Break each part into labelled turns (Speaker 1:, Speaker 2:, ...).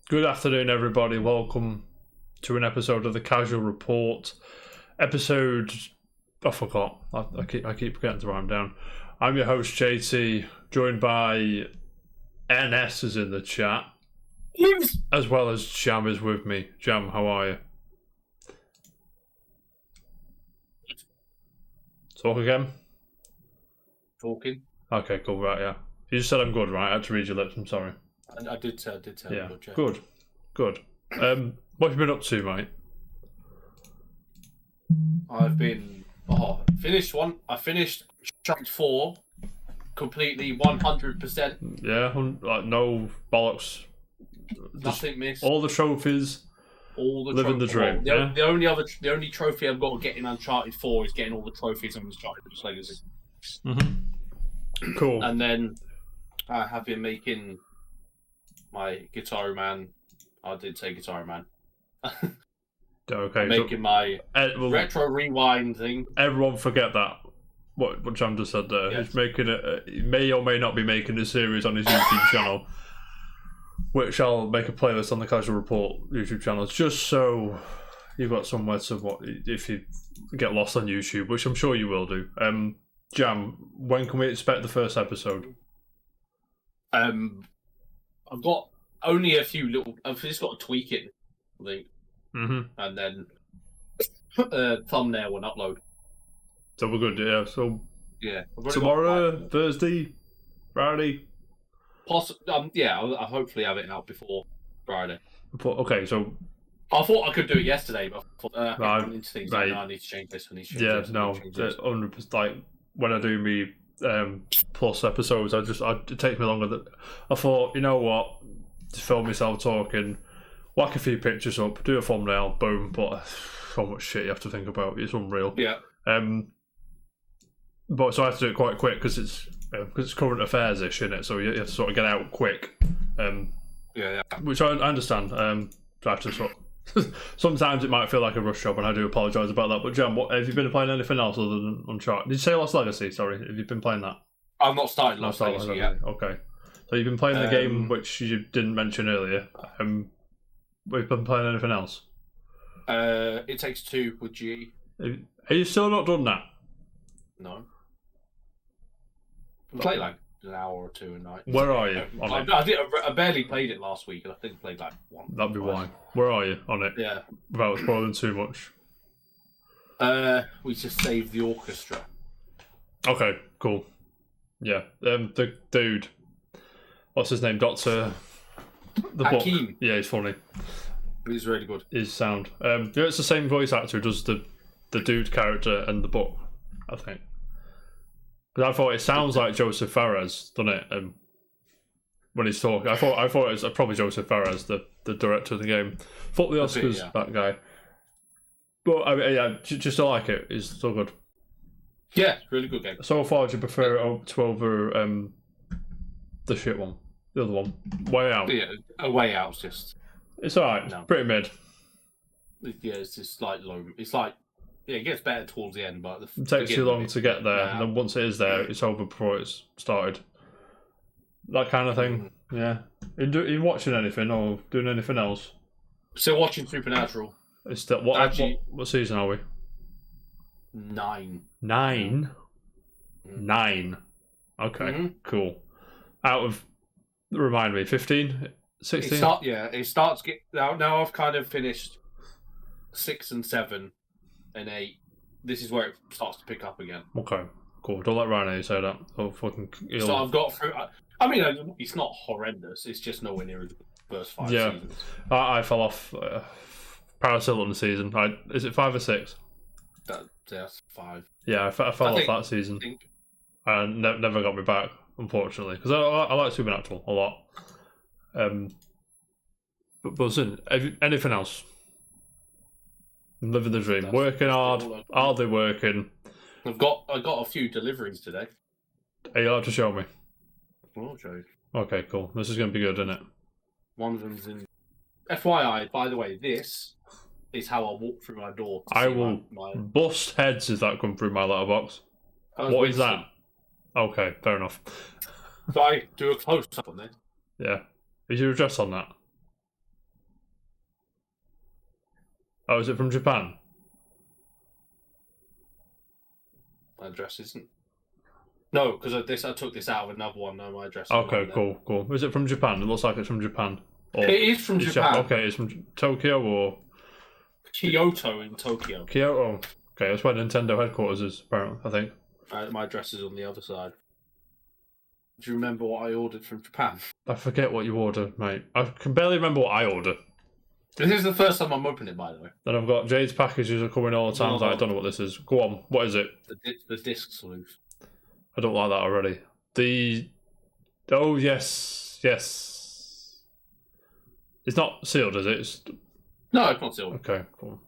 Speaker 1: Good afternoon, everybody. Welcome to an episode of the Casual Report. Episode... I forgot. I keep forgetting to write them down. I'm your host, JT, joined by NS is in the chat.
Speaker 2: Yes.
Speaker 1: As well as Jam is with me. Jam, how are you? Talk again?
Speaker 2: Talking.
Speaker 1: Okay, cool, right, yeah. You just said I'm good, right? I had to read your lips, I'm sorry.
Speaker 2: I did say
Speaker 1: Yeah,
Speaker 2: good, yeah.
Speaker 1: good. What have you been up to, mate?
Speaker 2: I've been finished one. I finished Uncharted 4 completely 100%.
Speaker 1: Yeah, like no bollocks.
Speaker 2: Nothing missed.
Speaker 1: All the trophies. Living the dream.
Speaker 2: Well, the only trophy I've got to get in Uncharted 4 is getting all the trophies in Uncharted Legacy.
Speaker 1: Mm-hmm. Cool.
Speaker 2: And then I have been making my Guitar Man. I did say Guitar Man.
Speaker 1: Okay.
Speaker 2: I'm making my retro rewind thing.
Speaker 1: Everyone forget that. What Jam just said there.
Speaker 2: Yes.
Speaker 1: He's making he may or may not be making a series on his YouTube channel, which I'll make a playlist on the Casual Report YouTube channel, just so you've got somewhere to what if you get lost on YouTube, which I'm sure you will do. Jam, when can we expect the first episode?
Speaker 2: I've got only a few little. I've just got to tweak it, I think, and then thumbnail and upload.
Speaker 1: So we're good, yeah. So
Speaker 2: yeah,
Speaker 1: tomorrow, Thursday, Friday.
Speaker 2: Yeah, I'll hopefully have it out before Friday.
Speaker 1: Okay, so
Speaker 2: I thought I could do it yesterday, but I thought, into things
Speaker 1: right.
Speaker 2: I need to change this. I need to change
Speaker 1: yeah,
Speaker 2: this,
Speaker 1: no, 100%. Like when I do me plus episodes, it takes me longer. I thought, you know what, just film myself talking, whack a few pictures up, do a thumbnail, boom. But so much shit you have to think about. It's unreal.
Speaker 2: Yeah.
Speaker 1: But so I have to do it quite quick because it's current affairs-ish, isn't it? So you have to sort of get out quick.
Speaker 2: Yeah.
Speaker 1: Which I understand. So I have to sort of, sometimes it might feel like a rush job, and I do apologise about that. But Jam, have you been playing anything else other than Uncharted? Did you say Lost Legacy? Sorry, have you been playing that?
Speaker 2: I've not started Lost Legacy yet.
Speaker 1: Okay, so you've been playing the game which you didn't mention earlier. We've been playing anything else?
Speaker 2: It Takes Two with G.
Speaker 1: Are you still not done that?
Speaker 2: No. I played like an hour or two a night.
Speaker 1: Where are you on it?
Speaker 2: I barely played it last week, and I think I played like one.
Speaker 1: That'd be why. Where are you on it?
Speaker 2: Yeah.
Speaker 1: Without spoiling too much.
Speaker 2: We just saved the orchestra.
Speaker 1: Okay, cool. Yeah. The dude. What's his name? Doctor. The
Speaker 2: Hakeem.
Speaker 1: book. Yeah, he's funny.
Speaker 2: He's really good.
Speaker 1: He's sound. Yeah, it's the same voice actor who does the dude character and the book, I think. Because I thought it sounds like Joseph Fares, doesn't it? When he's talking, I thought it was probably Joseph Fares, the director of the game. Fuck the Oscars, that guy. But I mean, yeah, just I like it. It's so good.
Speaker 2: Yeah, really good game.
Speaker 1: So far, do you prefer it over the shit one, the other one, Way Out?
Speaker 2: Yeah, a Way Out's just.
Speaker 1: It's alright.
Speaker 2: No.
Speaker 1: Pretty mid.
Speaker 2: Yeah, it's just like low. It's like. Yeah, it gets better towards the end, but
Speaker 1: it takes too long to get there, and then once it is there, it's over before it's started. That kind of thing. Yeah. Are you watching anything or doing anything else?
Speaker 2: Still watching Supernatural.
Speaker 1: It's still, what season are we?
Speaker 2: 9.
Speaker 1: 9? 9. Okay, cool. Out of, remind me, 15? 16?
Speaker 2: It starts now I've kind of finished 6 and 7. And 8, this is where it starts to pick up again.
Speaker 1: Okay, cool. Don't let Ryan say that. Oh, fucking.
Speaker 2: So I've got through. I mean, it's not horrendous. It's just nowhere near the first 5 seasons.
Speaker 1: I fell off Paris Hilton season. Is it 5 or 6?
Speaker 2: That's 5.
Speaker 1: Yeah, I fell off that season. And never got me back, unfortunately, because I like Supernatural a lot. But listen, anything else? I'm living the dream. Working hard. They working?
Speaker 2: I got a few deliveries today.
Speaker 1: Are you allowed to show me?
Speaker 2: I'll show you.
Speaker 1: Okay, cool. This is going to be good, isn't it?
Speaker 2: One of them's in. FYI, by the way, this is how I walk through my door.
Speaker 1: I will bust heads if that come through my letterbox. What is that? Okay, fair enough.
Speaker 2: So I do a close up on this.
Speaker 1: Yeah. Is your address on that? Oh, is it from Japan?
Speaker 2: My address isn't. No, because I took this out of another one. No, my address.
Speaker 1: Okay, cool. Is it from Japan? It looks like it's from Japan.
Speaker 2: It is from Japan.
Speaker 1: Okay, it's from Tokyo or
Speaker 2: Kyoto in Tokyo.
Speaker 1: Kyoto. Okay, that's where Nintendo headquarters is, apparently, I think.
Speaker 2: My address is on the other side. Do you remember what I ordered from Japan?
Speaker 1: I forget what you ordered, mate. I can barely remember what I ordered.
Speaker 2: This is the first time I'm opening it, by the way.
Speaker 1: Then I've got Jade's packages are coming all the time. I don't know what this is. Go on, what is it?
Speaker 2: The disc's loose.
Speaker 1: I don't like that already. Oh, yes. It's not sealed, is it?
Speaker 2: No, it's not sealed.
Speaker 1: Okay, cool.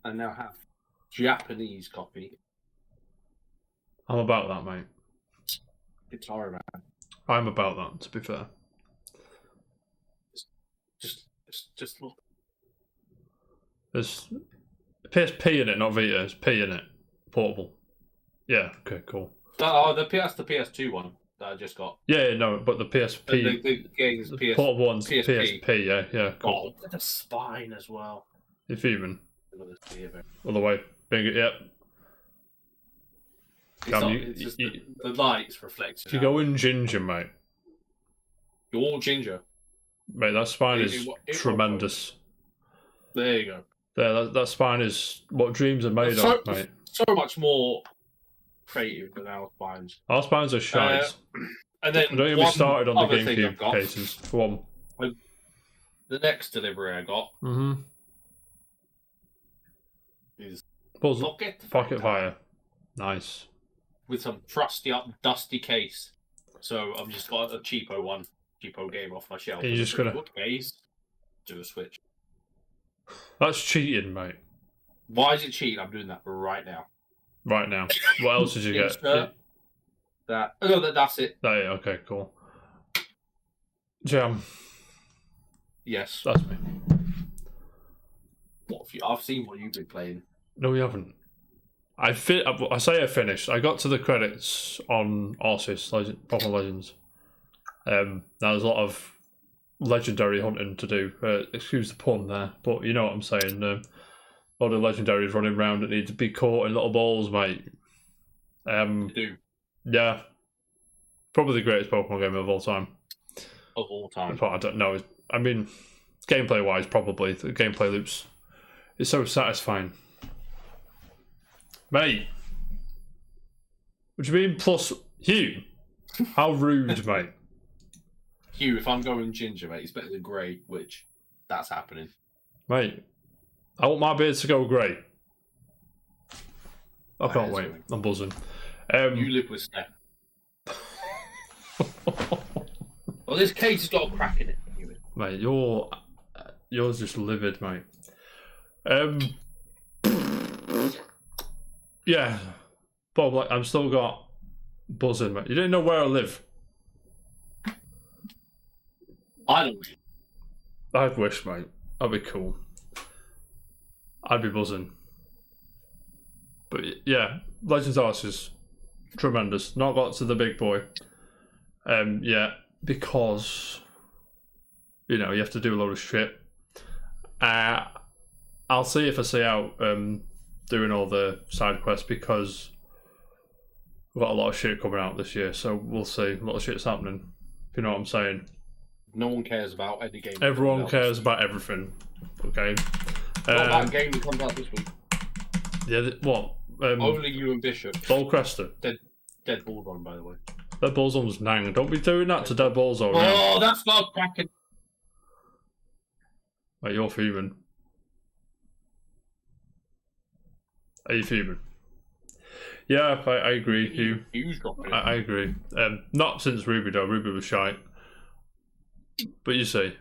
Speaker 2: I now have Japanese copy.
Speaker 1: I'm about that, mate.
Speaker 2: Guitar Man.
Speaker 1: I'm about that, to be fair.
Speaker 2: Just look.
Speaker 1: There's PSP in it, not Vita. It's P in it. Portable. Yeah, okay, cool.
Speaker 2: The PS2 one that I just got.
Speaker 1: Yeah, no, but the PSP.
Speaker 2: The game's
Speaker 1: portable one's PSP, yeah, cool.
Speaker 2: Oh, look at the spine as well.
Speaker 1: You're fuming. All the way. Bring it, yep.
Speaker 2: It's just the lights reflect.
Speaker 1: If you go in ginger, mate.
Speaker 2: You're all ginger.
Speaker 1: Mate, that spine is tremendous.
Speaker 2: There you go.
Speaker 1: There, that spine is what dreams are made of, mate.
Speaker 2: So much more creative than our spines.
Speaker 1: Our spines are shite.
Speaker 2: And then
Speaker 1: don't get me started on the GameCube cases. Go on.
Speaker 2: The next delivery I got is Pocket Fire.
Speaker 1: Nice.
Speaker 2: With some trusty up dusty case. So I've just got a cheapo game off my shelf.
Speaker 1: You're just gonna
Speaker 2: do a Switch.
Speaker 1: That's cheating, mate.
Speaker 2: Why is it cheating? I'm doing that right now.
Speaker 1: Right now. What else did you get?
Speaker 2: That's it.
Speaker 1: Okay, cool. Jam.
Speaker 2: Yes.
Speaker 1: That's me.
Speaker 2: I've seen what you've been playing.
Speaker 1: No, you haven't. I say I finished. I got to the credits on Arceus, Pokemon Legends. There's a lot of legendary hunting to do. Excuse the pun there, but you know what I'm saying. All the legendaries running around that need to be caught in little balls, mate.
Speaker 2: Do.
Speaker 1: Yeah. Probably the greatest Pokemon game of all time.
Speaker 2: Of all time.
Speaker 1: But I don't know. I mean, gameplay-wise, probably. The gameplay loops is so satisfying. Mate. What do you mean plus Hugh? How rude, mate.
Speaker 2: Hugh, if I'm going ginger, mate, it's better than grey, which that's happening.
Speaker 1: Mate, I want my beard to go grey. I can't wait. I'm buzzing.
Speaker 2: You live with Steph. Well, this case has got a crack in it.
Speaker 1: Mate, yours just livid, mate. Yeah, Bob, like I'm still got buzzing, mate. You didn't know where I live.
Speaker 2: I don't.
Speaker 1: I'd wish, mate. That'd be cool. I'd be buzzing. But yeah, Legends Arceus is tremendous. Not got to the big boy. Yeah, because you know you have to do a lot of shit. I'll see if I see out doing all the side quests because we've got a lot of shit coming out this year. So we'll see. A lot of shit's happening. If you know what I'm saying.
Speaker 2: No one cares about any game.
Speaker 1: Everyone cares about everything. Okay.
Speaker 2: What about a game that comes out this week?
Speaker 1: Yeah. What?
Speaker 2: Only you and Bishop.
Speaker 1: Ball Crester.
Speaker 2: Dead Bullrun, by the way.
Speaker 1: Dead Bullzone's nang. Don't be doing that to Dead Bullzone.
Speaker 2: Oh, that's not cracking.
Speaker 1: Wait, you're fuming. Are you fuming? Yeah, I agree. I agree. Not since Ruby though. Ruby was shite. But you see.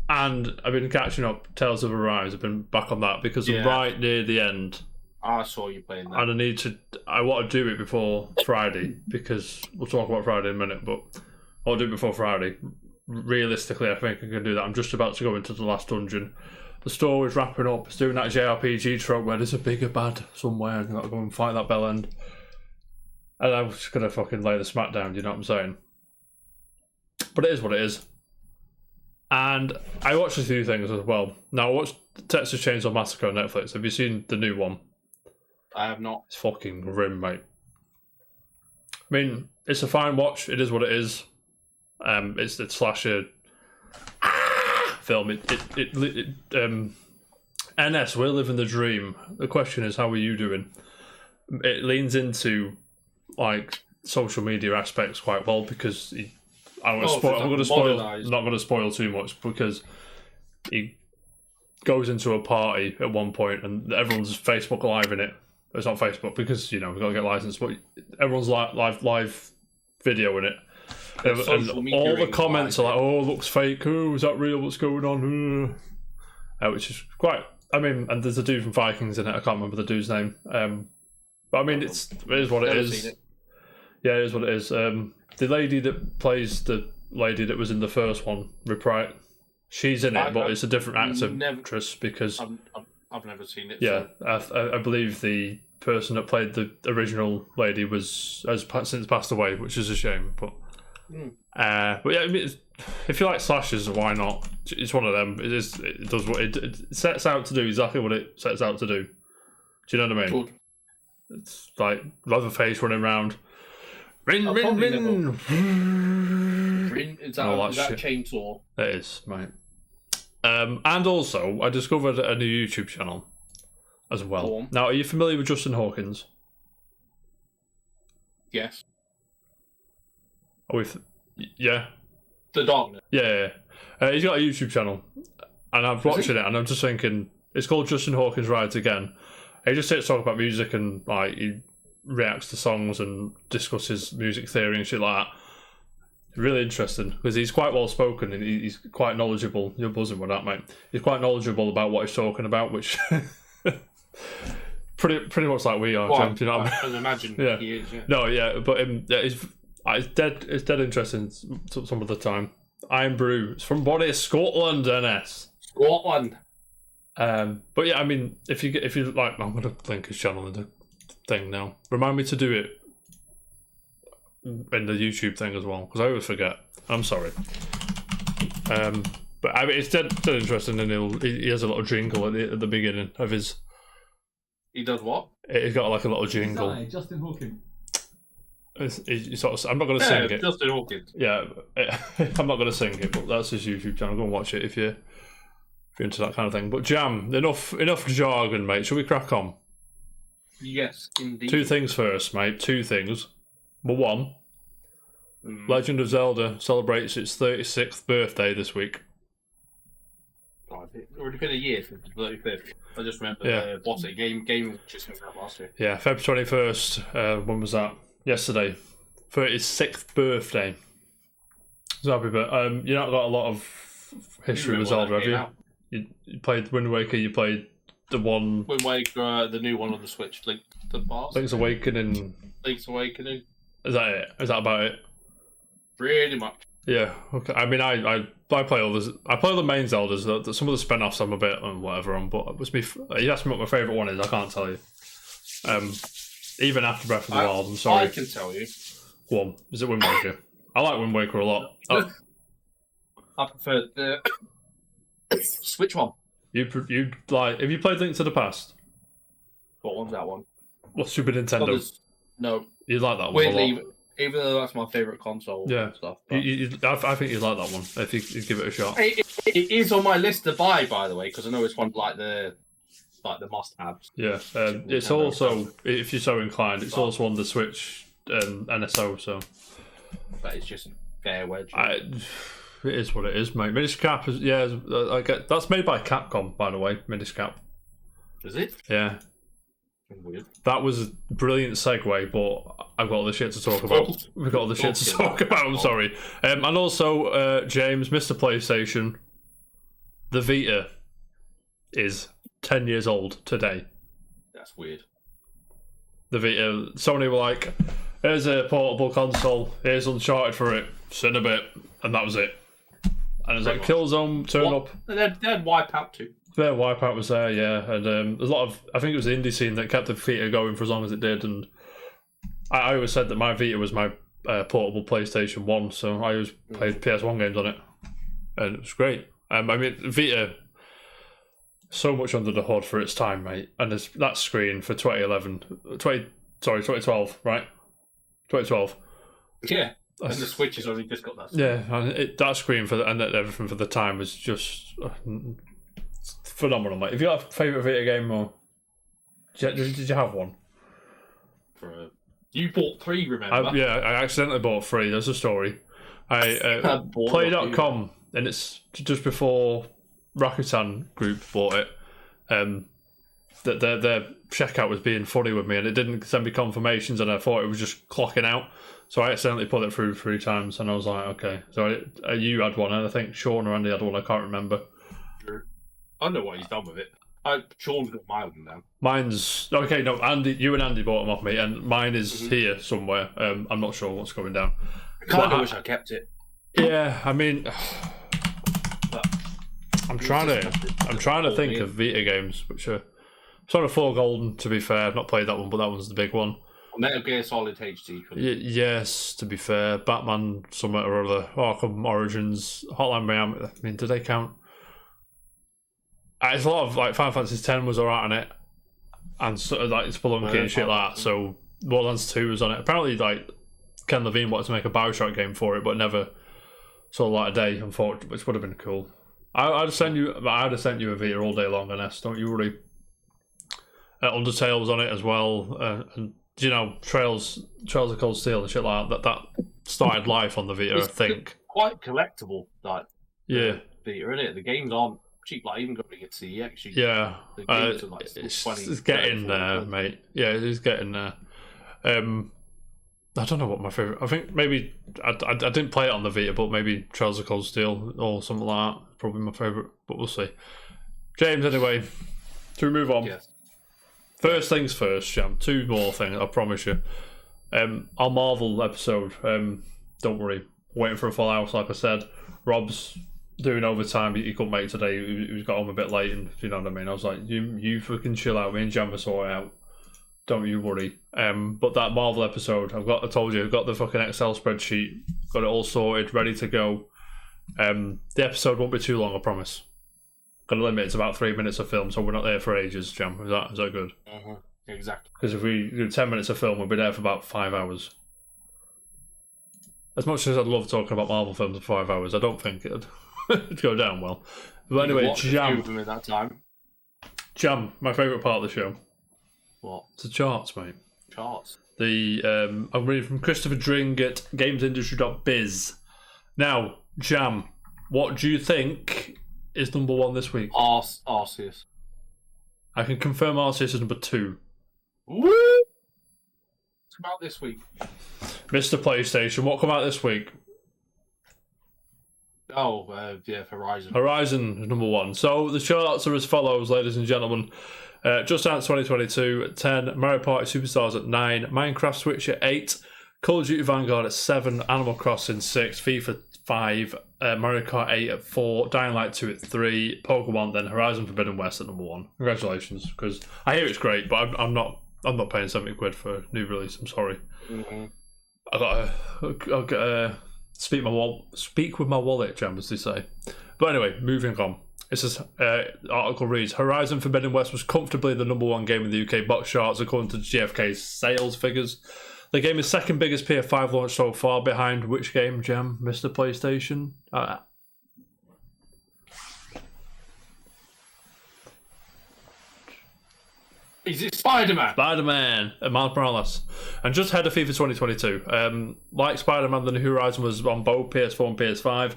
Speaker 1: And I've been catching up Tales of Arise. I've been back on that because I'm right near the end.
Speaker 2: I saw you playing that.
Speaker 1: And I want to do it before Friday because we'll talk about Friday in a minute, but I'll do it before Friday. Realistically, I think I can do that. I'm just about to go into the last dungeon. The story's wrapping up. It's doing that JRPG trope where there's a bigger bad somewhere and I've got to go and fight that bell end. And I'm just going to fucking lay the smack down, you know what I'm saying? But it is what it is. And I watched a few things as well. Now, I watched Texas Chainsaw Massacre on Netflix. Have you seen the new one?
Speaker 2: I have not.
Speaker 1: It's fucking grim, mate. I mean, it's a fine watch. It is what it is. It's the slasher film. NS, we're living the dream. The question is, how are you doing? It leans into like social media aspects quite well because I'm not going to spoil too much because he goes into a party at one point and everyone's Facebook Live in it. It's not Facebook because we've got to get licensed, but everyone's live video in it. And all the comments are like, "Oh, it looks fake. Oh, is that real? What's going on?" Which is quite. I mean, and there's a dude from Vikings in it. I can't remember the dude's name. But I mean, it is what it is. Yeah, it is what it is. The lady that plays the lady that was in the first one, Reprite, she's in it, but it's a different actress because
Speaker 2: I've never seen it.
Speaker 1: Yeah, so. I believe the person that played the original lady has since passed away, which is a shame. But yeah, I mean, if you like slashers, why not? It's one of them. It does what it sets out to do. Exactly what it sets out to do. Do you know what I mean?
Speaker 2: Good.
Speaker 1: It's like Leatherface running around. Rin.
Speaker 2: Is that a chainsaw?
Speaker 1: It is, mate. And also, I discovered a new YouTube channel as well. Now, are you familiar with Justin Hawkins?
Speaker 2: Yes.
Speaker 1: Yeah.
Speaker 2: The Darkness.
Speaker 1: Yeah. He's got a YouTube channel, and I'm watching it, and I'm just thinking, it's called Justin Hawkins Rides Again. He just sits talking about music and like he reacts to songs and discusses music theory and shit like that. Really interesting because he's quite well spoken and he's quite knowledgeable. You're buzzing with that, mate. He's quite knowledgeable about what he's talking about, which pretty much like we are.
Speaker 2: Well,
Speaker 1: you know
Speaker 2: I can imagine.
Speaker 1: Yeah.
Speaker 2: He is. Yeah.
Speaker 1: No, yeah, but it's dead interesting some of the time. Iron Brew. It's from Scotland, NS.
Speaker 2: Scotland.
Speaker 1: But yeah, I mean, if you like, I'm gonna link his channel in the thing now. Remind me to do it in the YouTube thing as well, because I always forget. I'm sorry. But I mean, it's dead interesting, and he has a little jingle at the beginning of his.
Speaker 2: He does what?
Speaker 1: He's got like a little jingle.
Speaker 3: Hi, Justin Hawkins.
Speaker 1: I'm not going to sing it.
Speaker 2: Justin Hawkins.
Speaker 1: Yeah, I'm not going to sing it, but that's his YouTube channel. Go and watch it if you're into that kind of thing. But Jam, enough jargon, mate. Shall we crack on?
Speaker 2: Yes, indeed.
Speaker 1: 2 things first, mate. 2 things. But 1, Legend of Zelda celebrates its 36th birthday this week.
Speaker 2: God, it's already been a year since the 35th. I just remember what's it? Game just came out last year.
Speaker 1: Yeah, February 21st. When was that? Yesterday. 36th birthday. So happy, but you not got a lot of history with Zelda, have you? You played Wind Waker. You played the one.
Speaker 2: Wind Waker, the new one on the Switch, Link's
Speaker 1: Awakening.
Speaker 2: Link's Awakening.
Speaker 1: Is that it? Is that about it?
Speaker 2: Pretty much.
Speaker 1: Yeah. Okay. I mean, I play all this. I play all the main Zeldas. Some of the spin-offs I'm a bit and whatever on, but it was me. You asked me what my favourite one is. I can't tell you. Even after Breath of the Wild, I'm sorry.
Speaker 2: I can tell you.
Speaker 1: One is it Wind Waker? I like Wind Waker a lot.
Speaker 2: I prefer the Switch one.
Speaker 1: You like? Have you played Link to the Past?
Speaker 2: What one's that one?
Speaker 1: What Super Nintendo?
Speaker 2: No.
Speaker 1: You like that one?
Speaker 2: Weirdly, even though that's my favourite console.
Speaker 1: Yeah.
Speaker 2: Stuff.
Speaker 1: I think you'd like that one if you give it a shot.
Speaker 2: It is on my list to buy, by the way, because I know it's one of the must-haves.
Speaker 1: Yeah. It's also, if you're so inclined, it's also on the Switch and NSO. So.
Speaker 2: But it's just fair wedge.
Speaker 1: It is what it is, mate. Minish Cap is that's made by Capcom, by the way. Minish Cap.
Speaker 2: Is it?
Speaker 1: Yeah.
Speaker 2: Weird.
Speaker 1: That was a brilliant segue, but I've got all the shit to talk about. We've got all the shit to talk about. I'm sorry. And also, James, Mr. PlayStation, the Vita is 10 years old today.
Speaker 2: That's weird.
Speaker 1: The Vita, Sony were like, here's a portable console, here's Uncharted for it, in a bit, and that was it. And it's like Killzone, turn up.
Speaker 2: They had Wipeout too.
Speaker 1: Yeah, Wipeout was there, yeah. And there's a lot of, I think it was the indie scene that kept the Vita going for as long as it did. And I always said that my Vita was my portable PlayStation 1, so I always played PS1 games on it. and it was great. I mean, Vita, so much under the hood for its time, mate. And there's that screen for 2012, right? 2012.
Speaker 2: Yeah, and the Switch has only just got that.
Speaker 1: Yeah, and that screen and everything for the time was just phenomenal, mate. Have you got a favourite Vita game, or did you have one?
Speaker 2: You bought 3, remember?
Speaker 1: I accidentally bought 3. There's a story. I Play.com, and it's just before Rakuten Group bought it. That their checkout was being funny with me, and it didn't send me confirmations, and I thought it was just clocking out. So I accidentally put it through 3 times, and I was like, okay. So you had one, and I think Sean or Andy had one. I can't remember.
Speaker 2: Sure. I know what he's done with it. Sean's got my one now.
Speaker 1: Mine's okay. No, Andy, you and Andy bought them off me, and mine is here somewhere. I'm not sure what's going down.
Speaker 2: I kind of wish I kept it.
Speaker 1: Yeah, I mean, I'm trying to think of Vita games which are sort of 4 Golden. To be fair, I've not played that one, but that one's the big one.
Speaker 2: Metal Gear Solid HD.
Speaker 1: Yes, to be fair, Batman, something or other, Arkham Origins, Hotline Miami. I mean, do they count? It's a lot of like Final Fantasy X was alright on it, and sort of like Spelunky and shit like that. So Borderlands 2 was on it. Apparently, like Ken Levine wanted to make a BioShock game for it, but never saw the light of day. Unfortunately, which would have been cool. I'd have sent you a Vita all day long, Ernest. Don't you worry. Undertale was on it as well, and Trails of Cold Steel and shit like that. That started life on the Vita, I think.
Speaker 2: Quite collectible, like
Speaker 1: Vita,
Speaker 2: isn't it? The games aren't cheap. Like even going to get CX.
Speaker 1: The games are like it's getting there, mate. Yeah, it's getting there. I don't know what my favorite. I think maybe I didn't play it on the Vita, but maybe Trails of Cold Steel or something like that. Probably my favorite, but we'll see. James, anyway, to move on.
Speaker 2: Yes.
Speaker 1: First things first, Jam. 2 more things, I promise you. Our Marvel episode. Don't worry, waiting for a full house. Like I said, Rob's doing overtime. He couldn't make it today. He got home a bit late, and you know what I mean. I was like, you fucking chill out. Me and Jam will sort it out. Don't you worry. But that Marvel episode, I told you, I've got the fucking Excel spreadsheet, got it all sorted, ready to go. The episode won't be too long, I promise. Gonna limit it to about 3 minutes of film, so we're not there for ages, Jam. Is that good?
Speaker 2: Exactly.
Speaker 1: Because if we do 10 minutes of film, we'll be there for about 5 hours. As much as I'd love talking about Marvel films for 5 hours, I don't think it'd go down well. But anyway, Jam.
Speaker 2: That time.
Speaker 1: Jam, my favourite part of the show.
Speaker 2: What?
Speaker 1: It's the charts, mate.
Speaker 2: Charts.
Speaker 1: I'm reading from Christopher Dring at gamesindustry.biz. Now, Jam, what do you think is number 1 this week?
Speaker 2: Arceus.
Speaker 1: I can confirm Arceus is number 2.
Speaker 2: Woo! What's come out this week?
Speaker 1: Mr. PlayStation, what come out this week?
Speaker 2: Horizon.
Speaker 1: Horizon is number 1. So the charts are as follows, ladies and gentlemen. Just Dance 2022 at 10, Mario Party Superstars at 9, Minecraft Switch at 8, Call of Duty Vanguard at 7, Animal Crossing 6, FIFA 5, Mario Kart 8 at 4, Dying Light 2 at 3, Pokemon, then Horizon Forbidden West at number 1. Congratulations, because I hear it's great, but I'm not paying 70 quid for a new release. I'm sorry.
Speaker 2: Mm-hmm.
Speaker 1: I'll get speak with my wallet, Jam, as they say. But anyway, moving on. This article reads: Horizon Forbidden West was comfortably the number 1 game in the UK box charts according to GFK's sales figures. The game is second biggest PS5 launch so far, behind which game, Jam? Mr. PlayStation?
Speaker 2: Is it Spider-Man?
Speaker 1: Spider-Man, Miles Morales. And just ahead of FIFA 2022. Like Spider-Man, the New Horizon was on both PS4 and PS5.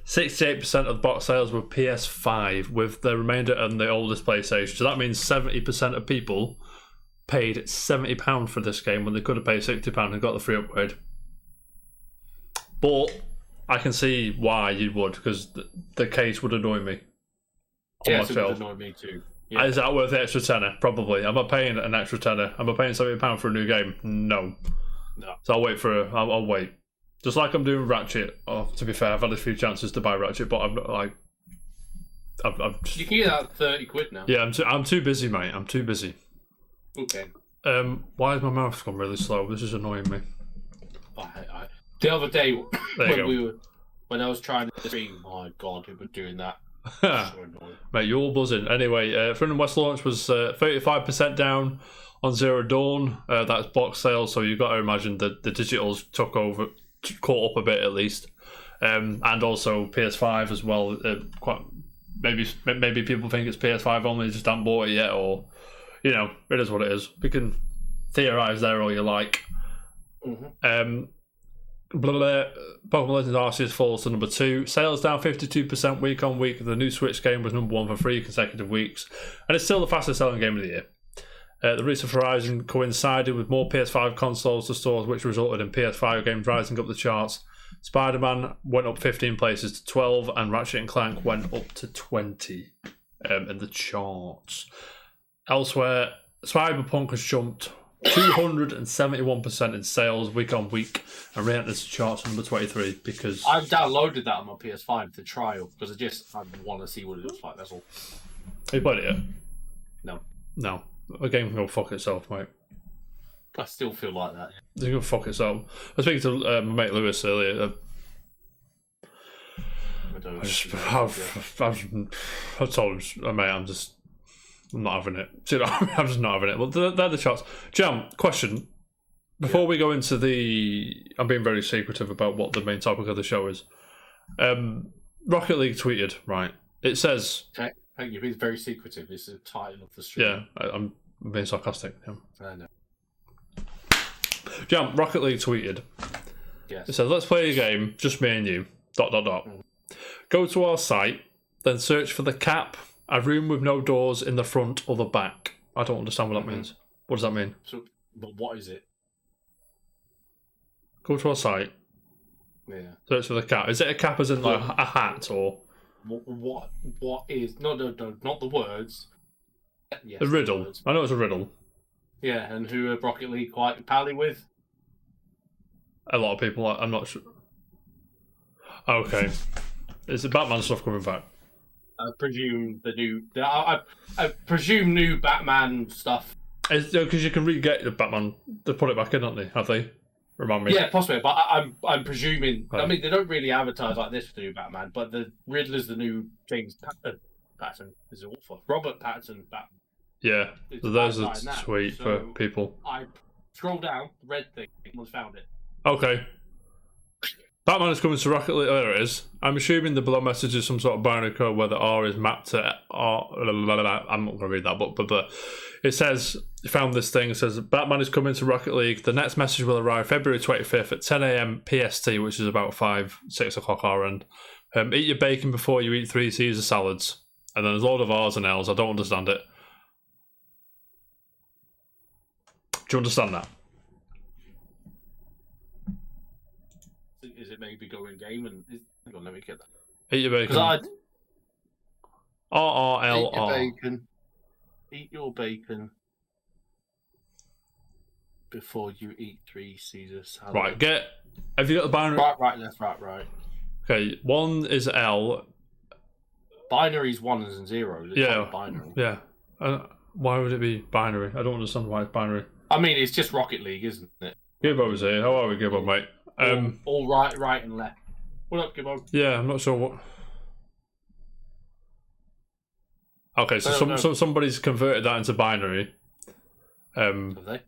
Speaker 1: 68% of the box sales were PS5, with the remainder on the oldest PlayStation. So that means 70% of people paid £70 for this game when they could have paid £60 and got the free upgrade. But I can see why you would, because the case would annoy me.
Speaker 2: Yes, it would annoy me too. Yeah.
Speaker 1: Is that worth the extra tenner? Probably. Am I paying an extra tenner? Am I paying £70 for a new game? No. So I'll wait I'll wait. Just like I'm doing Ratchet. Oh, to be fair, I've had a few chances to buy Ratchet, but I'm not like. I've just... You
Speaker 2: can get that 30 quid now.
Speaker 1: Yeah, I'm too busy, mate. I'm too busy.
Speaker 2: Okay.
Speaker 1: Why has my mouth gone really slow? This is annoying me.
Speaker 2: The other day when we were when I was trying to stream. My God, it was doing that. So annoying.
Speaker 1: Mate, you're all buzzing. Anyway, Freedom West launch was 35% down on Zero Dawn. That's box sales, so you've got to imagine that the digitals caught up a bit at least. And also PS5 as well. Maybe people think it's PS5 only, just haven't bought it yet, or it is what it is. We can theorize there all you like. Pokemon Legends Arceus falls to number 2. Sales down 52% week on week. The new Switch game was number 1 for 3 consecutive weeks, and it's still the fastest selling game of the year. The release of Horizon coincided with more PS5 consoles to stores, which resulted in PS5 games rising up the charts. Spider-Man went up 15 places to 12, and Ratchet & Clank went up to 20 in the charts. Elsewhere, Cyberpunk has jumped 271% in sales week on week and re-enters the charts at number 23 because...
Speaker 2: I've downloaded that on my PS5 to trial because I want to see what it looks like, that's all.
Speaker 1: Have you played it yet?
Speaker 2: No.
Speaker 1: A game can go fuck itself, mate.
Speaker 2: I still feel like that.
Speaker 1: It can go fuck itself. I was speaking to my mate Lewis earlier. I've told him, mate, I'm not having it. I'm just not having it. Well, they're the charts. Jam, question. Before we go into I'm being very secretive about what the main topic of the show is. Rocket League tweeted, right? It says...
Speaker 2: Thank you. It's very secretive. It's the title of the stream.
Speaker 1: Yeah, I'm being sarcastic. Yeah.
Speaker 2: I know.
Speaker 1: Jam, Rocket League tweeted.
Speaker 2: Yes.
Speaker 1: It says, let's play a game, just me and you. ... Go to our site, then search for the cap, a room with no doors in the front or the back. I don't understand what that means. What does that mean?
Speaker 2: But what is it?
Speaker 1: Go to our site.
Speaker 2: Yeah.
Speaker 1: Search for the cap. Is it a cap as in like a hat or...
Speaker 2: What is... No, not the words. Yes,
Speaker 1: a riddle. I know it's a riddle.
Speaker 2: Yeah, and who are Rocket League quite pally with?
Speaker 1: A lot of people, I'm not sure. Okay. Is the Batman stuff coming back?
Speaker 2: I presume I presume new Batman stuff.
Speaker 1: Because you can re-get the Batman. They put it back in, don't they? Have they? Remind me.
Speaker 2: Yeah, possibly. But I'm presuming.
Speaker 1: Right.
Speaker 2: I mean, they don't really advertise like this for the new Batman. But the Riddler's the new James Patterson. Is it awful? Robert Patterson Batman.
Speaker 1: Yeah. So there's a tweet for people.
Speaker 2: I scroll down, the red thing. Someone's found it.
Speaker 1: Okay. Batman is coming to Rocket League. Oh, there it is. I'm assuming the below message is some sort of binary code where the R is mapped to R. I'm not going to read that, but it says, you found this thing. It says, Batman is coming to Rocket League. The next message will arrive February 25th at 10 a.m. PST, which is about 6 o'clock our end. Eat your bacon before you eat 3 Caesar salads. And then there's a load of R's and L's. I don't understand it. Do you understand that?
Speaker 2: Is it maybe go in game and hang on, let me get that.
Speaker 1: Eat your bacon. RRLR.
Speaker 2: Eat your bacon before you eat 3 Caesar salad.
Speaker 1: Right, have you got the binary?
Speaker 2: Right, left, right.
Speaker 1: Okay, 1 is L.
Speaker 2: Binary's 1s and 0s. It's
Speaker 1: Yeah.
Speaker 2: not binary.
Speaker 1: Yeah. Why would it be binary? I don't understand why it's binary.
Speaker 2: I mean, it's just Rocket League, isn't it?
Speaker 1: Gibbo's here. How are we, Gibbo, mate?
Speaker 2: All right, and left. What up, Gibbo?
Speaker 1: Yeah, I'm not sure what. Okay, so somebody's converted that into binary.
Speaker 2: Have they?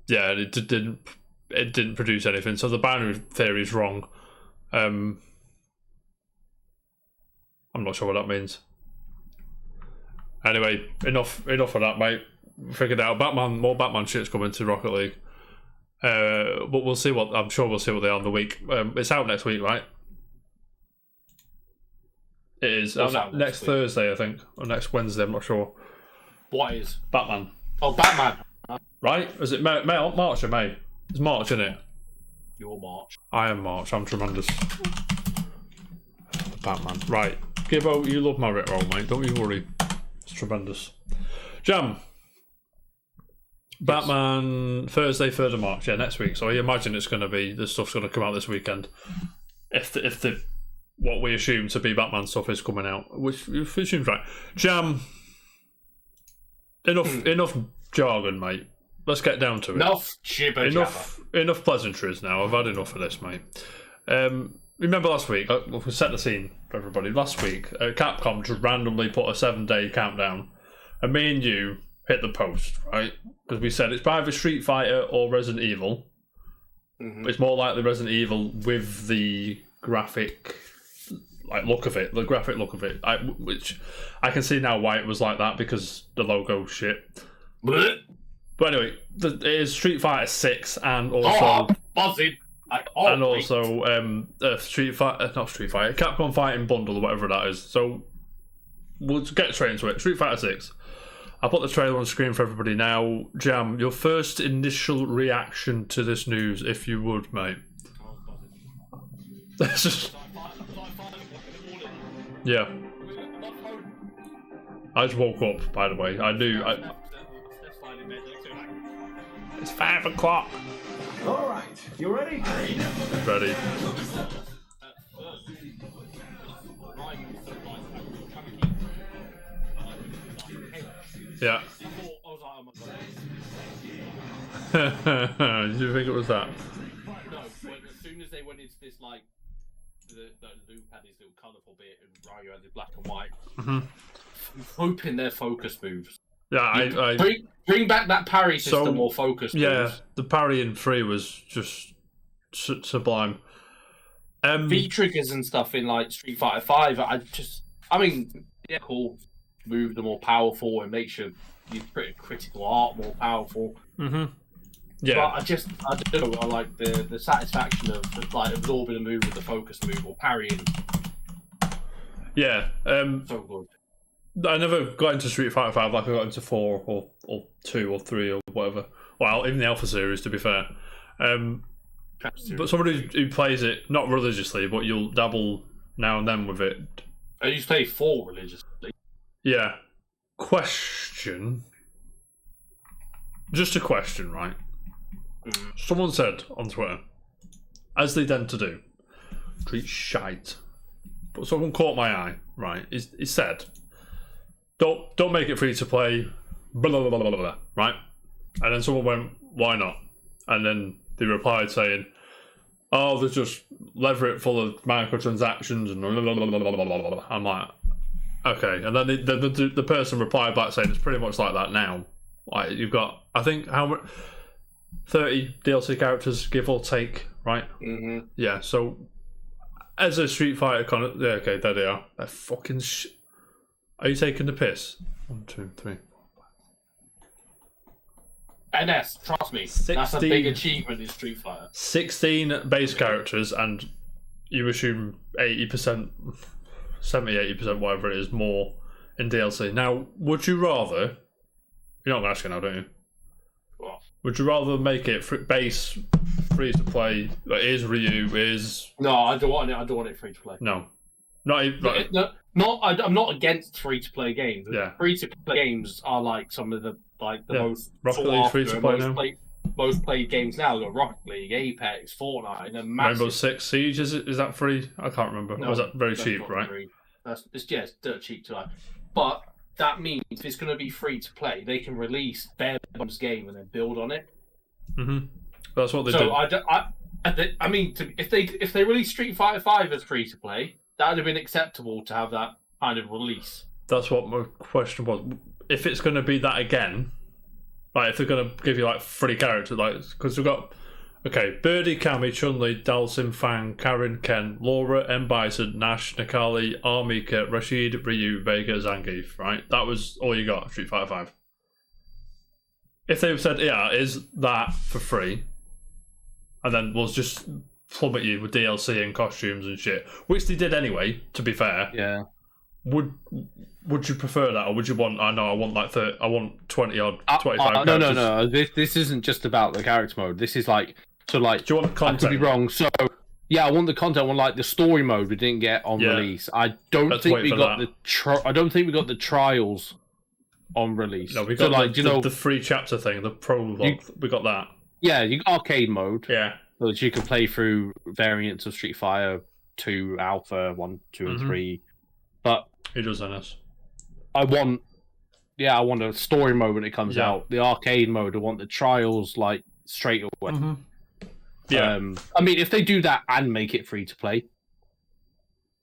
Speaker 1: Yeah, it didn't produce anything. So the binary theory is wrong. I'm not sure what that means. Anyway, enough of that, mate. Figured out more Batman shit's coming to Rocket League. But we'll see I'm sure we'll see what they are in the week. It's out next week, right? It is. Out next Thursday, I think. Or next Wednesday, I'm not sure.
Speaker 2: What is?
Speaker 1: Batman.
Speaker 2: Oh, Batman.
Speaker 1: Right? Is it March or May? It's March, isn't it?
Speaker 2: You're March.
Speaker 1: I am March. I'm tremendous. Batman. Right. Gibbo, you love my Ritroll, mate. Don't you worry. It's tremendous. Jam. Batman Thursday, 3rd of March. Yeah, next week. So I imagine it's going to be, the stuff's going to come out this weekend. If the what we assume to be Batman stuff is coming out, which seems right. Jam. Enough jargon, mate. Let's get down to it.
Speaker 2: Enough jibber
Speaker 1: Enough pleasantries now. I've had enough of this, mate. remember last week, we set the scene for everybody. Last week, Capcom just randomly put a 7-day countdown, and me and you hit the post, right? Because we said it's either Street Fighter or Resident Evil. Mm-hmm. It's more likely Resident Evil with the graphic look of it, the graphic look of it, which I can see now why it was like that, because the logo shit. But anyway, it is Street Fighter 6 and also and also Street Fighter, not Street Fighter, Capcom Fighting Bundle or whatever that is. So we'll get straight into it. Street Fighter 6. I'll put the trailer on screen for everybody now. Jam, your first initial reaction to this news, if you would, mate. Yeah. I just woke up, by the way. I knew. It's 5 o'clock.
Speaker 3: All right, you ready?
Speaker 1: Ready. Yeah. Did you think it was that?
Speaker 2: No, as soon as they went into this, like, the Luke had his little colourful bit and Ryu had his black and white. Mm-hmm. I'm hoping their focus moves.
Speaker 1: Yeah, I
Speaker 2: bring back that parry system or focus moves.
Speaker 1: Yeah, the parry in 3 was just sublime.
Speaker 2: V triggers and stuff in like Street Fighter 5. I mean, yeah, cool. Move them more powerful and make sure your critical art more powerful.
Speaker 1: Mm-hmm. Yeah.
Speaker 2: But I don't know. I like the satisfaction of like absorbing a move with the focus move or parrying.
Speaker 1: Yeah.
Speaker 2: So good.
Speaker 1: I never got into Street Fighter 5 like I got into 4 or 2 or 3 or whatever. Well, even the Alpha series, to be fair. But somebody who plays it, not religiously, but you'll dabble now and then with it.
Speaker 2: I used to play 4 religiously.
Speaker 1: Yeah. Question. Just a question, right? Mm. Someone said on Twitter, as they tend to do, treat shite. But someone caught my eye, right? He said, don't make it free to play, blah, blah, blah, blah, blah, right? And then someone went, why not? And then they replied saying, oh, there's just lever it full of microtransactions and blah, blah, blah, blah, blah, blah, blah. I'm like, okay. And then the person replied back saying it's pretty much like that now. Like, you've got, I think, how much? 30 DLC characters, give or take, right?
Speaker 2: Mm-hmm.
Speaker 1: Yeah, so as a Street Fighter yeah, okay, there they are. They're fucking Are you taking the piss? 1, 2, 3, 4.
Speaker 2: NS, trust me, 16, that's a big achievement in Street Fighter. 16
Speaker 1: base characters, and you assume 80%, 70-80%, whatever it is, more in DLC. Now, would you rather... You're not going to ask it now, don't you?
Speaker 2: What?
Speaker 1: Would you rather make it base free to play? Like, is Ryu, is...
Speaker 2: No, I don't want it free to play.
Speaker 1: No. Not even... Like...
Speaker 2: I'm not against free-to-play games.
Speaker 1: Yeah.
Speaker 2: Free-to-play games are like some of the most
Speaker 1: Rocket League free-to-play now.
Speaker 2: Most played games now. Got Rocket League, Apex, Fortnite, and a massive...
Speaker 1: Rainbow Six Siege, is that free? I can't remember.
Speaker 2: No,
Speaker 1: or is that very cheap, right?
Speaker 2: Free. It's dirt cheap to like. But that means if it's going to be free-to-play, they can release bare bones game and then build on it.
Speaker 1: Mm-hmm. That's what they do.
Speaker 2: So I mean, if they release Street Fighter 5 as free-to-play, that would have been acceptable to have that kind of release.
Speaker 1: That's what my question was. If it's going to be that again, like if they're going to give you like 3 characters, like because we've got Birdie, Cammy, Chun-Li, Dalsim, Fang, Karen, Ken, Laura, M. Bison, Nash, Nikali, Armika, Rashid, Ryu, Vega, Zangief. Right, that was all you got. Street Fighter 5. If they've said, yeah, is that for free, and then we'll just plummet you with DLC and costumes and shit, which they did anyway, to be fair.
Speaker 2: Yeah.
Speaker 1: Would you prefer that, or would you want? I know I want like 30, I want 20 odd, 25.
Speaker 4: No. This isn't just about the character mode. This is like so. Like,
Speaker 1: do you want content?
Speaker 4: I could be wrong. So yeah, I want the content. I want like the story mode we didn't get on release. I don't think we got I don't think we got the trials on release.
Speaker 1: No, we got the free chapter thing, the prologue. We got that.
Speaker 4: Yeah, you got arcade mode.
Speaker 1: Yeah,
Speaker 4: so that you can play through variants of Street Fighter 2, Alpha 1, 2, and 3. But
Speaker 1: it does NS.
Speaker 4: I want a story mode when it comes out. The arcade mode, I want the trials like straight away.
Speaker 1: Mm-hmm. Yeah.
Speaker 4: I mean, if they do that and make it free to play,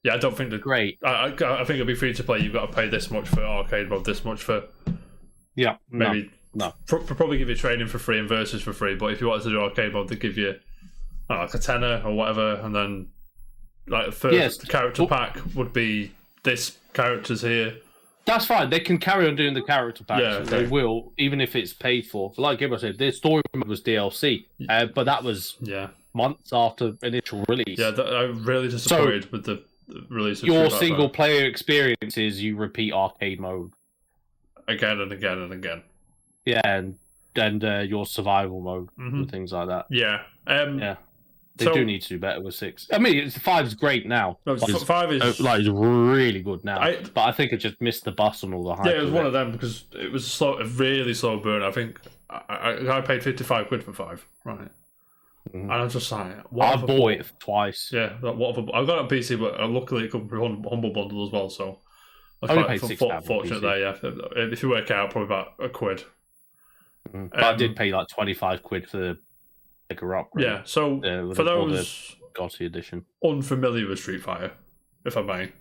Speaker 1: Yeah, I don't think
Speaker 4: great.
Speaker 1: I think it'll be free to play. You've got to pay this much for arcade mode, this much for.
Speaker 4: Yeah,
Speaker 1: maybe
Speaker 4: no.
Speaker 1: Probably give you training for free and versus for free. But if you wanted to do arcade mode, they give you like a tenner or whatever, and then like the first character pack would be this character's here.
Speaker 4: That's fine. They can carry on doing the character packs.
Speaker 1: Yeah,
Speaker 4: They will, even if it's paid for. Like Gibbo said, their story mode was DLC, but that was months after initial release.
Speaker 1: Yeah, I'm really disappointed with the release of
Speaker 4: your single player experience is you repeat arcade mode
Speaker 1: again and again and again.
Speaker 4: Yeah, and your survival mode and things like that.
Speaker 1: Yeah.
Speaker 4: They do need to do better with 6. I mean, 5's great now.
Speaker 1: No, 5 is
Speaker 4: is really good now. But I think it just missed the bus on all the hype.
Speaker 1: Yeah, it was one of them because it was a really slow burn. I think I paid £55 for 5, right? And I was just like,
Speaker 4: I bought it twice.
Speaker 1: Yeah, I got it on PC, but luckily it comes with Humble Bundle as well. So
Speaker 4: I only paid £6
Speaker 1: fortunate there. Yeah, if you work out, probably about £1.
Speaker 4: But I did pay like £25 for the bigger upgrade.
Speaker 1: Yeah, so for those
Speaker 4: GOTY edition
Speaker 1: unfamiliar with Street Fighter, if I may,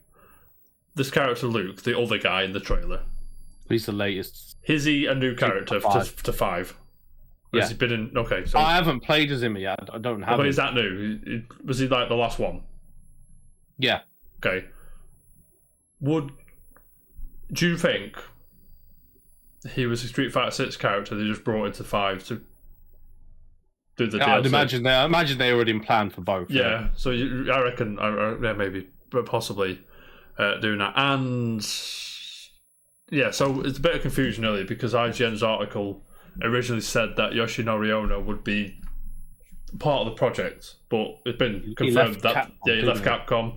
Speaker 1: this character Luke, the other guy in the trailer,
Speaker 4: he's the latest.
Speaker 1: Is he a new character to 5? Or has he been in? Okay, so
Speaker 4: I haven't played as him yet. I don't have.
Speaker 1: But is that new? Was he like the last one?
Speaker 4: Yeah.
Speaker 1: Okay. Do you think he was a Street Fighter 6 character they just brought into 5 to do the DLC?
Speaker 4: I'd imagine they already planned for both.
Speaker 1: Yeah. So I reckon, maybe, but possibly doing that. And yeah, so it's a bit of confusion earlier because IGN's article originally said that Yoshinori Ono would be part of the project, but it's been confirmed he left Capcom.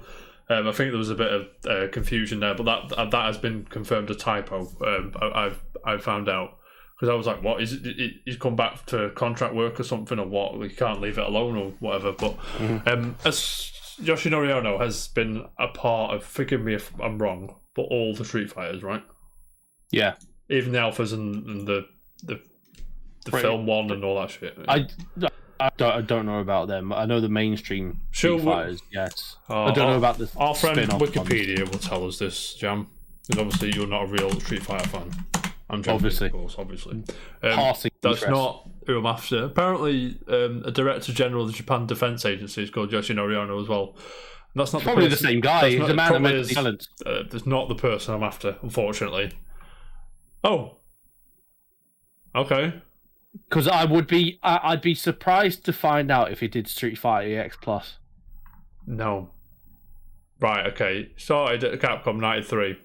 Speaker 1: I think there was a bit of confusion there, but that has been confirmed a typo. I found out because I was like, "What is it? He's come back to contract work or something, or what? We can't leave it alone or whatever." But as Yoshinori Ono has been a part of, forgive me if I'm wrong, but all the Street Fighters, right?
Speaker 4: Yeah,
Speaker 1: even the alphas and the film one and all that shit.
Speaker 4: I don't know about them. I know the mainstream Street Fighters, yes. I don't know about the
Speaker 1: our friend Wikipedia
Speaker 4: ones.
Speaker 1: will tell us this, Jam. Because obviously you're not a real Street Fighter fan. I'm joking,
Speaker 4: obviously.
Speaker 1: Of course, obviously.
Speaker 4: Passing
Speaker 1: that's
Speaker 4: interest.
Speaker 1: not who I'm after. Apparently, a Director General of the Japan Defense Agency is called Yoshinori Ono as well. And that's not
Speaker 4: probably the same guy. He's a man of many talents.
Speaker 1: That's not the person I'm after, unfortunately. Oh. Okay.
Speaker 4: Because I'd be surprised to find out if he did Street Fighter EX Plus.
Speaker 1: No. Right, okay. Started at Capcom 93.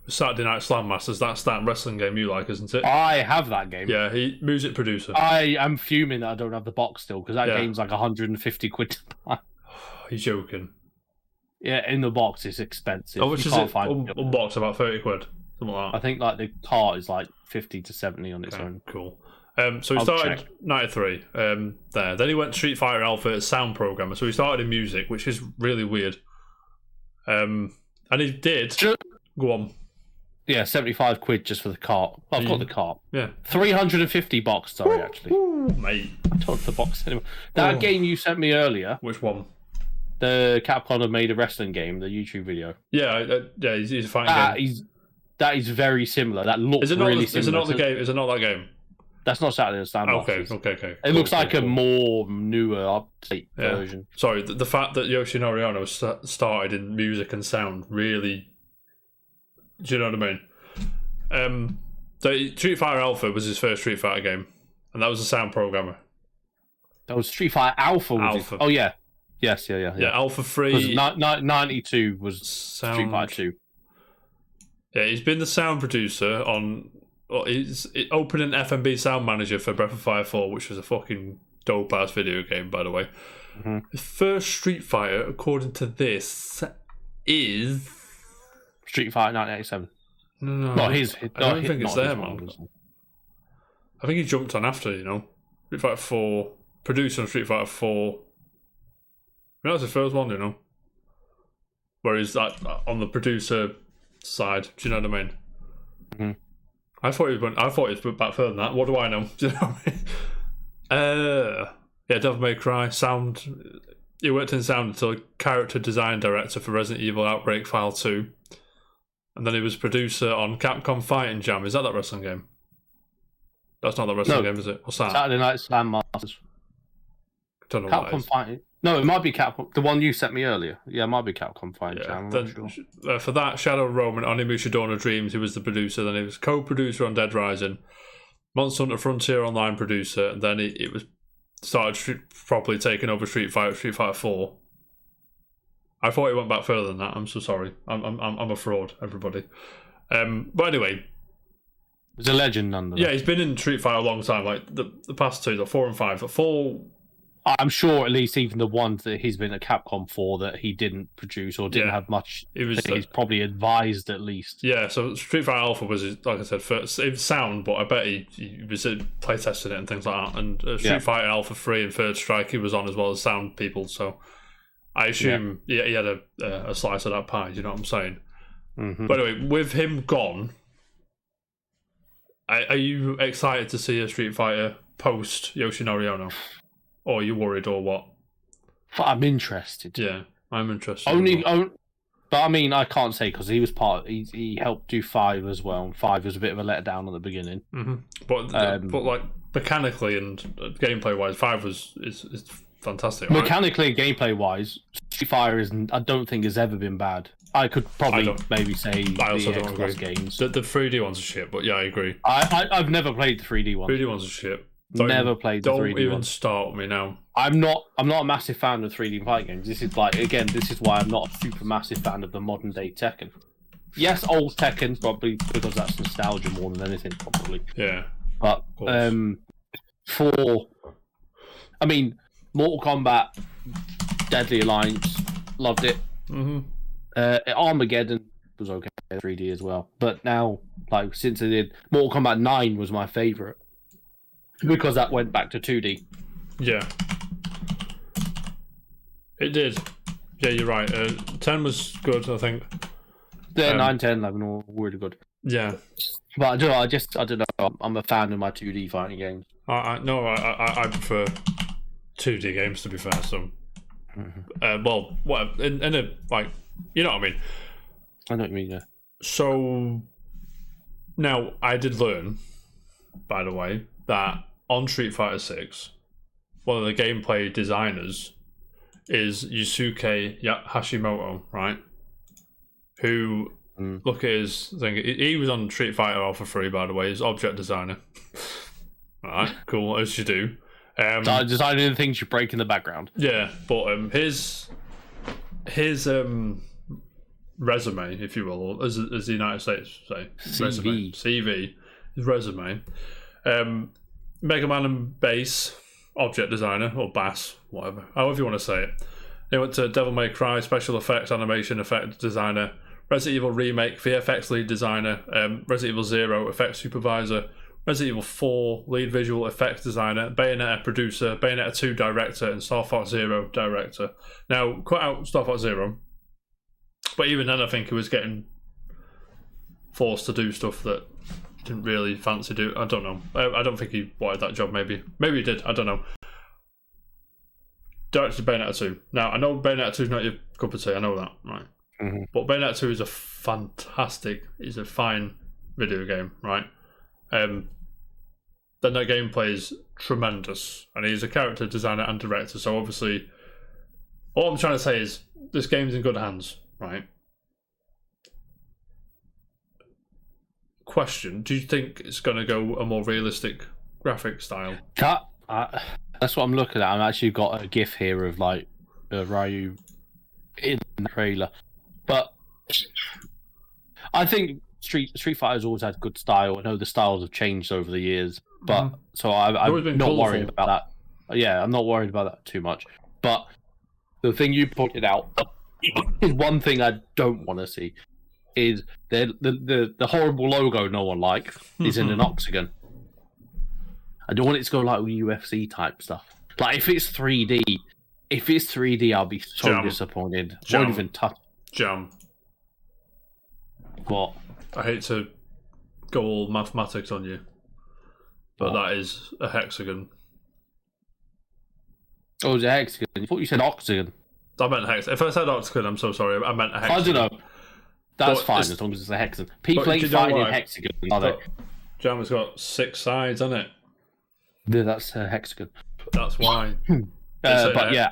Speaker 1: Saturday Night Slam Masters, that's that wrestling game you like, isn't it?
Speaker 4: I have that game.
Speaker 1: Yeah, music producer.
Speaker 4: I am fuming that I don't have the box still, because that game's like £150 to buy.
Speaker 1: He's joking.
Speaker 4: Yeah, in the box it's expensive.
Speaker 1: Oh, which is it? Unboxed about £30, something like that.
Speaker 4: I think like the cart is like 50 to 70 on its own.
Speaker 1: Cool. So he started 93 there. Then he went to Street Fighter Alpha as sound programmer. So he started in music, which is really weird. And he did. Go on.
Speaker 4: Yeah, £75 just for the cart. I've got the cart.
Speaker 1: Yeah.
Speaker 4: 350 box, sorry, actually.
Speaker 1: Ooh, mate.
Speaker 4: I don't have the box anymore. That game you sent me earlier.
Speaker 1: Which one?
Speaker 4: The Capcom have made a wrestling game, the YouTube video.
Speaker 1: Yeah, he's a fighting game.
Speaker 4: That is very similar. That looks really similar.
Speaker 1: Is it not the game? Is it not that game?
Speaker 4: That's not Saturday the Stand.
Speaker 1: Okay.
Speaker 4: It looks like a more newer update version.
Speaker 1: Sorry, the fact that Yoshinori Ono started in music and sound really. Do you know what I mean? Street Fighter Alpha was his first Street Fighter game, and that was a sound programmer.
Speaker 4: That was Street Fighter Alpha. Oh yeah, yes, yeah.
Speaker 1: Alpha 3.
Speaker 4: 92 was sound... Street Fighter 2.
Speaker 1: Yeah, he's been the sound producer on. He's opening FMB sound manager for Breath of Fire 4, which was a fucking dope ass video game, by the way. The first Street Fighter, according to this, is
Speaker 4: Street Fighter 1987.
Speaker 1: No.
Speaker 4: Not his.
Speaker 1: I don't think it's there, man. I think he jumped on after, Street Fighter 4, produced on Street Fighter 4. That was his first one, Where he's like on the producer side. Do you know what I mean? I thought he went back further than that. What do I know? Do you know what I mean? Yeah, Devil May Cry sound. he worked in sound until character design director for Resident Evil Outbreak File 2. And then he was producer on Capcom Fighting Jam. Is that wrestling game? That's not the wrestling game, is it? What's that?
Speaker 4: Saturday Night Slam Masters.
Speaker 1: Don't know
Speaker 4: Capcom Fighting. No, it might be Capcom. The one you sent me earlier. Yeah, it might be Capcom Fighting Jam. I'm not sure.
Speaker 1: For that, Shadow Roman, Onimusha Dawn of Dreams, he was the producer. Then he was co-producer on Dead Rising. Monster Hunter Frontier Online producer. And then it was started properly taking over Street Fighter 4. I thought he went back further than that. I'm so sorry. I'm a fraud, everybody. But anyway,
Speaker 4: he's a legend, nonetheless.
Speaker 1: Yeah, he's been in Street Fighter a long time. Like the past two, the 4 and 5. The 4,
Speaker 4: I'm sure at least even the ones that he's been at Capcom for that he didn't produce or didn't have much. He's probably advised at least.
Speaker 1: Yeah, so Street Fighter Alpha was, like I said, first, it was sound, but I bet he was playtesting it and things like that. And Street Fighter Alpha 3 and Third Strike he was on as well as sound people. So I assume he had a slice of that pie. You know what I'm saying?
Speaker 4: Mm-hmm.
Speaker 1: But anyway, with him gone, are you excited to see a Street Fighter post Yoshinori Ono? Or are you worried or what?
Speaker 4: But I'm interested.
Speaker 1: Yeah, I'm interested.
Speaker 4: But I mean, I can't say because he was he helped do 5 as well. And 5 was a bit of a letdown at the beginning.
Speaker 1: Mm-hmm. But like mechanically and gameplay wise, 5 is fantastic.
Speaker 4: Mechanically and gameplay wise, Street Fighter I don't think has ever been bad. I could probably maybe say
Speaker 1: I also
Speaker 4: the
Speaker 1: don't
Speaker 4: Xbox
Speaker 1: agree.
Speaker 4: games.
Speaker 1: The 3D ones are shit, but yeah, I agree.
Speaker 4: I've never played the 3D ones.
Speaker 1: 3D ones are shit.
Speaker 4: Never played the 3D
Speaker 1: Don't even
Speaker 4: ones.
Speaker 1: start with me now.
Speaker 4: I'm not a massive fan of 3D fighting games. This is why I'm not a super massive fan of the modern day Tekken. Yes, old Tekken, probably because that's nostalgia more than anything, probably.
Speaker 1: Yeah.
Speaker 4: But Mortal Kombat, Deadly Alliance, loved it.
Speaker 1: Mm-hmm.
Speaker 4: Armageddon was okay, 3D as well. But now, like since they did Mortal Kombat 9 was my favourite. Because that went back to 2D.
Speaker 1: Yeah. It did. Yeah, you're right. 10 was good, I think.
Speaker 4: Yeah, 9, 10, 11 all really good.
Speaker 1: Yeah.
Speaker 4: But I don't know. I'm a fan of my 2D fighting games.
Speaker 1: I prefer 2D games, to be fair, so...
Speaker 4: Mm-hmm.
Speaker 1: Well, whatever. In a, like, you know what I mean?
Speaker 4: I know what you mean, yeah.
Speaker 1: So, now, I did learn, by the way, that on Street Fighter 6, one of the gameplay designers is Yusuke Hashimoto, right? Who, look at his thing, he was on Street Fighter Alpha 3, by the way, he's object designer. Alright, cool, as you do.
Speaker 4: Designing the things you break in the background.
Speaker 1: Yeah, but his resume, if you will, or as the United States say, CV, his resume. Mega Man and Bass, object designer, or Bass, whatever, however you want to say it. They went to Devil May Cry, special effects, animation effect designer, Resident Evil Remake, VFX lead designer, Resident Evil 0, effects supervisor, Resident Evil 4, lead visual effects designer, Bayonetta producer, Bayonetta 2 director, and Star Fox Zero director. Now, cut out Star Fox Zero, but even then I think he was getting forced to do stuff that didn't really fancy do. I don't know. I don't think he wanted that job, maybe he did, I don't know. Directed Bayonetta 2. Now, I know Bayonetta 2 is not your cup of tea, I know that, right?
Speaker 4: Mm-hmm.
Speaker 1: But Bayonetta 2 is a fine video game, right? Then that gameplay is tremendous, and he's a character designer and director, so obviously all I'm trying to say is this game's in good hands, right? Question, do you think it's going to go a more realistic graphic style?
Speaker 4: That's what I'm looking at. I've actually got a gif here of like Ryu in the trailer, but I think Street Fighter's always had good style. I know the styles have changed over the years, but so I'm not worried about that. Yeah, I'm not worried about that too much. But the thing you pointed out is one thing I don't want to see is the horrible logo no one likes is in an octagon. I don't want it to go like UFC type stuff. Like if it's 3D, I'll be so disappointed. Won't even touch. What?
Speaker 1: I hate to go all mathematics on you, but that is a hexagon.
Speaker 4: Oh, it was a hexagon. I thought you said octagon.
Speaker 1: I meant hexagon. If I said octagon, I'm so sorry. I meant a hexagon.
Speaker 4: I don't know. That's
Speaker 1: But
Speaker 4: fine
Speaker 1: it's-
Speaker 4: as long as it's a hexagon. People
Speaker 1: but
Speaker 4: ain't
Speaker 1: do you know
Speaker 4: fighting in
Speaker 1: why?
Speaker 4: hexagons, are they?
Speaker 1: Jammer's got 6 sides, hasn't it?
Speaker 4: Yeah, that's a hexagon.
Speaker 1: That's why.
Speaker 4: But yeah,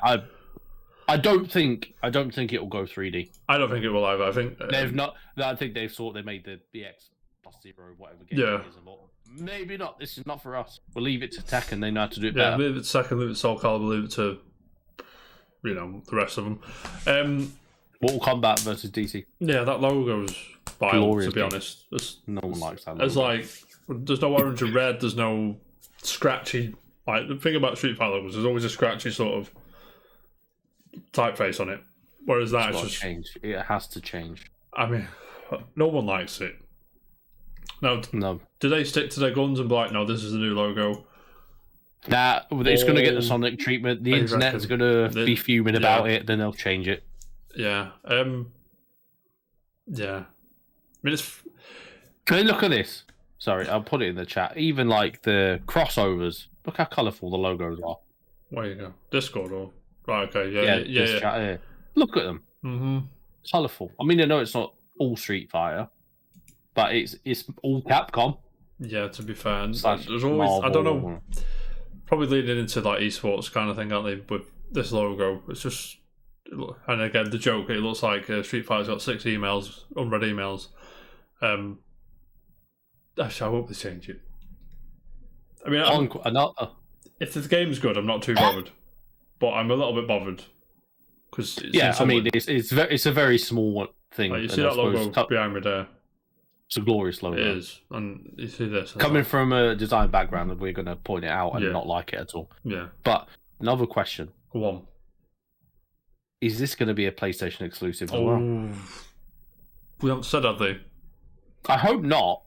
Speaker 4: I don't think it will go 3D.
Speaker 1: I don't think it will either. I think
Speaker 4: They've not. I think they've thought they made the X plus 0 whatever game
Speaker 1: Yeah.
Speaker 4: it is. And thought, maybe not. This is not for us. We'll leave it to Tekken. They know how to do it
Speaker 1: Yeah,
Speaker 4: better.
Speaker 1: leave it to second, leave it to Soul Calibur, leave it to the rest of them.
Speaker 4: Mortal Kombat versus DC.
Speaker 1: Yeah, that logo's vile,
Speaker 4: Glorious
Speaker 1: to be
Speaker 4: game.
Speaker 1: honest.
Speaker 4: No one likes that.
Speaker 1: There's
Speaker 4: logo.
Speaker 1: like, there's no orange and red, there's no scratchy. Like, the thing about Street Fighter logos, there's always a scratchy sort of typeface on it. Whereas that
Speaker 4: It's
Speaker 1: is
Speaker 4: gotta
Speaker 1: just,
Speaker 4: change. It has to change.
Speaker 1: I mean, no one likes it. Now,
Speaker 4: No.
Speaker 1: do they stick to their guns and be like, no, this is the new logo?
Speaker 4: Nah, it's going to get the
Speaker 1: Oh,
Speaker 4: Sonic treatment. The
Speaker 1: I
Speaker 4: internet's
Speaker 1: reckon.
Speaker 4: going to be fuming about
Speaker 1: Yeah.
Speaker 4: it. Then they'll change it.
Speaker 1: Yeah. Yeah. I mean, it's
Speaker 4: Can you look at this? Sorry, I'll put it in the chat. Even like the crossovers. Look how colourful the logos are.
Speaker 1: where you go? Discord or right? Okay.
Speaker 4: This
Speaker 1: Yeah.
Speaker 4: chat here. Look at them.
Speaker 1: Mm-hmm.
Speaker 4: Colourful. I mean, I know it's not all Street Fighter, but it's all Capcom.
Speaker 1: Yeah. To be fair, and
Speaker 4: Slash
Speaker 1: there's always I don't know.
Speaker 4: Marvel.
Speaker 1: Probably leading into like esports kind of thing, aren't they? With this logo, it's just, and again the joke. It looks like Street Fighter's got 6 emails, unread emails. Actually, I hope they change it. I mean, if the game's good, I'm not too bothered, but I'm a little bit bothered because
Speaker 4: Yeah, I mean, it's a very small thing.
Speaker 1: like, you
Speaker 4: and
Speaker 1: see
Speaker 4: I
Speaker 1: that logo
Speaker 4: suppose
Speaker 1: behind me there.
Speaker 4: It's a glorious logo.
Speaker 1: It is, and you see this
Speaker 4: Coming from a design background, we're going to point it out and
Speaker 1: Yeah.
Speaker 4: not like it at all.
Speaker 1: Yeah,
Speaker 4: But another question:
Speaker 1: go on.
Speaker 4: is this going to be a PlayStation exclusive as well?
Speaker 1: Oh, we haven't said, have they?
Speaker 4: I hope not,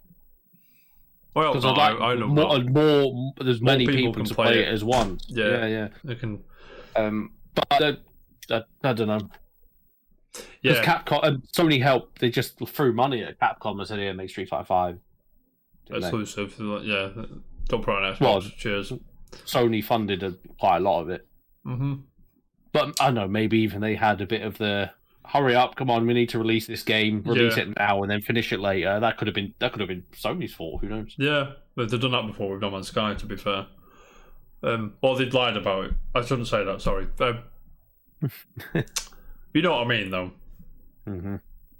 Speaker 1: Well,
Speaker 4: because
Speaker 1: no,
Speaker 4: I
Speaker 1: I know
Speaker 4: more,
Speaker 1: not.
Speaker 4: more. There's
Speaker 1: More
Speaker 4: many
Speaker 1: people
Speaker 4: people
Speaker 1: can
Speaker 4: to
Speaker 1: play
Speaker 4: play
Speaker 1: it.
Speaker 4: it as one.
Speaker 1: Yeah.
Speaker 4: Yeah.
Speaker 1: They can.
Speaker 4: But I don't know. Because
Speaker 1: Yeah,
Speaker 4: Capcom and Sony helped. They just threw money at Capcom and said, "Here, make Street Fighter 5." Didn't they?
Speaker 1: exclusive. Yeah, don't put it on Xbox.
Speaker 4: Well,
Speaker 1: Cheers.
Speaker 4: Sony funded quite a lot of it.
Speaker 1: Mm-hmm.
Speaker 4: But I don't know, maybe even they had a bit of the hurry up, come on, we need to release this game, release
Speaker 1: Yeah.
Speaker 4: it now, and then finish it later. That could have been Sony's fault. Who knows?
Speaker 1: Yeah, but they've done that before with No Man's Sky, to be fair. Or they'd lied about it. I shouldn't say that, sorry. You know what I mean, though.
Speaker 4: Mm-hmm.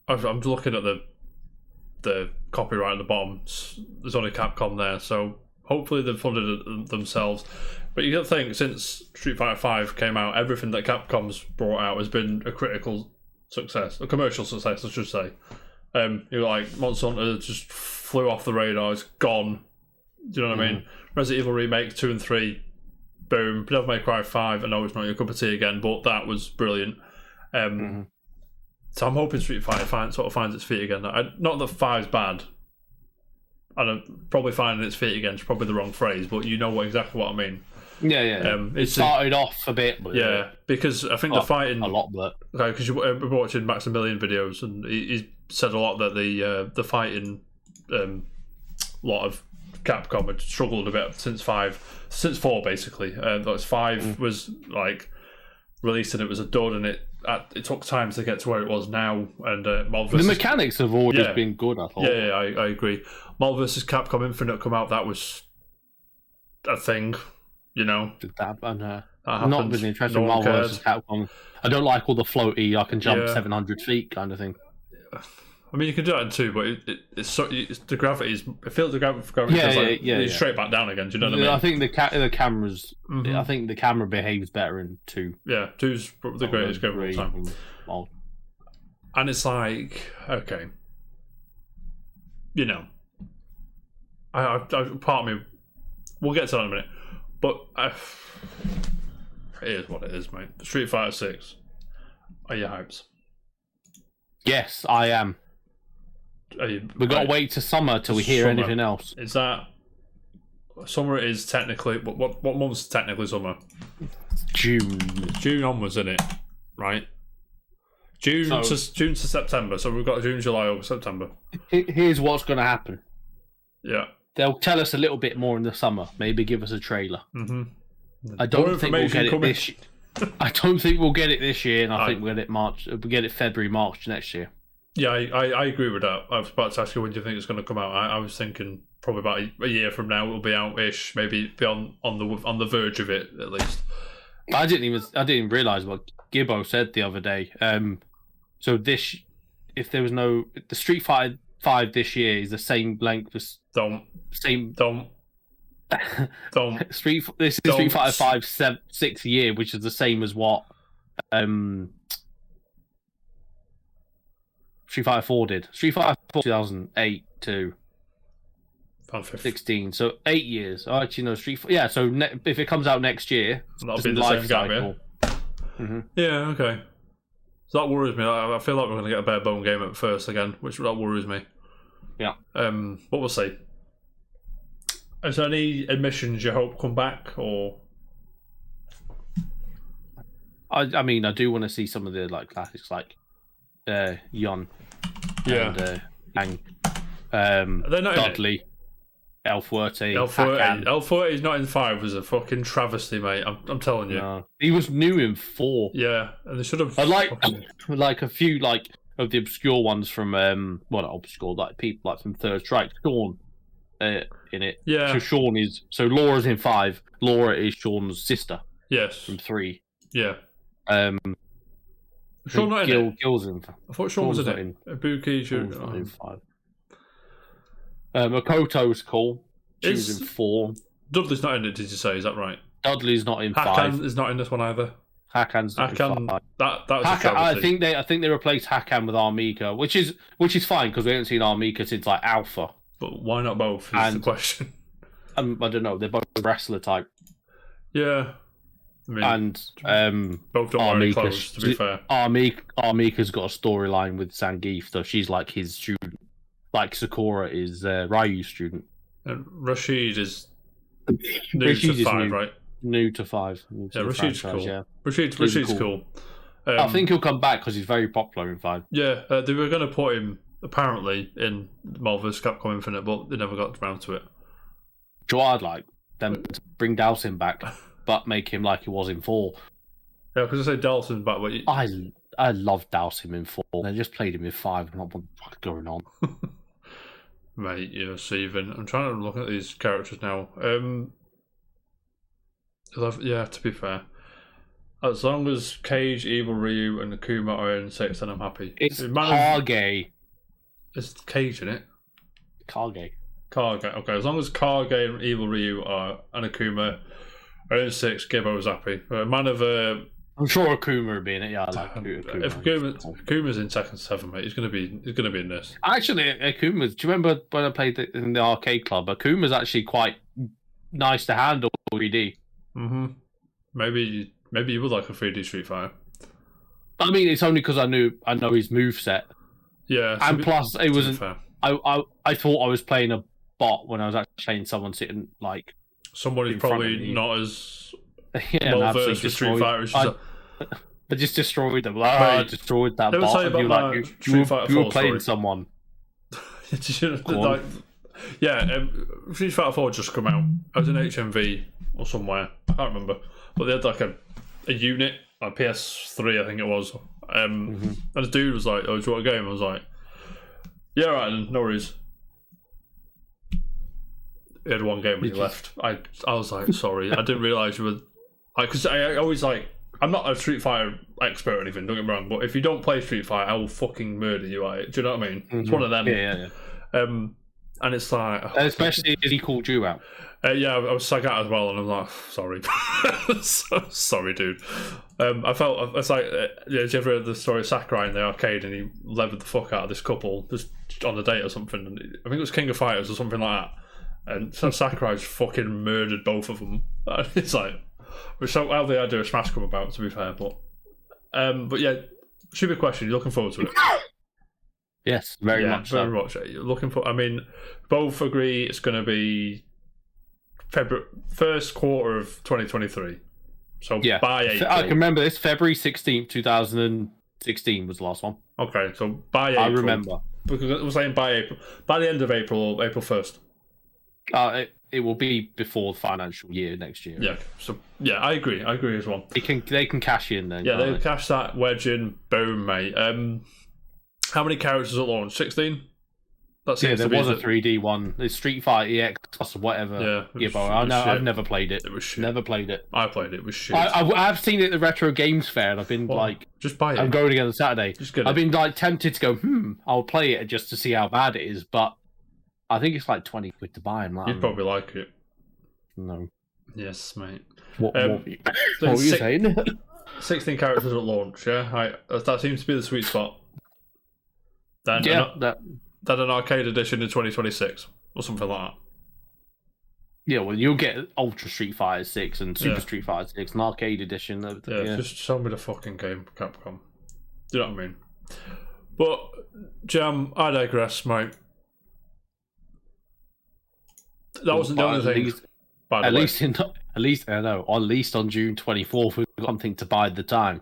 Speaker 1: I'm looking at the copyright at the bottom. There's only Capcom there, so hopefully they've funded it themselves. But you got to think, since Street Fighter 5 came out, everything that Capcom's brought out has been a critical success, a commercial success, I should say. You're like, Monster Hunter just flew off the radar, it's gone. Do you know what I mean? Resident Evil Remake 2 and 3, boom. Devil May Cry 5, I know it's not your cup of tea again, but that was brilliant. So I'm hoping Street Fighter finds its feet again. Not that 5's bad. I don't, probably finding its feet again is probably the wrong phrase, but you know exactly what I mean.
Speaker 4: Yeah. It
Speaker 1: It's
Speaker 4: started off a bit, but
Speaker 1: yeah, because I think the fighting
Speaker 4: a lot, but
Speaker 1: okay, because we're watching Maximilian videos, and he said a lot that the fighting lot of Capcom had struggled a bit since 4 basically. That's 5 was like released and it was a dud, and it took time to get to where it was now. And
Speaker 4: the mechanics have always been good. I thought.
Speaker 1: Yeah, I agree. Marvel vs. Capcom Infinite come out, that was a thing, you know.
Speaker 4: Did that, and
Speaker 1: That
Speaker 4: not
Speaker 1: happened.
Speaker 4: really interested
Speaker 1: No
Speaker 4: in
Speaker 1: one
Speaker 4: Marvel
Speaker 1: cared.
Speaker 4: vs. Capcom. I don't like all the floaty. I can jump
Speaker 1: Yeah.
Speaker 4: 700 feet kind of thing.
Speaker 1: I mean, you can do that in 2, but it's the gravity is. I feel the gravity
Speaker 4: Yeah,
Speaker 1: goes like,
Speaker 4: yeah.
Speaker 1: it's straight back down again. Do you know what I mean?
Speaker 4: I think the cameras.
Speaker 1: Mhm.
Speaker 4: I think the camera behaves better in 2.
Speaker 1: Yeah, 2's the greatest game of all time.
Speaker 4: Well,
Speaker 1: And it's like, okay, you know, I part of me, we'll get to that in a minute, but it is what it is, mate. Street Fighter 6, are you hyped?
Speaker 4: yes, I am. We've got to wait to summer till we hear
Speaker 1: Summer.
Speaker 4: anything else.
Speaker 1: Is that summer? Is technically what month's technically summer?
Speaker 4: June.
Speaker 1: June onwards, isn't it? Right. June to September. So we've got June, July, August, September.
Speaker 4: Here's what's going to happen.
Speaker 1: Yeah.
Speaker 4: They'll tell us a little bit more in the summer. Maybe give us a trailer.
Speaker 1: Mm-hmm.
Speaker 4: I don't think we'll get it this. I don't think we'll get it this year, and I think we'll get it March. We'll get it February, March next year.
Speaker 1: Yeah, I agree with that. I was about to ask you when do you think it's going to come out. I was thinking probably about a year from now it'll be out-ish, maybe be on the verge of it at least.
Speaker 4: I didn't even realize what Gibbo said the other day. So if there was the Street Fighter 5 this year is the same length as
Speaker 1: Don't.
Speaker 4: This is Street Fighter 5 6th year, which is the same as what Street Fighter 4 did. Street Fighter 4 2008 to 16, so 8 years. Oh, actually, no, Yeah, so if it comes out next year,
Speaker 1: that'll be the same gap, yeah.
Speaker 4: Mm-hmm.
Speaker 1: Yeah, okay. So that worries me. I feel like we're going to get a bare bone game at first again, which that worries me.
Speaker 4: Yeah.
Speaker 1: But we'll see. Is there any admissions you hope come back, or?
Speaker 4: I mean, I do want to see some of the classics like Yon, and Yang,
Speaker 1: they're not
Speaker 4: Dudley, El Fuerte.
Speaker 1: El Fuerte is not in 5 was a fucking travesty, mate. I'm telling you.
Speaker 4: No. He was new in 4.
Speaker 1: Yeah, and they should have.
Speaker 4: I like a few of the obscure ones from not obscure, people from Third Strike. Sean in it.
Speaker 1: Yeah.
Speaker 4: So Laura's in 5. Laura is Sean's sister.
Speaker 1: Yes.
Speaker 4: From 3.
Speaker 1: Yeah.
Speaker 4: Sean not in it? Gil's in.
Speaker 1: I thought Sean was in it. Ibuki,
Speaker 4: Sean's not in 5. Makoto's cool. She's in 4.
Speaker 1: Dudley's not in it, did you say? Is that right?
Speaker 4: Dudley's not in 5.
Speaker 1: Hakan is not in this one either.
Speaker 4: Hakan's not in 5.
Speaker 1: That was a
Speaker 4: travesty. I think they replaced Hakan with Armika, which is fine because we haven't seen Armika since Alpha.
Speaker 1: But why not both? Is the question.
Speaker 4: I don't know. They're both wrestler type.
Speaker 1: Yeah. I mean,
Speaker 4: and
Speaker 1: both don't wear any clothes, to be fair.
Speaker 4: Armika's got a storyline with Zangief, so she's like his student. Like Sakura is Ryu's student.
Speaker 1: And Rashid is new to 5, right?
Speaker 4: New to 5.
Speaker 1: Rashid's cool.
Speaker 4: Yeah.
Speaker 1: Rashid's cool.
Speaker 4: I think he'll come back because he's very popular in 5.
Speaker 1: Yeah, they were going to put him, apparently, in Marvel vs. Capcom Infinite, but they never got around to it.
Speaker 4: So I'd like them to bring Dhalsim back, but make him like he was in 4.
Speaker 1: Yeah, because I say Dhalsim's back, but...
Speaker 4: I love Dhalsim in 4. They just played him in 5. I'm not what the fuck going on.
Speaker 1: Mate, you're Steven. I'm trying to look at these characters now. Yeah, to be fair. As long as Cage, Evil Ryu, and Akuma are in 6, then I'm happy.
Speaker 4: It's Kage.
Speaker 1: It's Cage, isn't it?
Speaker 4: Kage.
Speaker 1: Okay, as long as Kage and Evil Ryu and Akuma are in 6, Gibbo's happy.
Speaker 4: I'm sure Akuma would be in it. Yeah, I like Akuma.
Speaker 1: If Akuma's in Tekken 7, mate, he's gonna be in this.
Speaker 4: Actually, Akuma's. Do you remember when I played it in the arcade club? Akuma's actually quite nice to handle 3D.
Speaker 1: Mm-hmm. Maybe you would like a 3D Street Fighter.
Speaker 4: I mean, it's only because I know his moveset.
Speaker 1: Yeah,
Speaker 4: and plus it wasn't. I thought I was playing a bot when I was actually playing someone sitting like.
Speaker 1: Somebody's probably not as
Speaker 4: well
Speaker 1: versed with Street Fighter.
Speaker 4: I just destroyed them. I destroyed that bot. You were playing someone.
Speaker 1: Street Fighter 4 just come out. I was in HMV or somewhere. I can't remember. But they had like a unit, a PS3, I think it was. And the dude was like, "Oh, do you want a game?" I was like, "Yeah, right, then, no worries." He had one game when he left. I was like, "Sorry, I didn't realise you were." Because I always like. I'm not a Street Fighter expert or anything, don't get me wrong, but if you don't play Street Fighter, I will fucking murder you. Do you know what I mean? It's one of them.
Speaker 4: Yeah.
Speaker 1: And it's like...
Speaker 4: especially as he called you out.
Speaker 1: Yeah, I was sag out as well, and I'm like, sorry. Sorry, dude. I felt... It's like... did you ever hear the story of Sakurai in the arcade, and he levered the fuck out of this couple just on a date or something? And I think it was King of Fighters or something like that. And so Sakurai just fucking murdered both of them. It's like... Which so how the idea of Smash come about, to be fair, but yeah, stupid question. You're looking forward to it?
Speaker 4: Yes, very much.
Speaker 1: Very much. You're looking for. I mean, both agree it's going to be February first quarter of 2023. So
Speaker 4: yeah,
Speaker 1: by April.
Speaker 4: I can remember this. February 16th, 2016 was the last one.
Speaker 1: Okay, so by April.
Speaker 4: I remember
Speaker 1: because it was saying by April, by the end of April or April 1st.
Speaker 4: It will be before the financial year next year.
Speaker 1: Yeah. So yeah, I agree as well.
Speaker 4: They can cash in then.
Speaker 1: Yeah, they cash that wedge in. Boom, mate. How many characters at launch? 16.
Speaker 4: Yeah, there was a 3D one. It's Street Fighter EX plus whatever.
Speaker 1: Yeah,
Speaker 4: but I've never played it.
Speaker 1: It was shit.
Speaker 4: Never played it.
Speaker 1: I played it. It was shit.
Speaker 4: I've seen it at the Retro Games Fair, and I've been
Speaker 1: just buy it.
Speaker 4: I'm going again on Saturday.
Speaker 1: Just get it.
Speaker 4: I've been like tempted to go. I'll play it just to see how bad it is, but I think it's like 20 quid to buy.
Speaker 1: You'd probably like it.
Speaker 4: No.
Speaker 1: Yes, mate.
Speaker 4: What were you saying?
Speaker 1: 16 characters at launch. Yeah, that seems to be the sweet spot. Then then an arcade edition in 2026 or something like that.
Speaker 4: Yeah, well, you'll get Ultra Street Fighter 6 and Super Street Fighter 6, an arcade edition.
Speaker 1: Just show me the fucking game, Capcom. Do you know what I mean? But, Jam, I digress, mate. That wasn't the only thing. At least on June 24th, we've got something to bide the time.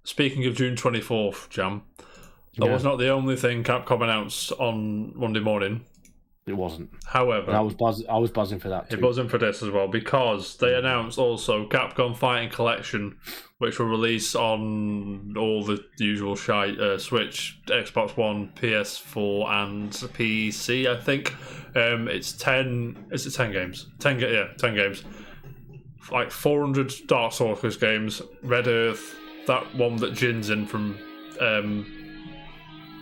Speaker 1: Speaking of June 24th, Jam, that was not the only thing Capcom announced on Monday morning.
Speaker 4: It wasn't.
Speaker 1: However,
Speaker 4: I was buzzing for that too.
Speaker 1: You're buzzing for this as well, because they announced also Capcom Fighting Collection, which will release on all the usual shite, Switch, Xbox One, PS4 and PC, I think. It's 10... Is it 10 games? 10 games. Like 400 Dark Souls games, Red Earth, that one that Jin's in from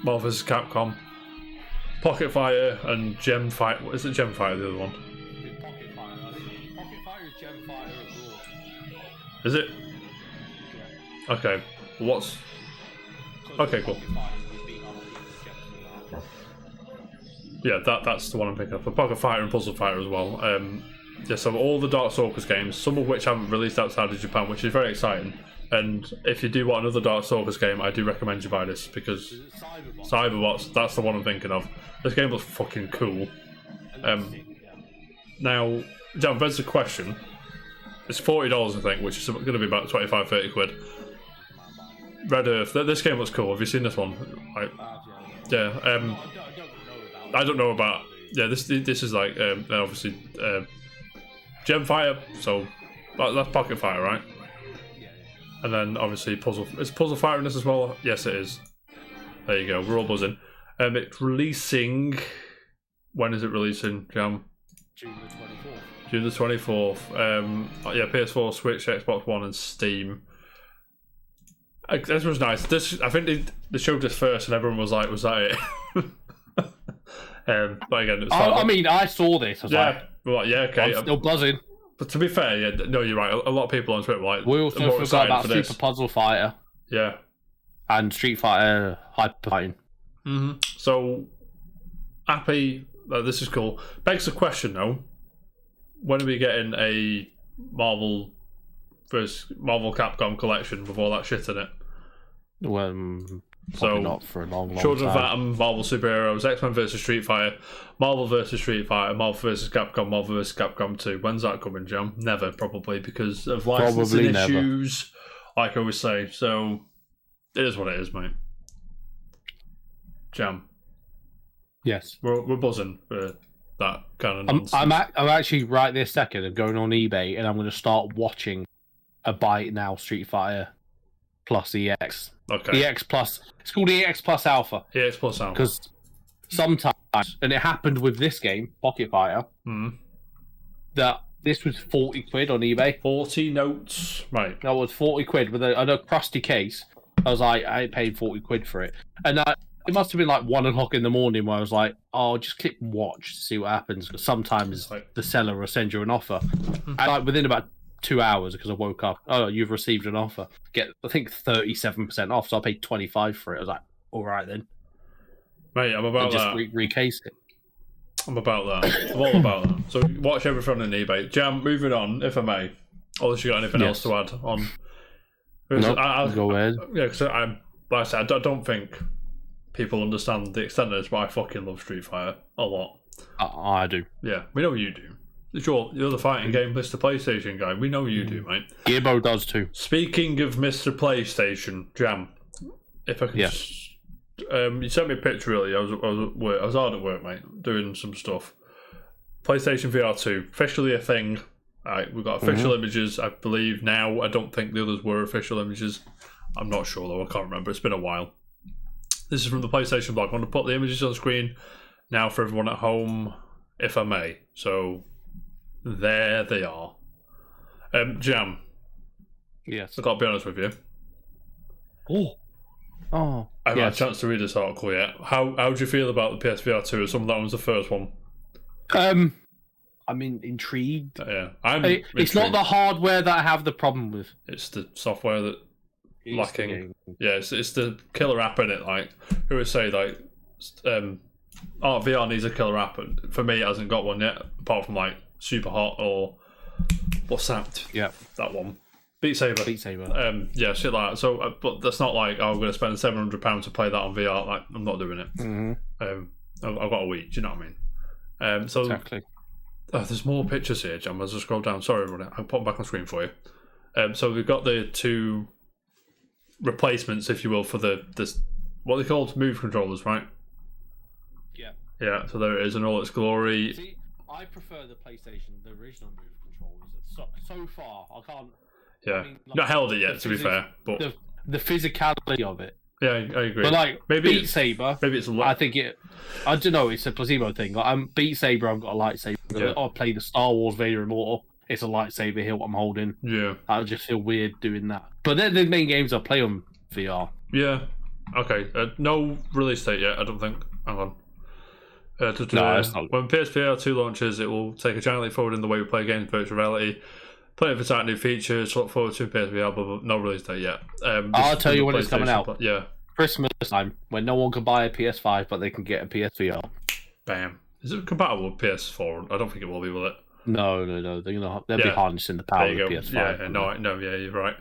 Speaker 1: Marvel vs. Capcom, Pocket Fighter and Gem Fighter. Is it Gem Fighter, the other one?
Speaker 4: Pocket Fighter. I think Pocket Fighter is Gem Fighter abroad.
Speaker 1: Is it?
Speaker 4: Yeah.
Speaker 1: Okay. What's... Okay, cool. Yeah, that's the one I'm picking up. A Pocket Fighter and Puzzle Fighter as well. So all the Dark Souls games, some of which haven't released outside of Japan, which is very exciting. And if you do want another Dark Souls game, I do recommend you buy this, because Cyberbots, that's the one I'm thinking of. This game looks fucking cool. Now, Jam, there's a question. It's $40, I think, which is going to be about 25-30 quid. Red Earth, this game looks cool. Have you seen this one? I don't know about... Yeah, this is like, obviously, Gem Fighter, so that's Pocket Fighter, right? And then obviously is Puzzle Fighter in this as well? Yes, it is. There you go. We're all buzzing. It's releasing. When is it releasing, Jam?
Speaker 4: June the 24th.
Speaker 1: June the 24th. PS4, Switch, Xbox One, and Steam. This was nice. I think they showed this first, and everyone was like, "Was that it?" But again, it's
Speaker 4: I mean, I saw this. I was
Speaker 1: okay.
Speaker 4: I'm still buzzing.
Speaker 1: But to be fair, no, you're right. A lot of people on Twitter were like,
Speaker 4: we also forgot about Super Puzzle Fighter.
Speaker 1: Yeah.
Speaker 4: And Street Fighter Hyper Fighting.
Speaker 1: Mm-hmm. So, happy that this is cool. Begs the question, though. When are we getting a Marvel Capcom collection with all that shit in it?
Speaker 4: Well, probably not for a long
Speaker 1: Children
Speaker 4: time.
Speaker 1: of Atom, Marvel Superheroes, X-Men vs Street Fighter, Marvel vs Street Fighter, Marvel vs Capcom, Marvel vs Capcom 2. When's that coming, Jam? Never, probably, because of licensing issues, like I always say. So, it is what it is, mate. Jam.
Speaker 4: Yes.
Speaker 1: We're buzzing for that kind of nonsense.
Speaker 4: I'm actually, right this second, I'm going on eBay, and I'm going to start watching a Buy Now Street Fighter Plus EX.
Speaker 1: Okay.
Speaker 4: EX Plus. It's called EX Plus Alpha.
Speaker 1: EX Plus Alpha.
Speaker 4: Because sometimes, and it happened with this game, Pocket Fighter, that this was 40 quid on eBay.
Speaker 1: 40 notes. Right.
Speaker 4: That was 40 quid with a crusty case. I was like, I paid 40 quid for it. And it must have been like 1 o'clock in the morning where I was like, oh, just click watch to see what happens. Because sometimes the seller will send you an offer. And like within about 2 hours, because I woke up, oh, you've received an offer. Get, I think, 37% off, so I paid 25 for it. I was like, all right then.
Speaker 1: Mate, I'm about
Speaker 4: just
Speaker 1: that.
Speaker 4: Recase it.
Speaker 1: I'm about that. I'm all about that. So watch everything on eBay. Jam, moving on, if I may. Unless you got anything else to add on.
Speaker 4: Nope,
Speaker 1: I'll
Speaker 4: go ahead.
Speaker 1: Yeah, because like I said, I don't think people understand the extent of this, but I fucking love Street Fighter a lot.
Speaker 4: I do.
Speaker 1: Yeah, we know you do. You're the fighting game Mr. PlayStation guy. We know you do, mate.
Speaker 4: Gearbo does too.
Speaker 1: Speaking of Mr. PlayStation, Jam, if I could You sent me a picture earlier. I was hard at work, mate, doing some stuff. PlayStation VR 2, officially a thing. Right, we've got official images, I believe now. I don't think the others were official images. I'm not sure though, I can't remember. It's been a while. This is from the PlayStation blog. I'm going to put the images on screen now for everyone at home, if I may. So, there they are. Jam.
Speaker 4: Yes.
Speaker 1: I've got to be honest with you.
Speaker 4: Oh.
Speaker 1: I haven't had a chance to read this article yet. How do you feel about the PSVR 2? As someone that was the first one.
Speaker 4: I'm intrigued.
Speaker 1: Yeah,
Speaker 4: it's not the hardware that I have the problem with.
Speaker 1: It's the software that lacking. Yeah, it's the killer app in it. Like who would say like, VR needs a killer app, and for me, it hasn't got one yet. Apart from like Super Hot or what's that?
Speaker 4: Yeah,
Speaker 1: that one. Beat Saber. Yeah, shit like that. So, but that's not like I'm going to spend £700 to play that on VR. Like I'm not doing it. I've got a week. Do you know what I mean? So
Speaker 4: exactly.
Speaker 1: There's more pictures here, John. As I scroll down, sorry, everyone. I'll put them back on screen for you. So we've got the two replacements, if you will, for this what they called move controllers, right?
Speaker 4: Yeah.
Speaker 1: Yeah. So there it is in all its glory.
Speaker 4: See, I prefer the PlayStation, the original move controllers. So far, I can't.
Speaker 1: Yeah. I mean, not held it yet, to be fair, but
Speaker 4: the physicality of it.
Speaker 1: Yeah, I agree.
Speaker 4: But like Beat Saber,
Speaker 1: maybe it's
Speaker 4: I think it. I don't know. It's a placebo thing. Like I'm Beat Saber. I've got a lightsaber.
Speaker 1: Yeah.
Speaker 4: I play the Star Wars Vader Immortal. It's a lightsaber hilt I'm holding.
Speaker 1: Yeah.
Speaker 4: I just feel weird doing that. But they're the main games I play on VR.
Speaker 1: Yeah. Okay. No release date yet. I don't think. Hang on.
Speaker 4: No, it's not.
Speaker 1: When PSVR 2 launches, it will take a giant leap forward in the way we play games in virtual reality. Plenty of exciting new features. Look forward to PSVR, but no release date yet.
Speaker 4: I'll tell you when it's coming out.
Speaker 1: Yeah.
Speaker 4: Christmas time, when no one can buy a PS5, but they can get a PSVR.
Speaker 1: Bam. Is it compatible with PS4? I don't think it will be, will it?
Speaker 4: No. They'll be harnessing the power of the PS5.
Speaker 1: Yeah, you're right.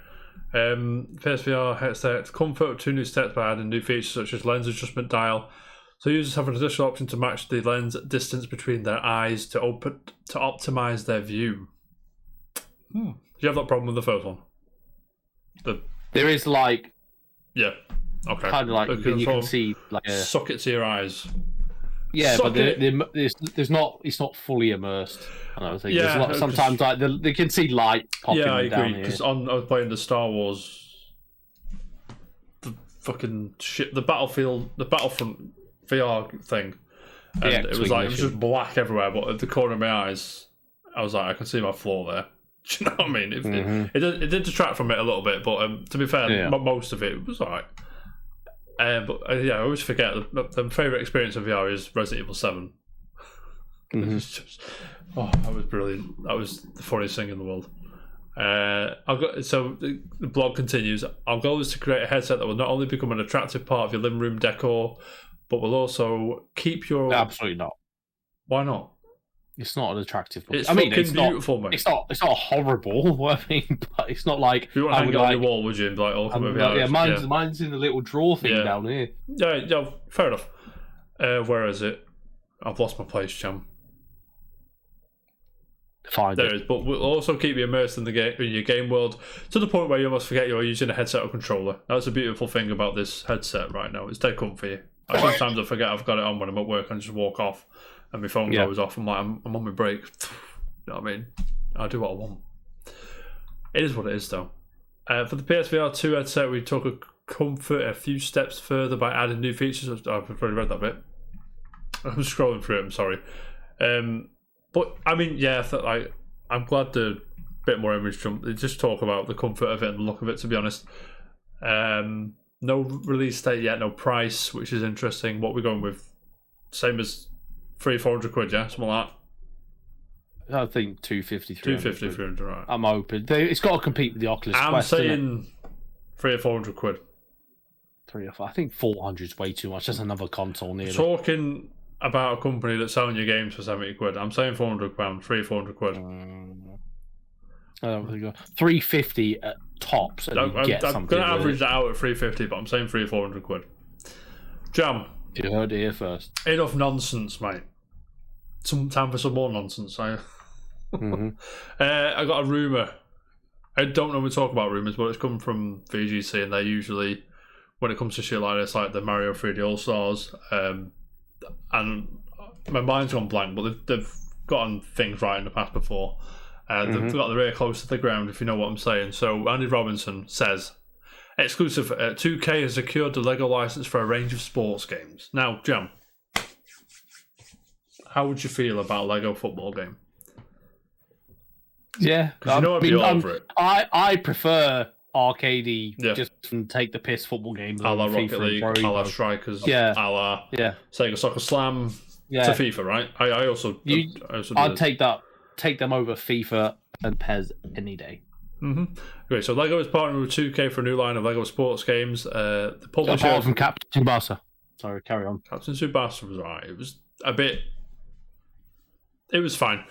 Speaker 1: PSVR headset comfort, 2 new steps by adding new features such as lens adjustment dial. So users have an additional option to match the lens distance between their eyes to optimize their view. Do you have that problem with the first one?
Speaker 4: There is like...
Speaker 1: Yeah. Okay.
Speaker 4: Kind of like you can see like a
Speaker 1: socket to your eyes.
Speaker 4: Yeah, socket. But there's not. It's not fully immersed. I think sometimes like they can see light popping down here. Yeah, I agree. Because I was playing the Star Wars,
Speaker 1: the fucking shit, the Battlefront VR thing, and it was just black everywhere. But at the corner of my eyes, I was like, I can see my floor there. Do you know what I mean? It did detract from it a little bit, but to be fair, most of it was alright. But I always forget the favourite experience of VR is Resident Evil 7. It's just, that was brilliant. That was the funniest thing in the world. So the blog continues. Our goal is to create a headset that will not only become an attractive part of your living room decor, but will also keep your...
Speaker 4: Absolutely not.
Speaker 1: Why not?
Speaker 4: It's not an attractive book.
Speaker 1: It's beautiful, mate.
Speaker 4: It's not horrible. I mean, but it's not like...
Speaker 1: If you want to hang it on your wall, would you? Like,
Speaker 4: mine's in the little drawer thing down here.
Speaker 1: Yeah, fair enough. Where is it? I've lost my place, Jam.
Speaker 4: There
Speaker 1: it is, but we'll also keep you immersed in your game world to the point where you almost forget you're using a headset or controller. That's a beautiful thing about this headset right now. It's dead comfy. Sometimes I forget I've got it on when I'm at work and just walk off. And my phone goes off. I'm like, I'm on my break. You know what I mean? I do what I want. It is what it is, though. For the PSVR 2 headset, we took a few steps further by adding new features. I've already read that bit. I'm scrolling through it. I'm sorry. But I mean, I'm glad the bit more image jump. They just talk about the comfort of it and the look of it. To be honest, no release date yet, no price, which is interesting. What we're going with, same as. £300-400, yeah, something like
Speaker 4: that. I think 250,
Speaker 1: 300, right.
Speaker 4: I'm open. It's got to compete with the Oculus Quest.
Speaker 1: I'm saying £300 or £400.
Speaker 4: 3 or 4. I think 400 is way too much. That's another console nearly.
Speaker 1: Talking about a company that's selling your games for £70. I'm saying £400, £300-400.
Speaker 4: I don't think 350 at tops. And I'm going
Speaker 1: to average that out at 350, but I'm saying £300-400. Jam.
Speaker 4: You heard it here first.
Speaker 1: Enough nonsense, mate. Some time for some more nonsense. I got a rumour. I don't normally talk about rumours, but it's come from VGC, and they usually when it comes to shit like this, like the Mario 3D All Stars. And my mind's gone blank, but they've gotten things right in the past before. They've got the rear close to the ground, if you know what I'm saying. So Andy Robinson says, exclusive, 2K has secured the LEGO license for a range of sports games. Now, Jam, how would you feel about a LEGO football game?
Speaker 4: Yeah,
Speaker 1: Because I'd be all over it.
Speaker 4: I prefer arcadey,
Speaker 1: Yeah.
Speaker 4: just take the piss football games.
Speaker 1: A la
Speaker 4: FIFA
Speaker 1: Rocket
Speaker 4: and
Speaker 1: League,
Speaker 4: Pro
Speaker 1: a la
Speaker 4: Evo.
Speaker 1: Strikers,
Speaker 4: Yeah.
Speaker 1: a la
Speaker 4: Yeah,
Speaker 1: Sega Soccer Slam
Speaker 4: yeah.
Speaker 1: to FIFA, right? I also do
Speaker 4: I'd
Speaker 1: this.
Speaker 4: take them over FIFA and PES any day.
Speaker 1: Okay, so LEGO is partnering with 2K for a new line of LEGO sports games. The publisher
Speaker 4: Apart from Captain Tsubasa. Sorry, carry on.
Speaker 1: Captain Tsubasa was alright. It was a bit. It was fine.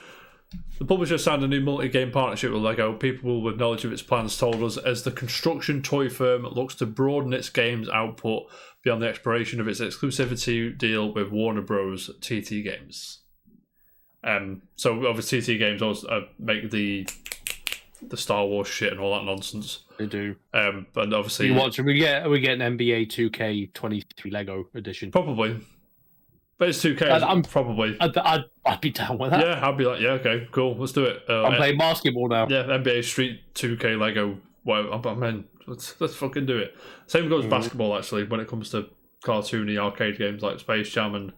Speaker 1: The publisher signed a new multi-game partnership with LEGO. People with knowledge of its plans told us as the construction toy firm looks to broaden its games output beyond the expiration of its exclusivity deal with Warner Bros. TT Games. So obviously TT Games also make the Star Wars shit and all that nonsense.
Speaker 4: They do.
Speaker 1: And obviously,
Speaker 4: we get an NBA 2K23 Lego edition.
Speaker 1: probably. But it's 2K, probably.
Speaker 4: I'd be down with that.
Speaker 1: Yeah, I'd be like, yeah, okay, cool, let's do it.
Speaker 4: I'm playing basketball now.
Speaker 1: Yeah, NBA Street 2K Lego. Well, I'm in. Let's fucking do it. Same goes basketball, actually, when it comes to cartoony arcade games like Space Jam and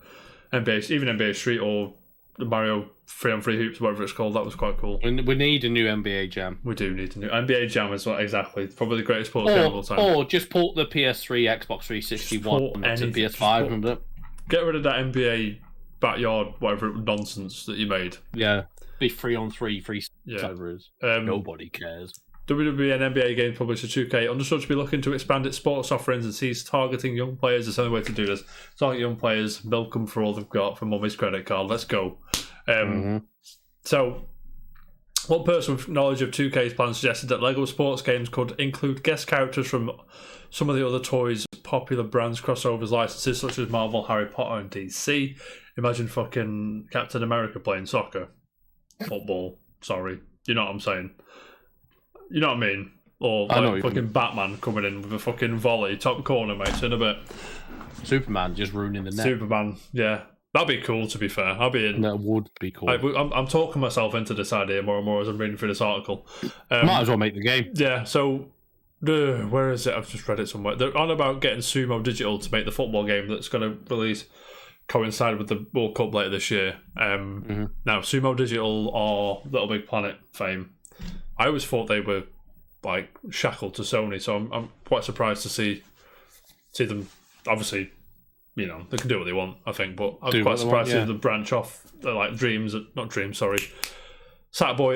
Speaker 1: NBA, even NBA Street or the Mario 3-on-3 hoops, whatever it's called. That was quite cool.
Speaker 4: We need a new NBA Jam.
Speaker 1: We do need a new NBA Jam as well. Exactly, probably the greatest sports game of all time.
Speaker 4: Or just port the PS3, Xbox 360 one to PS5 and it.
Speaker 1: Get rid of that NBA backyard, whatever nonsense that you made.
Speaker 4: Yeah, be 3-on-3 free
Speaker 1: Yeah.
Speaker 4: servers. Nobody cares.
Speaker 1: WWE and NBA games publisher 2K understood to be looking to expand its sports offerings and sees targeting young players as the only way to do this. Target young players, milk them for all they've got for mummy's credit card. Let's go. So, one person with knowledge of 2K's plans suggested that LEGO sports games could include guest characters from some of the other toys' popular brands, crossovers, licenses such as Marvel, Harry Potter, and DC. Imagine fucking Captain America playing soccer. Football. Sorry. You know what I'm saying? You know what I mean? Or like fucking Batman coming in with a fucking volley, top corner, mate, in a bit.
Speaker 4: Superman just ruining the net.
Speaker 1: Superman, yeah. That'd be cool, to be fair. I'll be in.
Speaker 4: That would be cool.
Speaker 1: I'm talking myself into this idea more and more as I'm reading through this article.
Speaker 4: Might as well make the game.
Speaker 1: Yeah, so where is it? I've just read it somewhere. They're on about getting Sumo Digital to make the football game that's going to release coincide with the World Cup later this year. Now, Sumo Digital are Little Big Planet fame. I always thought they were like shackled to Sony, so I'm quite surprised to see them. Obviously, you know, they can do what they want, I think, but I'm quite surprised to see them branch off. They're like Sackboy,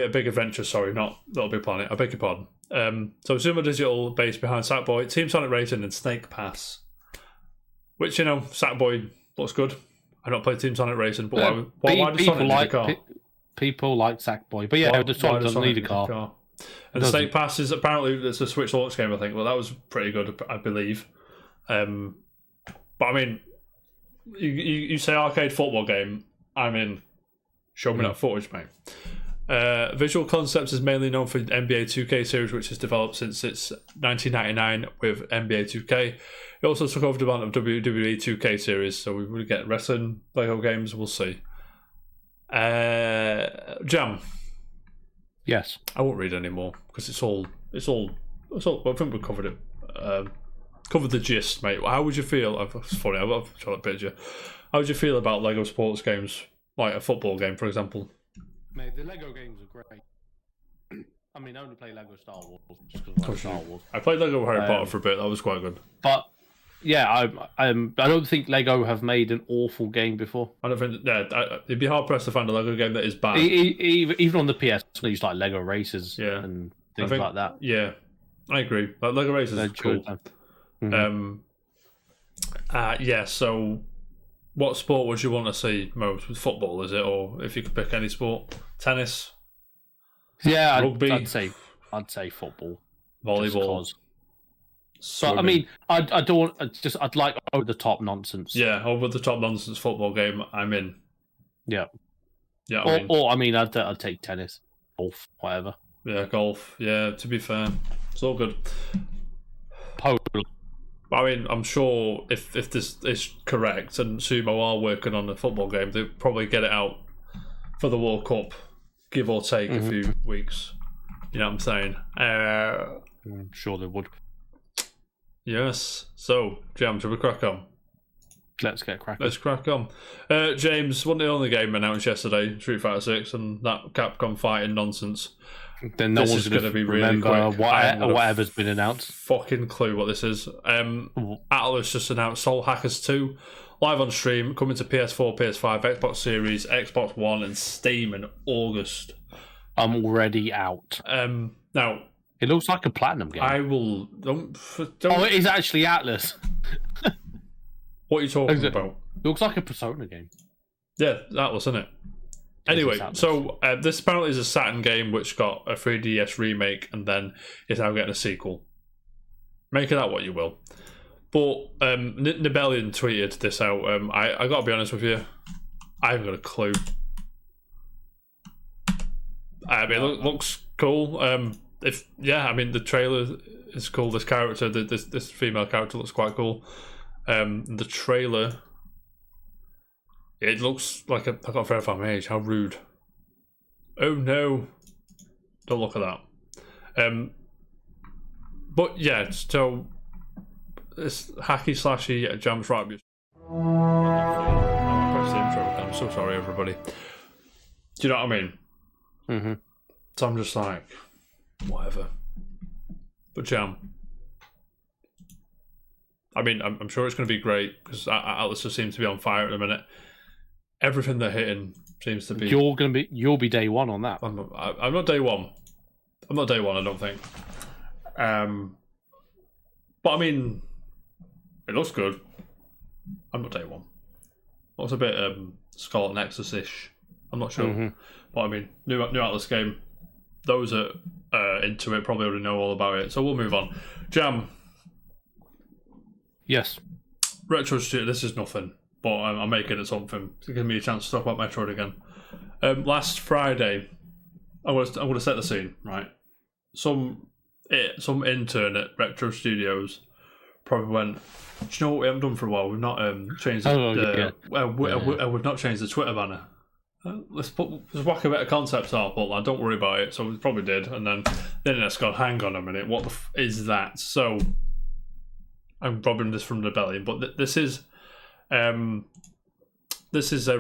Speaker 1: A Big Adventure, sorry, not Little Big Planet, I beg your pardon. So Sumo Digital based behind Sackboy, Team Sonic Racing and Snake Pass. Which, you know, Sackboy looks good. I've not played Team Sonic Racing, but why does Sonic need a car?
Speaker 4: People like Sackboy, but yeah, the Sonic doesn't need a car.
Speaker 1: And Snake Pass is apparently it's a Switch launch game, I think. Well, that was pretty good, I believe. But I mean, you say arcade football game, I'm in. Show me that footage, mate. Visual Concepts is mainly known for the NBA 2K series, which has developed since its 1999 with NBA 2K. It also took over development of WWE 2K series, so we will get wrestling Lego games. We'll see. Jam.
Speaker 4: Yes.
Speaker 1: I won't read anymore because it's all. I think we covered it. Covered the gist, mate. How would you feel? It's funny. I've tried to picture. How would you feel about Lego sports games, like a football game, for example?
Speaker 4: Mate, the Lego games are great. I mean, I only play Lego Star Wars just because I like Star Wars.
Speaker 1: I played Lego Harry Potter for a bit. That was quite good.
Speaker 4: But yeah, I don't think Lego have made an awful game before.
Speaker 1: I don't think. Yeah, it'd be hard pressed to find a Lego game that is bad.
Speaker 4: Even on the PS, they use like Lego Racers and things like that.
Speaker 1: Yeah, I agree. Like Lego Racers is cool. Yeah. So, what sport would you want to see most? With football, is it, or if you could pick any sport, tennis?
Speaker 4: Yeah,
Speaker 1: rugby.
Speaker 4: I'd say football,
Speaker 1: volleyball.
Speaker 4: But I mean, I don't. I'd like over the top nonsense.
Speaker 1: Yeah, over the top nonsense football game. I'm in.
Speaker 4: Yeah.
Speaker 1: Yeah.
Speaker 4: I'd take tennis, golf, whatever.
Speaker 1: Yeah, golf. Yeah, to be fair, it's all good.
Speaker 4: Polo.
Speaker 1: I mean, I'm sure if this is correct and Sumo are working on a football game, they'll probably get it out for the World Cup, give or take a few weeks. You know what I'm saying?
Speaker 4: I'm sure they would.
Speaker 1: Yes. So, Jam, shall we crack on?
Speaker 4: Let's get cracking.
Speaker 1: Let's crack on. James, wasn't the only game announced yesterday, Street Fighter 6, and that Capcom fighting nonsense.
Speaker 4: Then no
Speaker 1: This
Speaker 4: one's
Speaker 1: is
Speaker 4: going to
Speaker 1: be really
Speaker 4: remember
Speaker 1: quick.
Speaker 4: whatever's been announced.
Speaker 1: Fucking clue what this is. Atlas just announced Soul Hackers 2, live on stream, coming to PS4, PS5, Xbox Series, Xbox One, and Steam in August.
Speaker 4: I'm already out.
Speaker 1: Now,
Speaker 4: it looks like a platinum game.
Speaker 1: I will. Don't.
Speaker 4: Oh, it is actually Atlas.
Speaker 1: What are you talking about?
Speaker 4: It looks like a Persona game.
Speaker 1: Yeah, Atlas, isn't it? Anyway, so this apparently is a Saturn game which got a 3DS remake and then is now getting a sequel. Make of that what you will. But Nibelian tweeted this out. I got to be honest with you, I haven't got a clue. I mean, it looks cool. I mean, the trailer is cool. This character, this female character, looks quite cool. The trailer, it looks like I got to verify my age. How rude! Oh no! Don't look at that. But yeah, so it's hacky slashy jumps right. I'm so sorry, everybody. Do you know what I mean?
Speaker 4: Mm-hmm.
Speaker 1: So I'm just like, whatever. But Jam, I mean, I'm sure it's going to be great because Atlas just seems to be on fire at the minute. Everything they're hitting seems to be.
Speaker 4: You'll be day one on that.
Speaker 1: I'm not day one. I'm not day one. I don't think. But I mean, it looks good. I'm not day one. Looks a bit Scarlet Nexus-ish. I'm not sure.
Speaker 4: Mm-hmm.
Speaker 1: But I mean, new Atlas game. Those that are into it probably already know all about it. So we'll move on. Jam.
Speaker 4: Yes.
Speaker 1: Retro Studio. This is nothing, but I'm making it something to give me a chance to talk about Metroid again. Last Friday, I'm gonna set the scene, right? Some intern at Retro Studios probably went, do you know what we haven't done for a while? We've not changed we've not changed the Twitter banner. Let's whack a bit of concept art, but like, don't worry about it. So we probably did, and then it's gone, hang on a minute, what the is that? So I'm robbing this from the belly, but this is a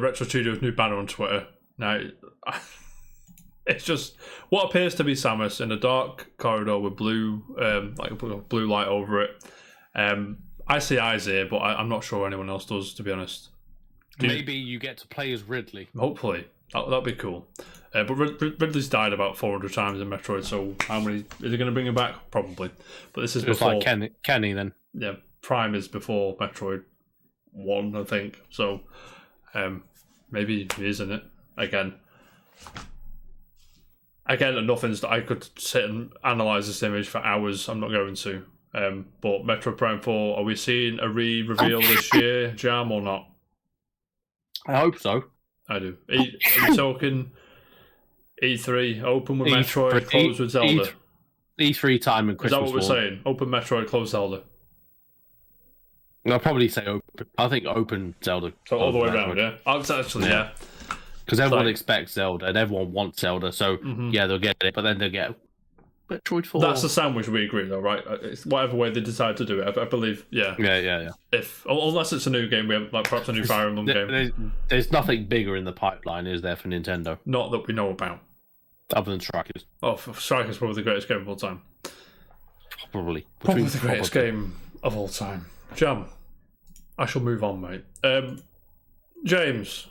Speaker 1: Retro Studios new banner on Twitter. Now, it's just what appears to be Samus in a dark corridor with blue, blue light over it. I see eyes here, but I'm not sure anyone else does, to be honest.
Speaker 4: Maybe you get to play as Ridley.
Speaker 1: Hopefully. That'd be cool. But Ridley's died about 400 times in Metroid, so how many... Is he going to bring him back? Probably. But this is before...
Speaker 4: It's like Kenny then.
Speaker 1: Yeah, Prime is before Metroid 1, I think. So, maybe he is in it. Again, nothing's that I could sit and analyse this image for hours. I'm not going to. But Metroid Prime 4, are we seeing a reveal this year, Jam, or not?
Speaker 4: I hope so.
Speaker 1: I do. Are you talking E3, open with Metroid, close with Zelda?
Speaker 4: E3 time and Christmas.
Speaker 1: Is that what we're saying? Open Metroid, close Zelda?
Speaker 4: I'll probably say open. I think open Zelda.
Speaker 1: So all the way around, yeah? Actually, yeah.
Speaker 4: Because everyone expects Zelda and everyone wants Zelda, so yeah, they'll get it, but then they'll get Metroid 4.
Speaker 1: That's the sandwich we agree, though, right? It's whatever way they decide to do it, I believe, yeah.
Speaker 4: Yeah.
Speaker 1: Unless it's a new game, we have like perhaps a new Fire Emblem game.
Speaker 4: There's nothing bigger in the pipeline, is there, for Nintendo?
Speaker 1: Not that we know about.
Speaker 4: Other than Strikers.
Speaker 1: Oh, Strikers probably the greatest game of all time.
Speaker 4: Probably
Speaker 1: the greatest game of all time. Jam, I shall move on, mate. James.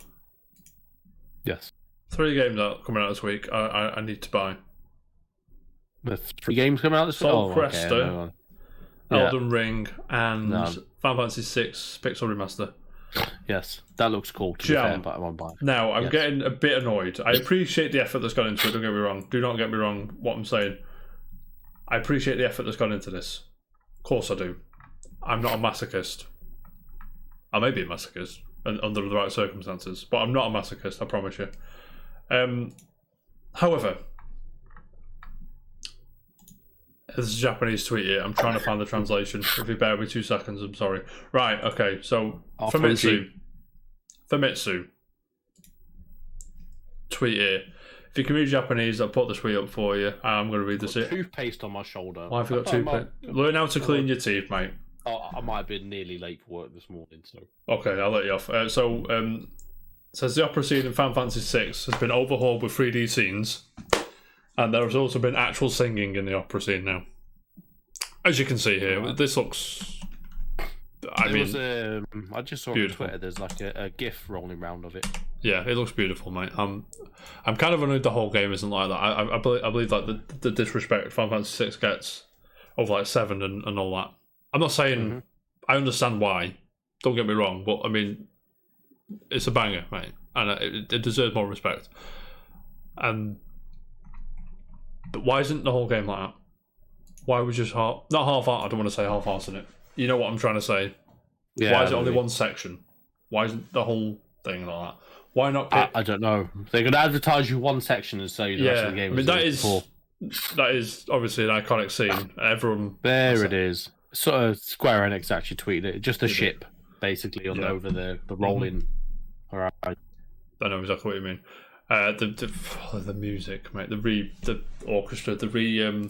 Speaker 4: Yes.
Speaker 1: 3 games coming out this week. I need to buy.
Speaker 4: The 3 games coming out this week?
Speaker 1: Soul Cresta, Elden Ring, and Final Fantasy VI Pixel Remaster.
Speaker 4: Yes, that looks cool, to be fair, but I won't buy it.
Speaker 1: Now, I'm getting a bit annoyed. I appreciate the effort that's gone into it, don't get me wrong. Do not get me wrong what I'm saying. I appreciate the effort that's gone into this. Of course I do. I'm not a masochist. I may be a masochist under the right circumstances, but I'm not a masochist, I promise you. However, This is a Japanese tweet here. I'm trying to find the translation. If you bear with me 2 seconds, I'm sorry. Right, okay, so Famitsu, tweet here. If you can read Japanese, I'll put the tweet up for you. I'm going to read this here.
Speaker 4: Toothpaste on my shoulder.
Speaker 1: Why have you got toothpaste? Learn how to clean your teeth, mate.
Speaker 4: Oh, I might have been nearly late for work this morning, so.
Speaker 1: Okay, I'll let you off. Says the opera scene in Final Fantasy VI has been overhauled with 3D scenes, and there has also been actual singing in the opera scene now. As you can see here, this looks. I just saw beautiful. On Twitter. There's like a GIF rolling around of it. Yeah, it looks beautiful, mate. I'm kind of annoyed the whole game isn't like that. I believe like the disrespect Final Fantasy VI gets over like 7 and all that. I'm not saying I understand why. Don't get me wrong, but I mean, it's a banger, mate, and it deserves more respect. But why isn't the whole game like that? Why was just not half-hearted? I don't want to say half-hearted in it. You know what I'm trying to say? Yeah, why is it only one section? Why isn't the whole thing like that? Why not pick...
Speaker 4: I don't know. They're going to advertise you one section and say the rest of the game.
Speaker 1: I mean, that is obviously an iconic scene. Everyone.
Speaker 4: It is. Sort of Square Enix actually tweeted it. Just a ship, basically, over the rolling. All right. I
Speaker 1: know exactly what you mean. The music, mate. The orchestra. The remastered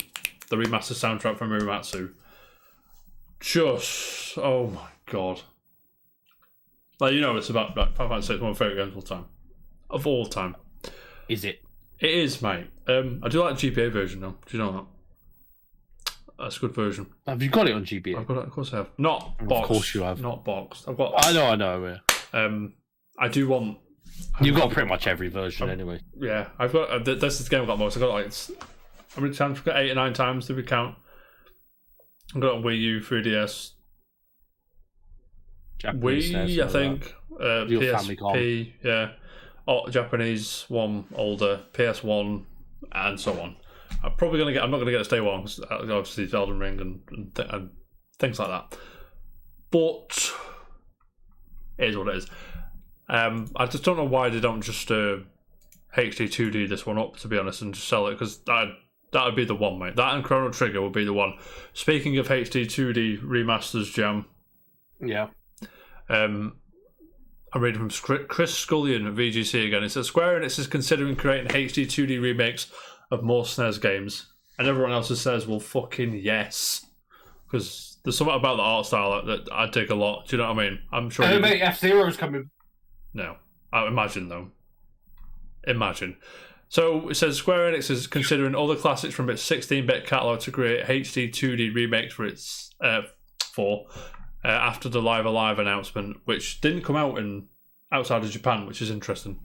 Speaker 1: soundtrack from Muramatsu. Just oh my god. Like, you know, it's about like Final Fantasy VI, one of my favourite games of all time.
Speaker 4: Is it?
Speaker 1: It is, mate. I do like the GPA version though. Do you know that? That's a good version.
Speaker 4: Have you got it on GPA?
Speaker 1: I've got it, of course I have. Not boxed. Of course you have. Not boxed. I've got.
Speaker 4: I know. Yeah.
Speaker 1: I do want.
Speaker 4: You've got pretty much every version anyway.
Speaker 1: Yeah, I've got. This is the game I've got most. I've got like how many times? I've got 8 or 9 times to recount. I've got it on Wii U, 3DS.
Speaker 4: Japanese
Speaker 1: Wii, I think. PSP, yeah. Japanese one, older, PS1, and so on. I'm not gonna get a stay one because obviously it's Elden Ring and things like that. But it is what it is. I just don't know why they don't just HD 2D this one up, to be honest, and just sell it, because that would be the one, mate. That and Chrono Trigger would be the one. Speaking of HD 2D remasters, Jam.
Speaker 4: Yeah.
Speaker 1: I'm reading from Chris Scullion at VGC again. It says Square Enix is considering creating HD 2D remakes of more SNES games, and everyone else says, "Well, fucking yes," because there's something about the art style that I dig a lot. Do you know what I mean? I'm sure.
Speaker 2: Oh, mate, F-Zero's coming.
Speaker 1: No, I imagine though. Imagine. So it says Square Enix is considering other classics from its 16-bit catalog to create HD 2D remakes for its after the Live Alive announcement, which didn't come out outside of Japan, which is interesting.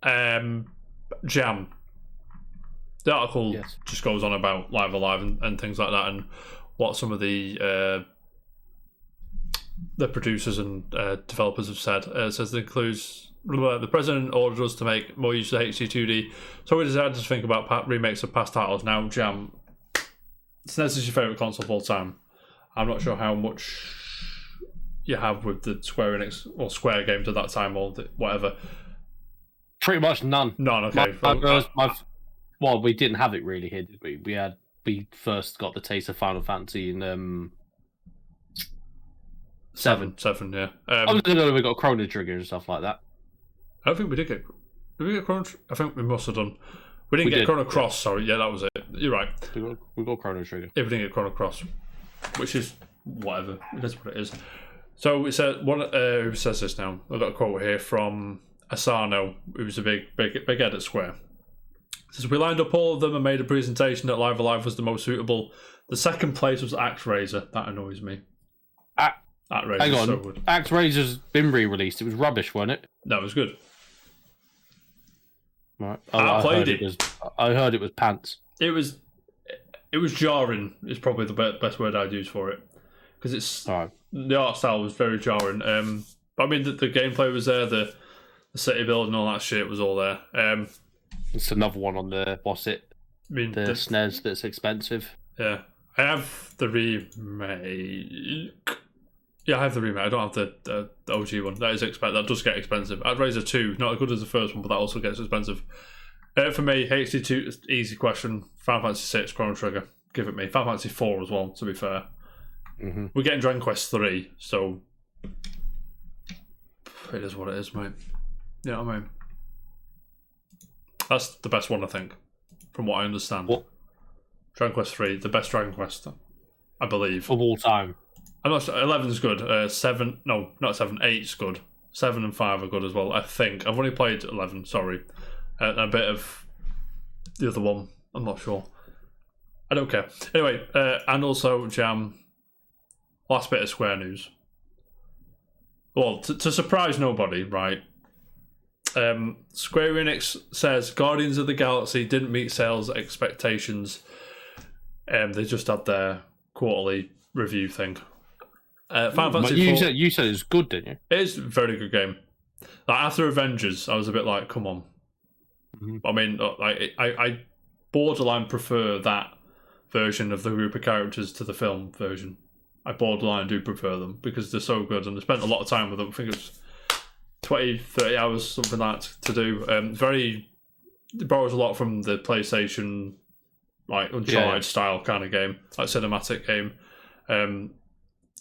Speaker 1: Jam. The article just goes on about Live Alive and things like that, and what some of the producers and developers have said. It says it includes the president ordered us to make more use of HD 2D, so we decided to think about remakes of past titles. Now, Jam, SNES is your favourite console of all time. I'm not sure how much you have with the Square Enix or Square games at that time or whatever.
Speaker 4: Pretty much none.
Speaker 1: None, okay.
Speaker 4: Well, we didn't have it really here, did we? We first got the taste of Final Fantasy in 7, yeah. We got Chrono Trigger and stuff like that.
Speaker 1: I don't think we did get. Did we get Chrono Trigger? I think we must have done. We didn't get Chrono Cross, sorry. Yeah, that was it. You're right.
Speaker 4: We got Chrono Trigger.
Speaker 1: Yeah, we didn't get Chrono Cross, which is whatever. It is what it is. So it said, who says this now? I've got a quote here from Asano, who's a big head at Square. It says, we lined up all of them and made a presentation that Live Alive was the most suitable. The second place was ActRaiser. That annoys me. ActRaiser
Speaker 4: hang on.
Speaker 1: So good.
Speaker 4: ActRaiser's been re-released. It was rubbish, wasn't it?
Speaker 1: No, it was good.
Speaker 4: Right. I played it. I heard it was pants.
Speaker 1: It was jarring. Is probably the best word I'd use for it, because it's the art style was very jarring. But I mean the gameplay was there. The city building and all that shit was all there.
Speaker 4: It's another one on the the SNES that's expensive.
Speaker 1: Yeah, I have the remake. Yeah, I have the remake. I don't have the OG one. That is that does get expensive. ActRaiser 2, not as good as the first one, but that also gets expensive. For me, HD2, easy question. Final Fantasy VI, Chrono Trigger. give it me. Final Fantasy 4 as well, to be fair.
Speaker 4: Mm-hmm.
Speaker 1: We're getting Dragon Quest 3, so it is what it is, mate. You know what I mean? That's the best one, I think, from what I understand.
Speaker 4: What?
Speaker 1: Dragon Quest 3, the best Dragon Quest, I believe.
Speaker 4: Of all time.
Speaker 1: I'm not sure. 11's good. 7, no, not 7. 8's good. 7 and 5 are good as well, I think. I've only played 11, sorry. A bit of the other one, I'm not sure. I don't care. Anyway, and also, Jam, last bit of Square news. Well, to surprise nobody, right? Square Enix says Guardians of the Galaxy didn't meet sales expectations. They just had their quarterly review thing. Final Fantasy
Speaker 4: you said it was good, didn't you?
Speaker 1: It is a very good game. Like, after Avengers, I was a bit like, come on. Mm-hmm. I mean, I borderline prefer that version of the group of characters to the film version. I borderline do prefer them because they're so good, and I spent a lot of time with them. I think it's 20, 30 hours, something like that, to do. It borrows a lot from the PlayStation, like Uncharted style kind of game, like cinematic game.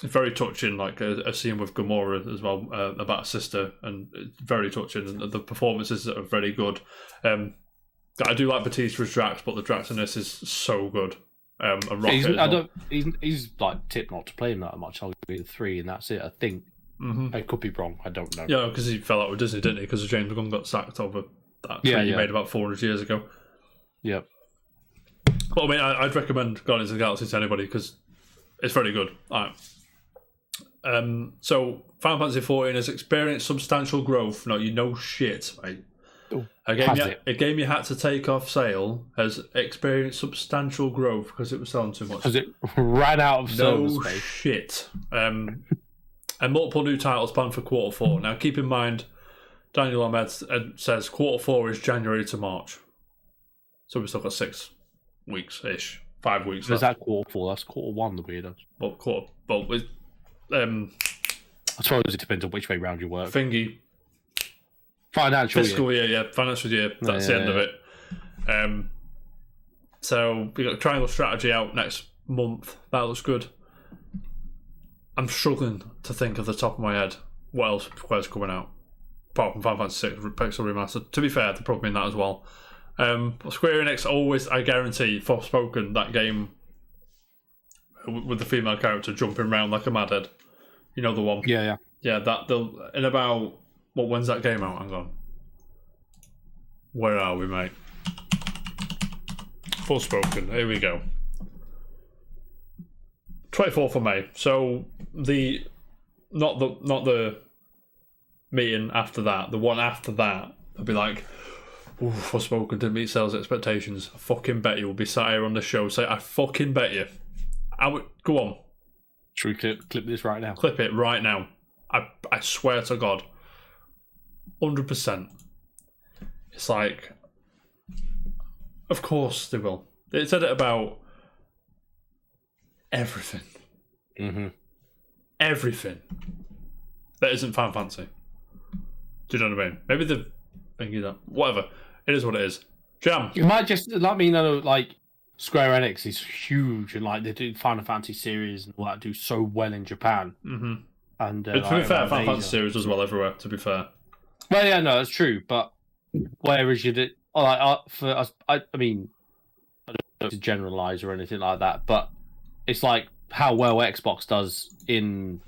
Speaker 1: Very touching, like a scene with Gamora as well, about a sister, and it's very touching, and the performances are very good. I do like Batista's Drax, but the Drax in this is so good. And Rocket
Speaker 4: he's like tipped not to play him that much. I'll give it 3, and that's it. I think. Mm-hmm. I could be wrong. I don't know.
Speaker 1: Yeah, because he fell out with Disney, didn't he? Because James Gunn got sacked over that tweet he made about 400 years ago.
Speaker 4: Yep.
Speaker 1: But I mean, I'd recommend Guardians of the Galaxy to anybody because it's very good. All right. So Final Fantasy 14 has experienced substantial growth. No, you know shit, mate.
Speaker 4: Ooh,
Speaker 1: a game you had to take off sale has experienced substantial growth because it was selling too much.
Speaker 4: Because it ran out of server space.
Speaker 1: No shit. And multiple new titles planned for quarter 4. Now, keep in mind, Daniel Ahmed says quarter 4 is January to March. So we've still got 6 weeks-ish. 5 weeks
Speaker 4: left. Is that quarter 4? That's quarter 1, the weirdo. I suppose it depends on which way round you work.
Speaker 1: Thingy.
Speaker 4: Fiscal
Speaker 1: year, financial year. That's the end of it. So we got Triangle Strategy out next month. That looks good. I'm struggling to think of the top of my head what else Square's coming out apart from Final Fantasy 6 Pixel Remastered. To be fair, they're probably in that as well. Square Enix always, I guarantee, Forspoken, that game with the female character jumping around like a madhead. You know the one.
Speaker 4: Yeah.
Speaker 1: That they'll in about when's that game out? Hang on. Where are we, mate? Forspoken. Here we go. 24th of May. So not the meeting after that. The one after that, I'll be like, "Ooh, Forspoken didn't meet sales expectations." I fucking bet you will be sat here on the show say, "I fucking bet you." Go on.
Speaker 4: Should we clip this right now?
Speaker 1: Clip it right now. I swear to God. 100%. It's like, of course they will. They said it about everything.
Speaker 4: Mm-hmm.
Speaker 1: Everything that isn't Final Fantasy. Do you know what I mean? Maybe they're thinking that. Whatever. It is what it is. Jam.
Speaker 4: You might just let me know, like, Square Enix is huge, and like they do Final Fantasy series and all that do so well in Japan.
Speaker 1: Mm-hmm.
Speaker 4: And
Speaker 1: to be fair, Final Fantasy series does well everywhere. To be fair.
Speaker 4: Well, yeah, no, that's true. But where is you? For us, I mean, I don't know to generalize or anything like that, but it's like how well Xbox does in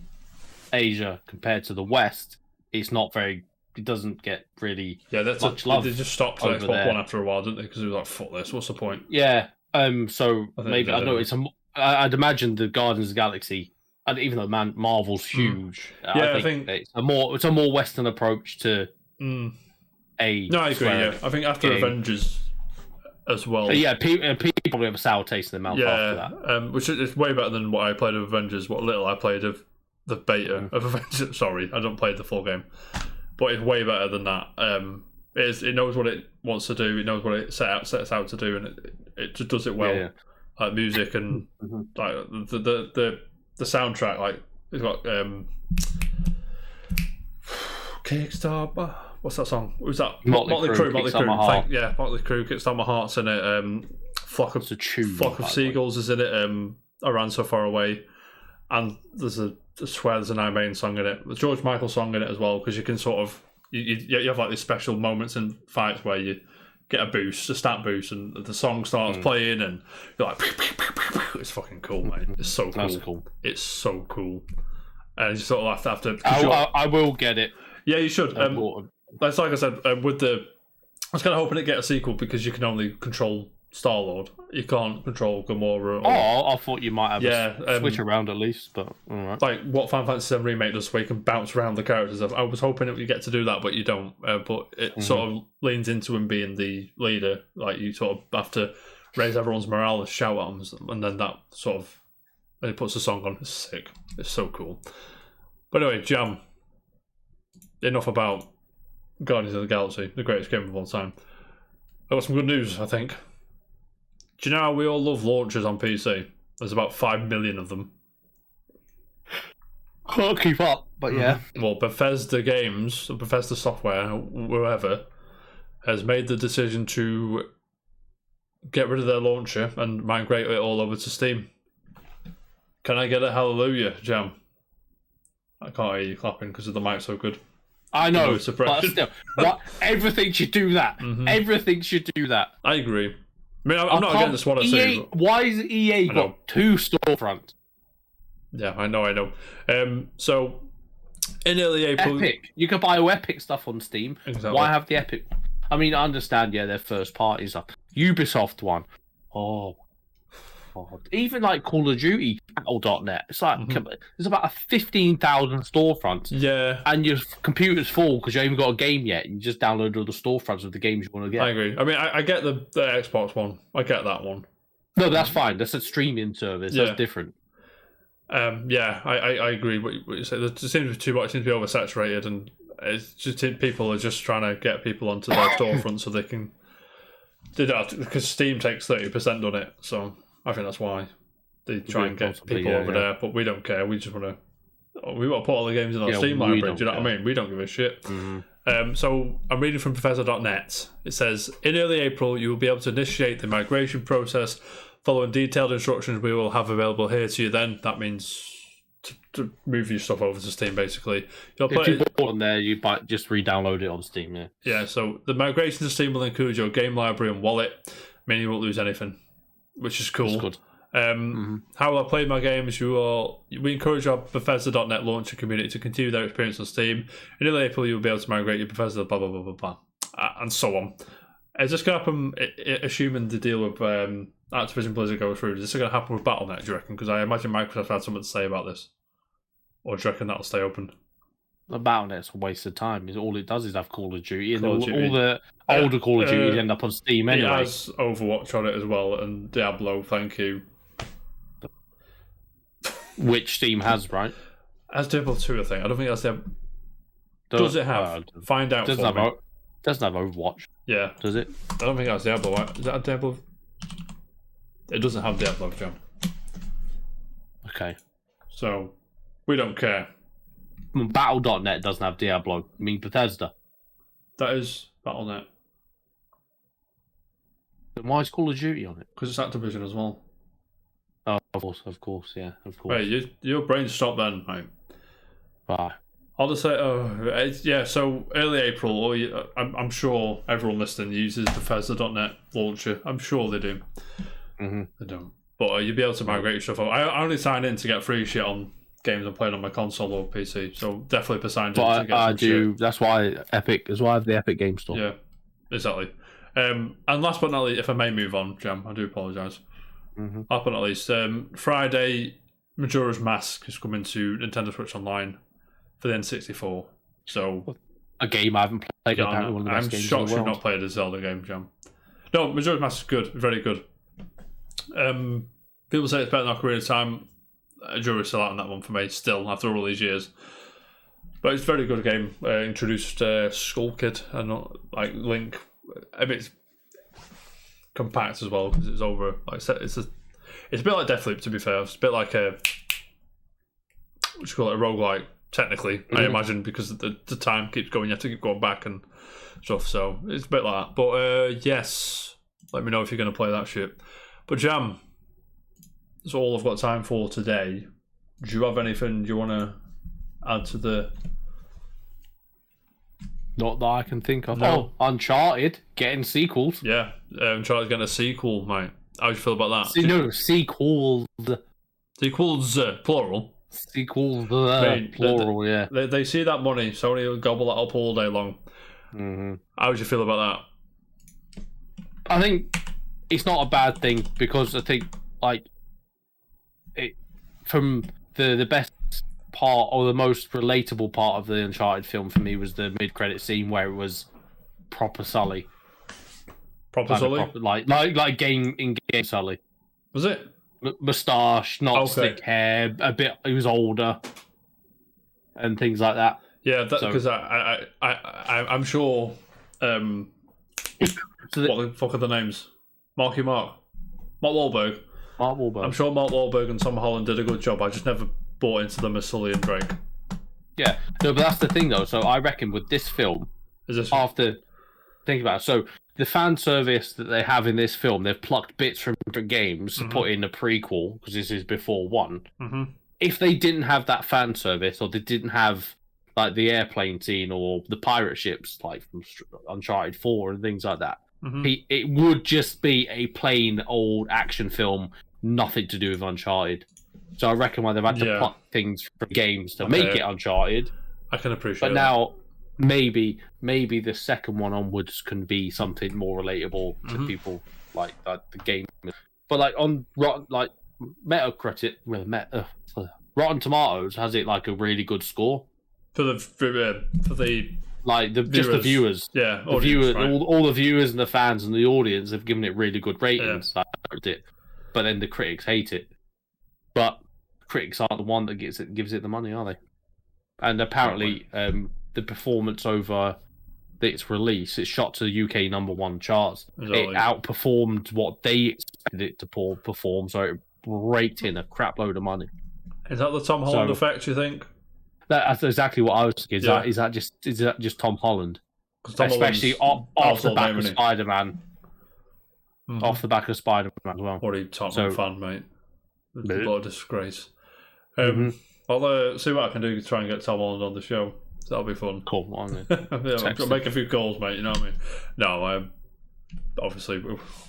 Speaker 4: Asia compared to the West. It's not very. It doesn't get really much love.
Speaker 1: They just stopped Xbox
Speaker 4: there.
Speaker 1: One after a while, didn't they? Because they were like, "Fuck this. What's the point?"
Speaker 4: Yeah. So maybe I know it's I'd imagine the Guardians of the Galaxy, and even though Marvel's huge, I think it's a more Western approach to a.
Speaker 1: No, I agree. Yeah, I think after Avengers as well.
Speaker 4: Yeah, people probably have a sour taste in their mouth after that.
Speaker 1: Which is way better than what I played of Avengers. What little I played of the beta of Avengers. Sorry, I don't play the full game, but it's way better than that. It knows what it wants to do. It knows what it sets out to do, and it just does it well. Yeah. Like music and like the soundtrack. Like it's got Kickstart. What's that song? Who's that?
Speaker 4: Motley Crue.
Speaker 1: Motley Crue. Motley Crue, Kicks on My Heart's in it. Flock of Seagulls is in it. I Ran So Far Away, and there's I swear there's an I Main song in it. The George Michael song in it as well, because you can sort of you have like these special moments in fights where you get a stat boost, and the song starts playing, and you're like, it's fucking cool, mate. It's so cool.
Speaker 4: That's cool.
Speaker 1: It's so cool. And you sort of have to.
Speaker 4: I will get it.
Speaker 1: Yeah, you should. That's like I said. I was kind of hoping to get a sequel because you can only control Star-Lord. You can't control Gamora.
Speaker 4: I thought you might have switch around at least, but all right.
Speaker 1: Like what Final Fantasy VII Remake does, where you can bounce around the characters. I was hoping that you get to do that, but you don't. But it sort of leans into him being the leader. Like you sort of have to raise everyone's morale, shout at them, and then that sort of and it puts the song on. It's sick. It's so cool. But anyway, Jam. Enough about Guardians of the Galaxy, the greatest game of all time. I got some good news, I think. Do you know how we all love launchers on PC? There's about 5 million of them.
Speaker 4: Can't keep up, but yeah.
Speaker 1: Well, Bethesda Games, Bethesda Software, whoever, has made the decision to get rid of their launcher and migrate it all over to Steam. Can I get a hallelujah, Jam? I can't hear you clapping because of the mic so good.
Speaker 4: I know, but still, everything should do that. Everything should do that.
Speaker 1: I agree. I mean, I'm not against what I say.
Speaker 4: Why is EA got 2 storefronts?
Speaker 1: Yeah, I know. So, in early April...
Speaker 4: Epic. You can buy Epic stuff on Steam. Exactly. Why have the Epic... I mean, I understand, their first party stuff. Ubisoft one. Oh, God. Even like Call of Duty, Battle.net. It's like, there's about 15,000 storefronts.
Speaker 1: Yeah.
Speaker 4: And your computer's full because you haven't got a game yet. You just download all the storefronts of the games you want to get.
Speaker 1: I agree. I mean, I get the Xbox one. I get that one.
Speaker 4: No, that's fine. That's a streaming service. That's different.
Speaker 1: Yeah, I agree what you say. There seems to be too much. It seems to be oversaturated, and it's just people are just trying to get people onto their storefront so they can do that, because Steam takes 30% on it. So I think that's why they try and get people over there. But we don't care. We just want to put all the games in our Steam library. Do you know what I mean? We don't give a shit. So I'm reading from Bethesda.net. It says, in early April, you will be able to initiate the migration process. Following detailed instructions we will have available here to you then. That means to move your stuff over to Steam, basically.
Speaker 4: If you bought on there, you might just re-download it on Steam,
Speaker 1: Yeah, so the migration to Steam will include your game library and wallet, meaning you won't lose anything, which is cool.
Speaker 4: That's good.
Speaker 1: How I play my games, we encourage our Bethesda.net launcher community to continue their experience on Steam. In early April, you'll be able to migrate your Bethesda, blah, blah, blah, blah, blah, and so on. Is this going to happen, assuming the deal with Activision Blizzard goes through? Is this going to happen with Battle.net, do you reckon? Because I imagine Microsoft had something to say about this. Or do you reckon that'll stay open?
Speaker 4: The Battle.net's a waste of time. All it does is have Call of Duty, and all the older Call of Duty end up on Steam anyway.
Speaker 1: It has Overwatch on it as well, and Diablo, thank you.
Speaker 4: Which Steam has, right?
Speaker 1: Has Diablo 2, I think. I don't think that's Diablo. Does it have? Find out for me.
Speaker 4: Doesn't have Overwatch.
Speaker 1: Yeah.
Speaker 4: Does it?
Speaker 1: I don't think that's Diablo. Is that a Diablo? It doesn't have Diablo, John.
Speaker 4: Okay.
Speaker 1: So, we don't care.
Speaker 4: Battle.net doesn't have Diablo. I mean, Bethesda.
Speaker 1: That is Battle.net.
Speaker 4: Then why is Call of Duty on it?
Speaker 1: Because it's Activision as well.
Speaker 4: Oh, of course, yeah, of course.
Speaker 1: Wait, your brain stopped then, mate.
Speaker 4: Bye.
Speaker 1: I'll just say, so early April, I'm sure everyone listening uses Bethesda.net launcher. I'm sure they do. They don't. But you'll be able to migrate your stuff over. I only signed in to get free shit on games I'm playing on my console or PC, so definitely signed in to get some shit. That's why I have the Epic Game Store. Yeah, exactly. And last but not least, if I may move on, Jam, I do apologise. Last but not least, Friday, Majora's Mask is coming to Nintendo Switch Online for the N64. So
Speaker 4: a game I haven't played. Apparently one of the best games
Speaker 1: shocked you've not played a Zelda game, Jam. No, Majora's Mask is good, very good. People say it's better than Ocarina of Time. Jury's still out on that one for me, still, after all these years. But it's a very good game. Introduced Skull Kid and like Link. I mean, it's compact as well because it's over. Like it's a bit like Deathloop, to be fair. It's a bit like a roguelike, technically. I imagine, because the time keeps going. You have to keep going back and stuff. So it's a bit like that. But yes, Let me know if you're going to play that shit. But Jam, that's all I've got time for today. Do you have anything you want to add to the...
Speaker 4: Not that I can think of.
Speaker 1: No.
Speaker 4: Oh, Uncharted getting sequels.
Speaker 1: Yeah, Uncharted's getting a sequel, mate. How do you feel about that?
Speaker 4: No, sequels.
Speaker 1: Sequels, plural.
Speaker 4: Sequels,
Speaker 1: Mate,
Speaker 4: plural, yeah.
Speaker 1: They see that money, Sony will gobble that up all day long.
Speaker 4: Mm-hmm.
Speaker 1: How do you feel about that?
Speaker 4: I think it's not a bad thing because I think, like, it from the best part or the most relatable part of the Uncharted film for me was the mid-credit scene where it was proper Sully.
Speaker 1: Proper Sully?
Speaker 4: Like game Sully.
Speaker 1: Was it?
Speaker 4: Moustache, not thick hair, a bit. He was older, and things like that.
Speaker 1: Yeah, because I'm sure. What the fuck are the names? Mark Wahlberg.
Speaker 4: Mark Wahlberg.
Speaker 1: I'm sure Mark Wahlberg and Tom Holland did a good job. I just never bought into them as Sully and Drake.
Speaker 4: Yeah, no, but that's the thing though. So I reckon with this film, after think about it, so the fan service that they have in this film, they've plucked bits from different games to put in a prequel because this is before one.
Speaker 1: Mm-hmm.
Speaker 4: If they didn't have that fan service, or they didn't have like the airplane scene or the pirate ships, like from Uncharted 4 and things like that, it would just be a plain old action film, nothing to do with Uncharted. So I reckon why they've had to pluck things from games to make it Uncharted.
Speaker 1: I can appreciate
Speaker 4: but
Speaker 1: that.
Speaker 4: Now maybe the second one onwards can be something more relatable to people like the game. But like on Metacritic, Rotten Tomatoes has it like a really good score
Speaker 1: for the
Speaker 4: like just the viewers.
Speaker 1: Yeah,
Speaker 4: the viewers, right? all the viewers and the fans and the audience have given it really good ratings.
Speaker 1: Yeah.
Speaker 4: But then the critics hate it. But critics aren't the one that gives it the money, are they? And apparently, the performance over its release, it shot to the UK #1 charts. It outperformed what they expected it to perform, so it raked in a crap load of money.
Speaker 1: Is that the Tom Holland effect, you think?
Speaker 4: That's exactly what I was thinking. Is that just Tom Holland? Especially off the back of Spider-Man. Mm-hmm. Off the back of Spider-Man as well.
Speaker 1: What are you, Tottenham fan, mate? What a disgrace. I'll see what I can do to try and get Tom Holland on the show. That'll be fun.
Speaker 4: Cool.
Speaker 1: I'll make a few calls, mate. You know what I mean? No, obviously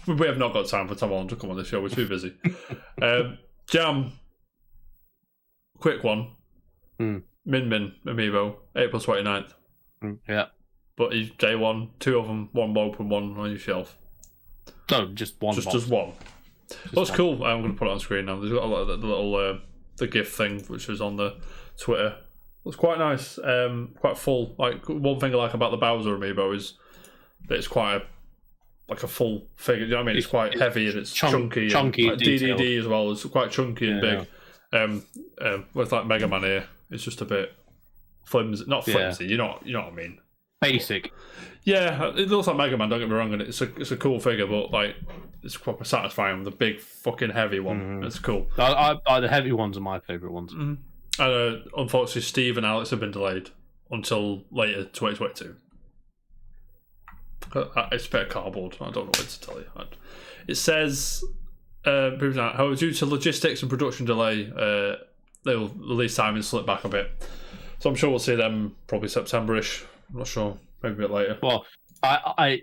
Speaker 1: we have not got time for Tom Holland to come on the show. We're too busy. Jam, quick one. Min Min Amiibo, April 29th.
Speaker 4: Yeah.
Speaker 1: But he's day one, two of them, one open, one on your shelf.
Speaker 4: No, just one.
Speaker 1: Just one. That's cool. I'm going to put it on screen now. There's got the little the GIF thing which was on the Twitter. It's quite nice, quite full. Like one thing I like about the Bowser Amiibo is that it's quite a full figure. You know what I mean? It's quite heavy and it's chunky.
Speaker 4: Chunky,
Speaker 1: and, like, DDD as well. It's quite chunky and big. With like Mega Man here, it's just a bit flimsy. Not flimsy. You know what I mean?
Speaker 4: Basic.
Speaker 1: Yeah, it looks like Mega Man. Don't get me wrong, and it's a cool figure, but like it's proper satisfying with the big fucking heavy one. It's cool.
Speaker 4: The heavy ones are my favourite ones.
Speaker 1: And unfortunately, Steve and Alex have been delayed until later 2022. It's a bit of cardboard. I don't know what to tell you. It says, however, due to logistics and production delay, they'll release timing slip back a bit. So I'm sure we'll see them probably September-ish. I'm not sure. Maybe a bit later.
Speaker 4: Well, I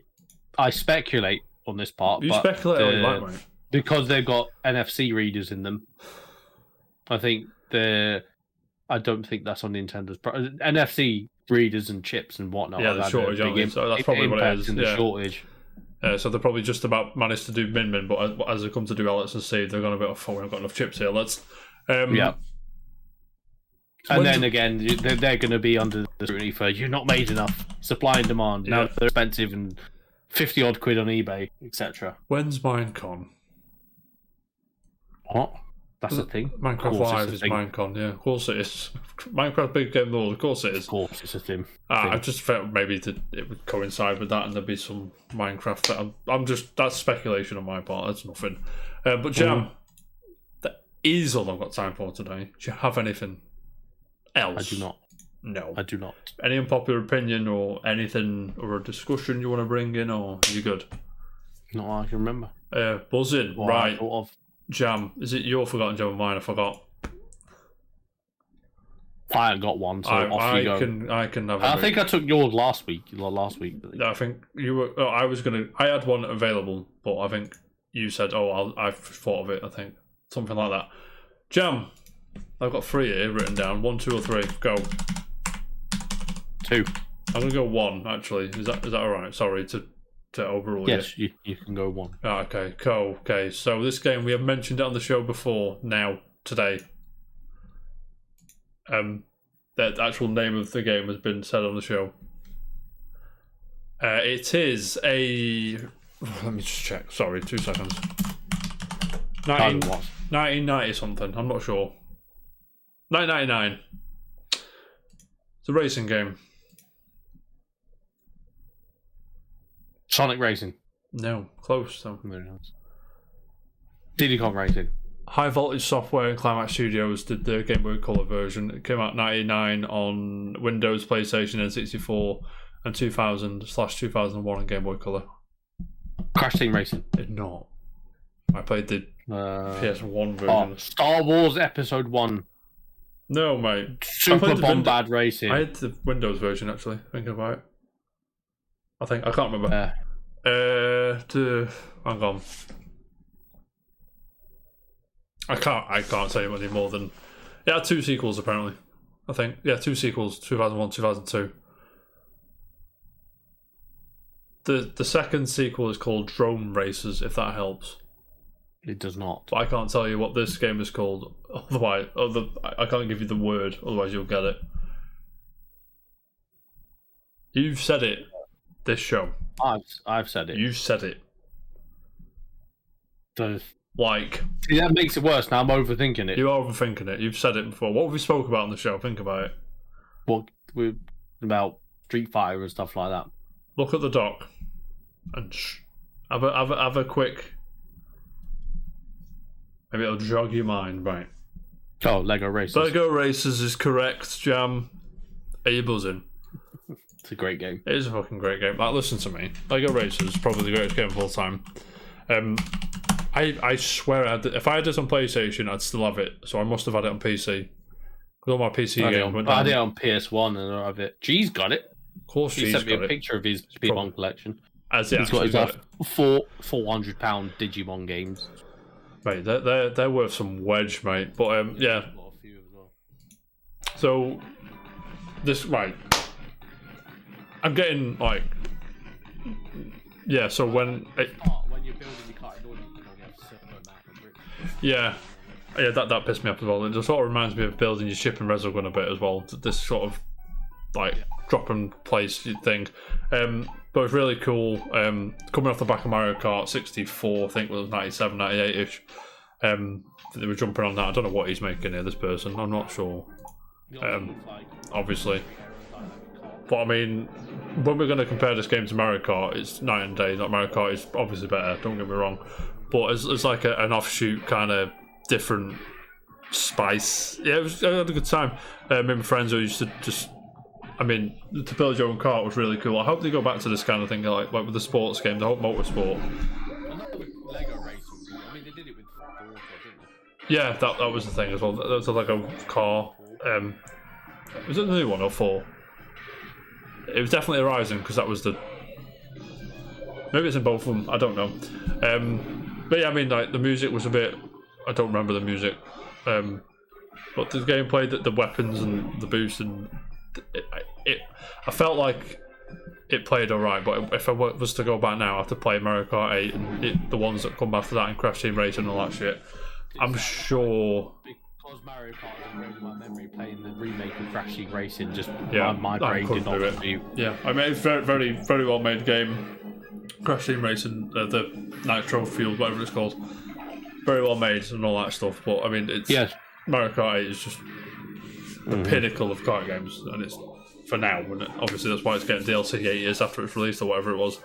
Speaker 4: speculate on this part.
Speaker 1: You speculate all you like, mate.
Speaker 4: Because they've got NFC readers in them. I don't think that's on Nintendo's NFC readers and chips and whatnot.
Speaker 1: Yeah, the shortage. So that's probably what it is.
Speaker 4: The shortage.
Speaker 1: So they're probably just about managed to do Min, but as they come to do Alex and Steve, they're going to be, we haven't got enough chips here. Let's.
Speaker 4: Yeah. And then again, they're going to be under the scrutiny for you're not made enough. Supply and demand. Now they're expensive and 50 odd quid on eBay, etc.
Speaker 1: When's Minecon?
Speaker 4: What? That's the thing.
Speaker 1: Minecraft Live is Minecon, yeah. Of course it is. Minecraft Big Game World, of course it is.
Speaker 4: Of course it's a thing.
Speaker 1: I just felt maybe it would coincide with that and there'd be some Minecraft. I'm just, that's speculation on my part, that's nothing. But Jam, that is all I've got time for today. Do you have anything else?
Speaker 4: I do not.
Speaker 1: No.
Speaker 4: I do not.
Speaker 1: Any unpopular opinion or anything or a discussion you want to bring in, or are you good?
Speaker 4: Not what I can remember.
Speaker 1: Buzzing.
Speaker 4: What I
Speaker 1: Right.
Speaker 4: thought of.
Speaker 1: Jam. Is it your forgotten Jam or mine? I forgot.
Speaker 4: I haven't got one, so off you go.
Speaker 1: I can have.
Speaker 4: I think I took yours last week.
Speaker 1: I think you were. Oh, I had one available, but I think you said, "Oh, I've thought of it." I think something like that. Jam. I've got 3 here written down. 1, 2, or 3. Go.
Speaker 4: 2.
Speaker 1: I'm gonna go 1. Actually, is that all right? Sorry to overrule you.
Speaker 4: Yes, you can go 1.
Speaker 1: Okay, cool. Okay, so this game we have mentioned it on the show before. Now today, the actual name of the game has been said on the show. It is a. Let me just check. Sorry, 2 seconds. 1990 something. I'm not sure. 1999. It's a racing game.
Speaker 4: Sonic Racing.
Speaker 1: No, close though.
Speaker 4: Diddy Kong Racing.
Speaker 1: High Voltage Software and Climax Studios did the Game Boy Color version. It came out 99 on Windows, PlayStation, N64, and 2000/2001 on Game Boy Color.
Speaker 4: Crash Team Racing.
Speaker 1: Did not. I played the PS1 version.
Speaker 4: Oh, Star Wars Episode 1.
Speaker 1: No, mate.
Speaker 4: Super Bombard Racing.
Speaker 1: I had the Windows version actually. Thinking about it. I can't remember. Hang on. I can't say any more than. It had 2 sequels apparently. I think 2 sequels. 2001, 2002. The second sequel is called Drone Racers. If that helps.
Speaker 4: It does not.
Speaker 1: But I can't tell you what this game is called. Otherwise, I can't give you the word. Otherwise, you'll get it. You've said it. This show.
Speaker 4: I've said it.
Speaker 1: You've said it.
Speaker 4: So,
Speaker 1: see,
Speaker 4: that makes it worse. Now I'm overthinking it.
Speaker 1: You are overthinking it. You've said it before. What have we spoke about on the show? Think about it.
Speaker 4: What about Street Fighter and stuff like that?
Speaker 1: Look at the doc and have a quick. Maybe it'll jog your mind, right?
Speaker 4: Oh, Lego Racers.
Speaker 1: Lego Racers is correct, Jam. Are you buzzing?
Speaker 4: It's a great game.
Speaker 1: It is a fucking great game. Listen to me. Lego Racers is probably the greatest game of all time. I swear, if I had this on PlayStation, I'd still have it. So I must have had it on PC. Because all my PC games went down.
Speaker 4: I had it on PS1 and I don't have it. G's got it.
Speaker 1: Of course,
Speaker 4: he sent me a picture of his Digimon collection.
Speaker 1: He's
Speaker 4: got his £400 Digimon games.
Speaker 1: Mate, they're worth some wedge, mate. But yeah. So this I'm getting So when
Speaker 4: you're building the car, you can only have a certain amount of bricks.
Speaker 1: Yeah, that pissed me off as well. It just sort of reminds me of building your ship in Resogun a bit as well. This sort of drop and place thing. But it's really cool. Coming off the back of Mario Kart 64, I think it was 97, 98-ish. They were jumping on that. I don't know what he's making here, this person. I'm not sure. Obviously. But I mean, when we're going to compare this game to Mario Kart, it's night and day. Like, Mario Kart is obviously better, don't get me wrong. But it's like an offshoot kind of different spice. Yeah, I had a good time. Me and my friends who used to just... I mean, to build your own car was really cool. I hope they go back to this kind of thing, like with the sports game, the whole motorsport.
Speaker 4: Lego Racing. I mean, they did it with Forza, didn't
Speaker 1: they? Yeah, that was the thing as well. That was like a car. Was it the new one or 4? It was definitely Horizon because that was the. Maybe it's in both of them. I don't know. But yeah, I mean, the music was a bit. I don't remember the music. But the gameplay, the weapons and the boost and. I felt like it played alright, but if I was to go back now, I have to play Mario Kart 8 and the ones that come after that and Crash Team Racing and all that shit. I'm sure.
Speaker 4: Because Mario Kart is ingrained in my memory, playing the remake of Crash Team Racing, my brain did not do it.
Speaker 1: Yeah, I mean, it's very, very, very well made game. Crash Team Racing, the Nitro Fueled, whatever it's called, very well made and all that stuff. But I mean, it's Mario Kart 8 is just the pinnacle of kart games, and it's for now, and obviously that's why it's getting DLC 8 years after it's released or whatever it was.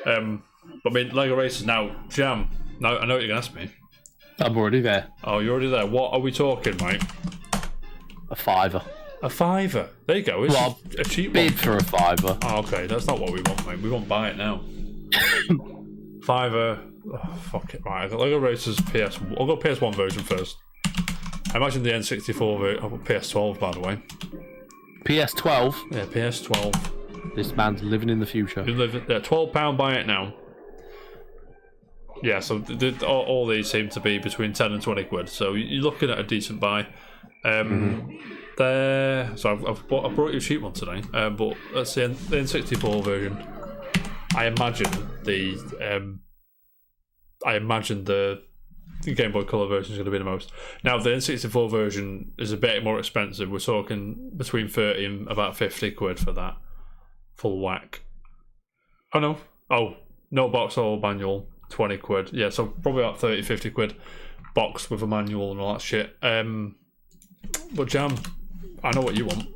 Speaker 1: But I mean, Lego Racers now, Jam. Now I know what you're gonna ask me.
Speaker 4: I'm already there.
Speaker 1: Oh, you're already there. What are we talking, mate?
Speaker 4: A £5.
Speaker 1: A £5. There you go. It's a cheap
Speaker 4: bid
Speaker 1: one.
Speaker 4: for a £5.
Speaker 1: Oh, okay, that's not what we want, mate. We want buy it now. Fiver. Oh, fuck it. Right, I got Lego Racers PS. I'll go PS1 version first. I imagine the N64 version. Oh, PS12, by the way.
Speaker 4: PS12.
Speaker 1: Yeah, PS12.
Speaker 4: This man's living in the future.
Speaker 1: You live at £12 buy it now. Yeah, so all these seem to be between 10 and 20 quid. So you're looking at a decent buy. There. So I brought you a cheap one today. But let's see, the N64 version. I imagine the Game Boy Color version is going to be the most. Now the N64 version is a bit more expensive. We're talking between 30 and about 50 quid for that full whack. No box or manual, 20 quid. Yeah, so probably about 30-50 quid box with a manual and all that shit. But Jam, I know what you want.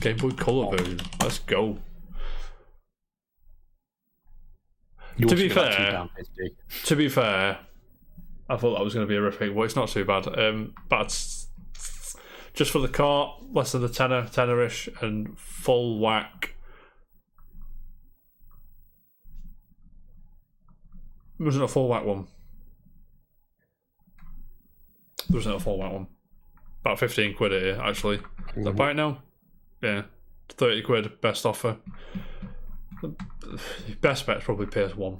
Speaker 1: Game Boy Color version. Let's go. To be fair, I thought that was going to be a horrific. Well, it's not too bad. But just for the cart, less than a tenner-ish, and full whack. There wasn't a full whack one. There wasn't a full whack one. About 15 quid here, actually. Is that buy it now? Yeah. 30 quid, best offer. Best bet's probably PS1.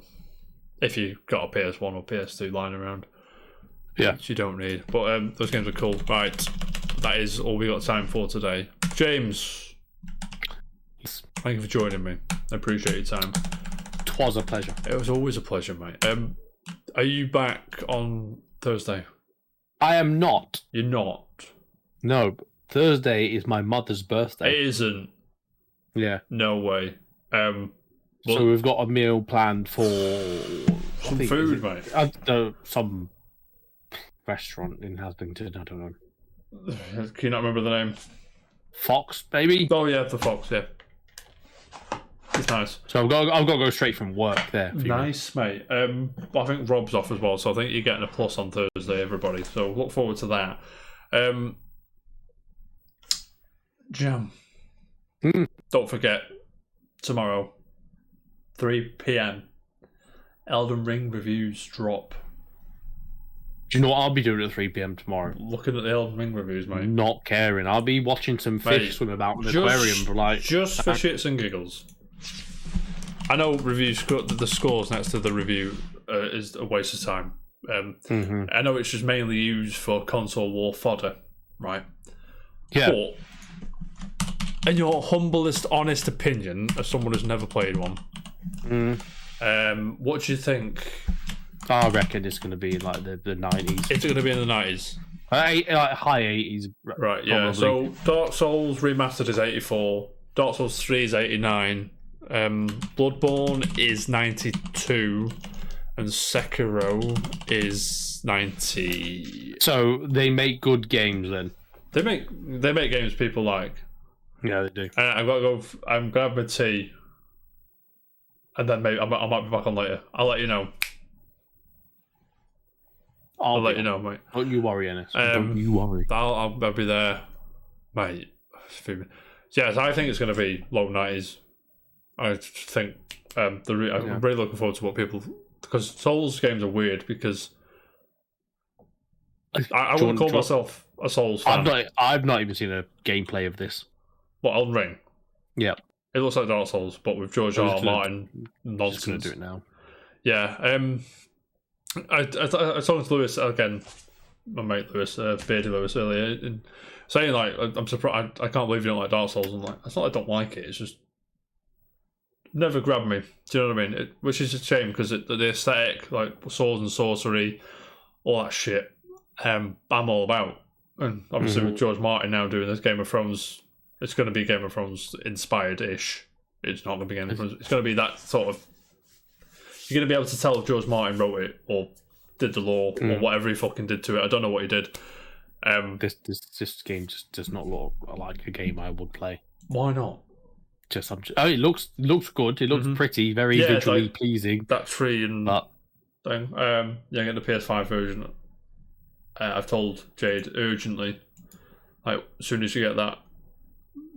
Speaker 1: If you got a PS1 or PS2 lying around.
Speaker 4: Yeah.
Speaker 1: Which you don't need. But those games are cool. Right. That is all we got time for today. James. Thank you for joining me. I appreciate your time.
Speaker 4: Twas a pleasure.
Speaker 1: It was always a pleasure, mate. Are you back on Thursday?
Speaker 4: I am not.
Speaker 1: You're not?
Speaker 4: No. Thursday is my mother's birthday.
Speaker 1: It isn't.
Speaker 4: Yeah.
Speaker 1: No way.
Speaker 4: So we've got a meal planned for
Speaker 1: some food, mate.
Speaker 4: Some restaurant in Hasbington. I don't know.
Speaker 1: Can you not remember the name?
Speaker 4: Fox, maybe.
Speaker 1: Oh yeah, the Fox. Yeah, it's nice.
Speaker 4: So I've got to go straight from work there.
Speaker 1: Nice, mate. I think Rob's off as well, so I think you're getting a plus on Thursday, everybody. So look forward to that. Jam. Don't forget. Tomorrow, 3 p.m. Elden Ring reviews drop.
Speaker 4: Do you know what I'll be doing at 3 p.m. tomorrow?
Speaker 1: Looking at the Elden Ring reviews, mate.
Speaker 4: Not caring. I'll be watching some fish swim about in the aquarium for
Speaker 1: just for shits and giggles. I know the scores next to the review is a waste of time. I know it's just mainly used for console war fodder, right?
Speaker 4: Yeah.
Speaker 1: But in your humblest, honest opinion, as someone who's never played one, what do you think?
Speaker 4: I reckon it's going to be like the 90s.
Speaker 1: It's going to be in the 90s.
Speaker 4: Like high 80s.
Speaker 1: Right, yeah. Probably. So Dark Souls Remastered is 84. Dark Souls 3 is 89. Bloodborne is 92. And Sekiro is 90.
Speaker 4: So they make good games then?
Speaker 1: They make games people like.
Speaker 4: Yeah, they do.
Speaker 1: I've got to go. I'm gonna have my tea, and then maybe I might be back on later. I'll let you know. I'll let you know, mate.
Speaker 4: Don't you worry, Ennis. Don't you worry.
Speaker 1: I'll be there, mate. Yes, I think it's going to be low 90s. I think I'm really looking forward to what people, because Souls games are weird because I wouldn't call myself a Souls fan.
Speaker 4: I've not even seen a gameplay of this.
Speaker 1: What, Elden Ring?
Speaker 4: Yeah.
Speaker 1: It looks like Dark Souls, but with George R. R. Martin nonsense.
Speaker 4: Just going to do it now.
Speaker 1: Yeah. I talked to Lewis again, my mate Lewis, Beardy Lewis earlier, and saying like, I'm surprised. I can't believe you don't like Dark Souls. I'm like, it's not I don't like it. It's just never grabbed me. Do you know what I mean? Which is a shame because the aesthetic, like swords and sorcery, all that shit, I'm all about. And obviously with George Martin now doing this Game of Thrones, it's going to be Game of Thrones inspired-ish. It's not going to be Game of Thrones. It's going to be that sort of. You're going to be able to tell if George Martin wrote it or did the lore or whatever he fucking did to it. I don't know what he did.
Speaker 4: This game just does not look like a game I would play.
Speaker 1: Why not?
Speaker 4: It looks good. It looks pretty, very visually pleasing.
Speaker 1: That tree and thing. Get the PS5 version. I've told Jade urgently, like as soon as you get that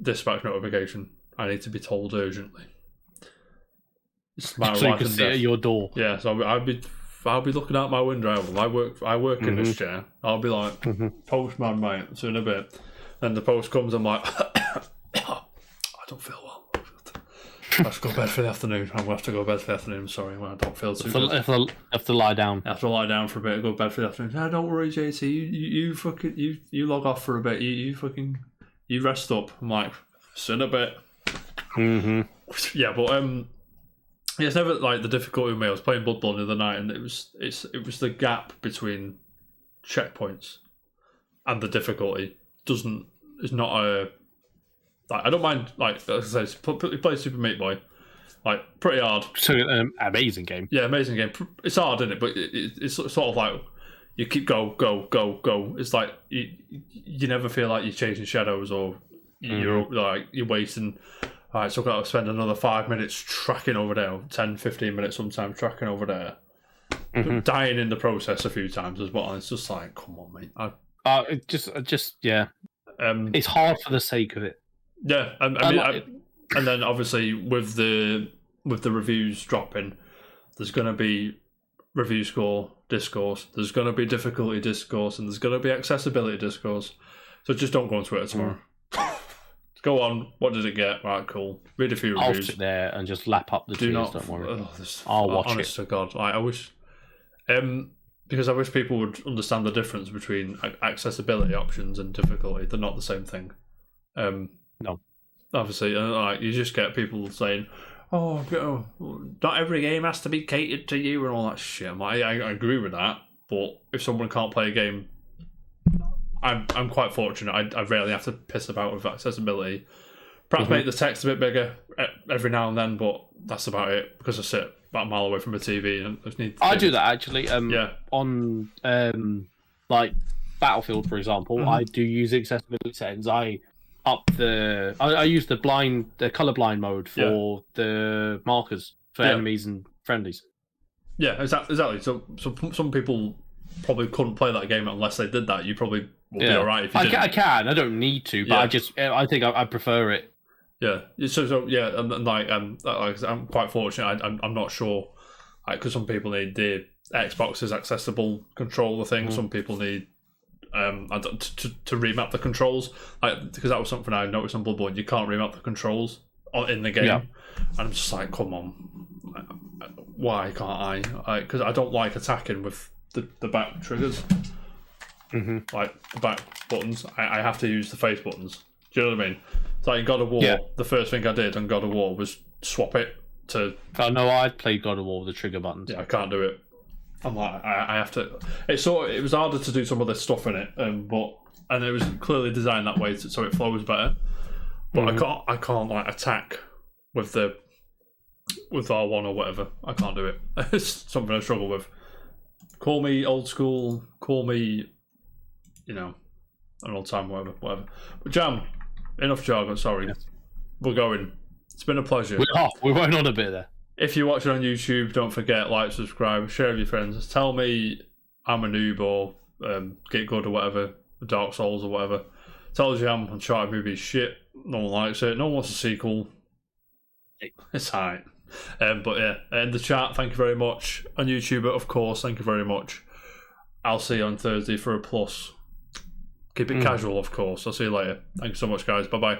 Speaker 1: dispatch notification, I need to be told urgently. It's a matter of
Speaker 4: So you
Speaker 1: life
Speaker 4: can
Speaker 1: and
Speaker 4: sit
Speaker 1: death.
Speaker 4: at your door.
Speaker 1: Yeah, so I'll be looking out my window. I work in this chair. I'll be like, postman, mate, soon a bit. Then the post comes. I'm like, I don't feel well. I have to go to bed for the afternoon. I'm gonna have to go to bed for the afternoon. Sorry, I don't feel too good.
Speaker 4: Have to lie down.
Speaker 1: I have to lie down for a bit and go to bed for the afternoon. No, don't worry, JT. You fucking you log off for a bit. You fucking rest up. I'm like, soon a bit. Yeah, but it's never like the difficulty with me. I was playing Bloodborne the other night, and it was the gap between checkpoints and the difficulty is not a like, I don't mind, like as I say, play Super Meat Boy, like pretty hard.
Speaker 4: So amazing game.
Speaker 1: Yeah, amazing game. It's hard, isn't it? But it's sort of like you keep go. It's like you never feel like you're chasing shadows or you're wasting. All right, so I've got to spend another 5 minutes tracking over there, 10, 15 minutes sometimes tracking over there. Dying in the process a few times as well. And it's just like, come on, mate.
Speaker 4: Just yeah. It's hard for the sake of it.
Speaker 1: Yeah, and then obviously with the reviews dropping, there's going to be review score discourse, there's going to be difficulty discourse, and there's going to be accessibility discourse. So just don't go on Twitter tomorrow. Go on. What did it get? Right, cool. Read a few reviews.
Speaker 4: I'll sit there and just lap up the tears. Don't worry. I'll watch
Speaker 1: honest to God, I wish, because I wish people would understand the difference between accessibility options and difficulty. They're not the same thing.
Speaker 4: No.
Speaker 1: Obviously, like you just get people saying, "Oh, not every game has to be catered to you," and all that shit. I agree with that, but if someone can't play a game, I'm quite fortunate. I rarely have to piss about with accessibility. Perhaps make the text a bit bigger every now and then, but that's about it because I sit about a mile away from a TV and I just need.
Speaker 4: I do that actually.
Speaker 1: Yeah.
Speaker 4: On like Battlefield, for example, I do use accessibility settings. I use the colorblind mode for the markers for enemies and friendlies. Yeah,
Speaker 1: exactly. So some people probably couldn't play that game unless they did that. You probably would be alright if you didn't. I can. I don't need to, but I think I prefer it. Yeah. So yeah, and like I'm quite fortunate. I'm not sure, because some people need the Xbox's accessible controller thing. Some people need to remap the controls, because that was something I noticed on Bloodborne. You can't remap the controls in the game, and I'm just like, come on, why can't I? Because I don't like attacking with the back triggers, like the back buttons. I have to use the face buttons. Do you know what I mean? It's like in God of War. The first thing I did on God of War was swap it to.
Speaker 4: Oh no, I played God of War with the trigger buttons.
Speaker 1: Yeah, I can't do it. I'm like, I have to. It was harder to do some of this stuff in it, and it was clearly designed that way so it flows better. But I can't like attack with R1 or whatever. I can't do it. It's something I struggle with. Call me old school. Call me, an old time, whatever. But Jam, enough jargon. Sorry, we're going. It's been a pleasure.
Speaker 4: We went on a bit there.
Speaker 1: If you're watching on YouTube, don't forget, like, subscribe, share with your friends. Tell me I'm a noob or Get Good or whatever, Dark Souls or whatever. Tell Jam Uncharted movies shit. No one likes it. No one wants a sequel. It's alright. But yeah, in the chat, thank you very much. On YouTube, of course, thank you very much. I'll see you on Thursday for a plus. Keep it casual, of course. I'll see you later. Thank you so much, guys. Bye-bye.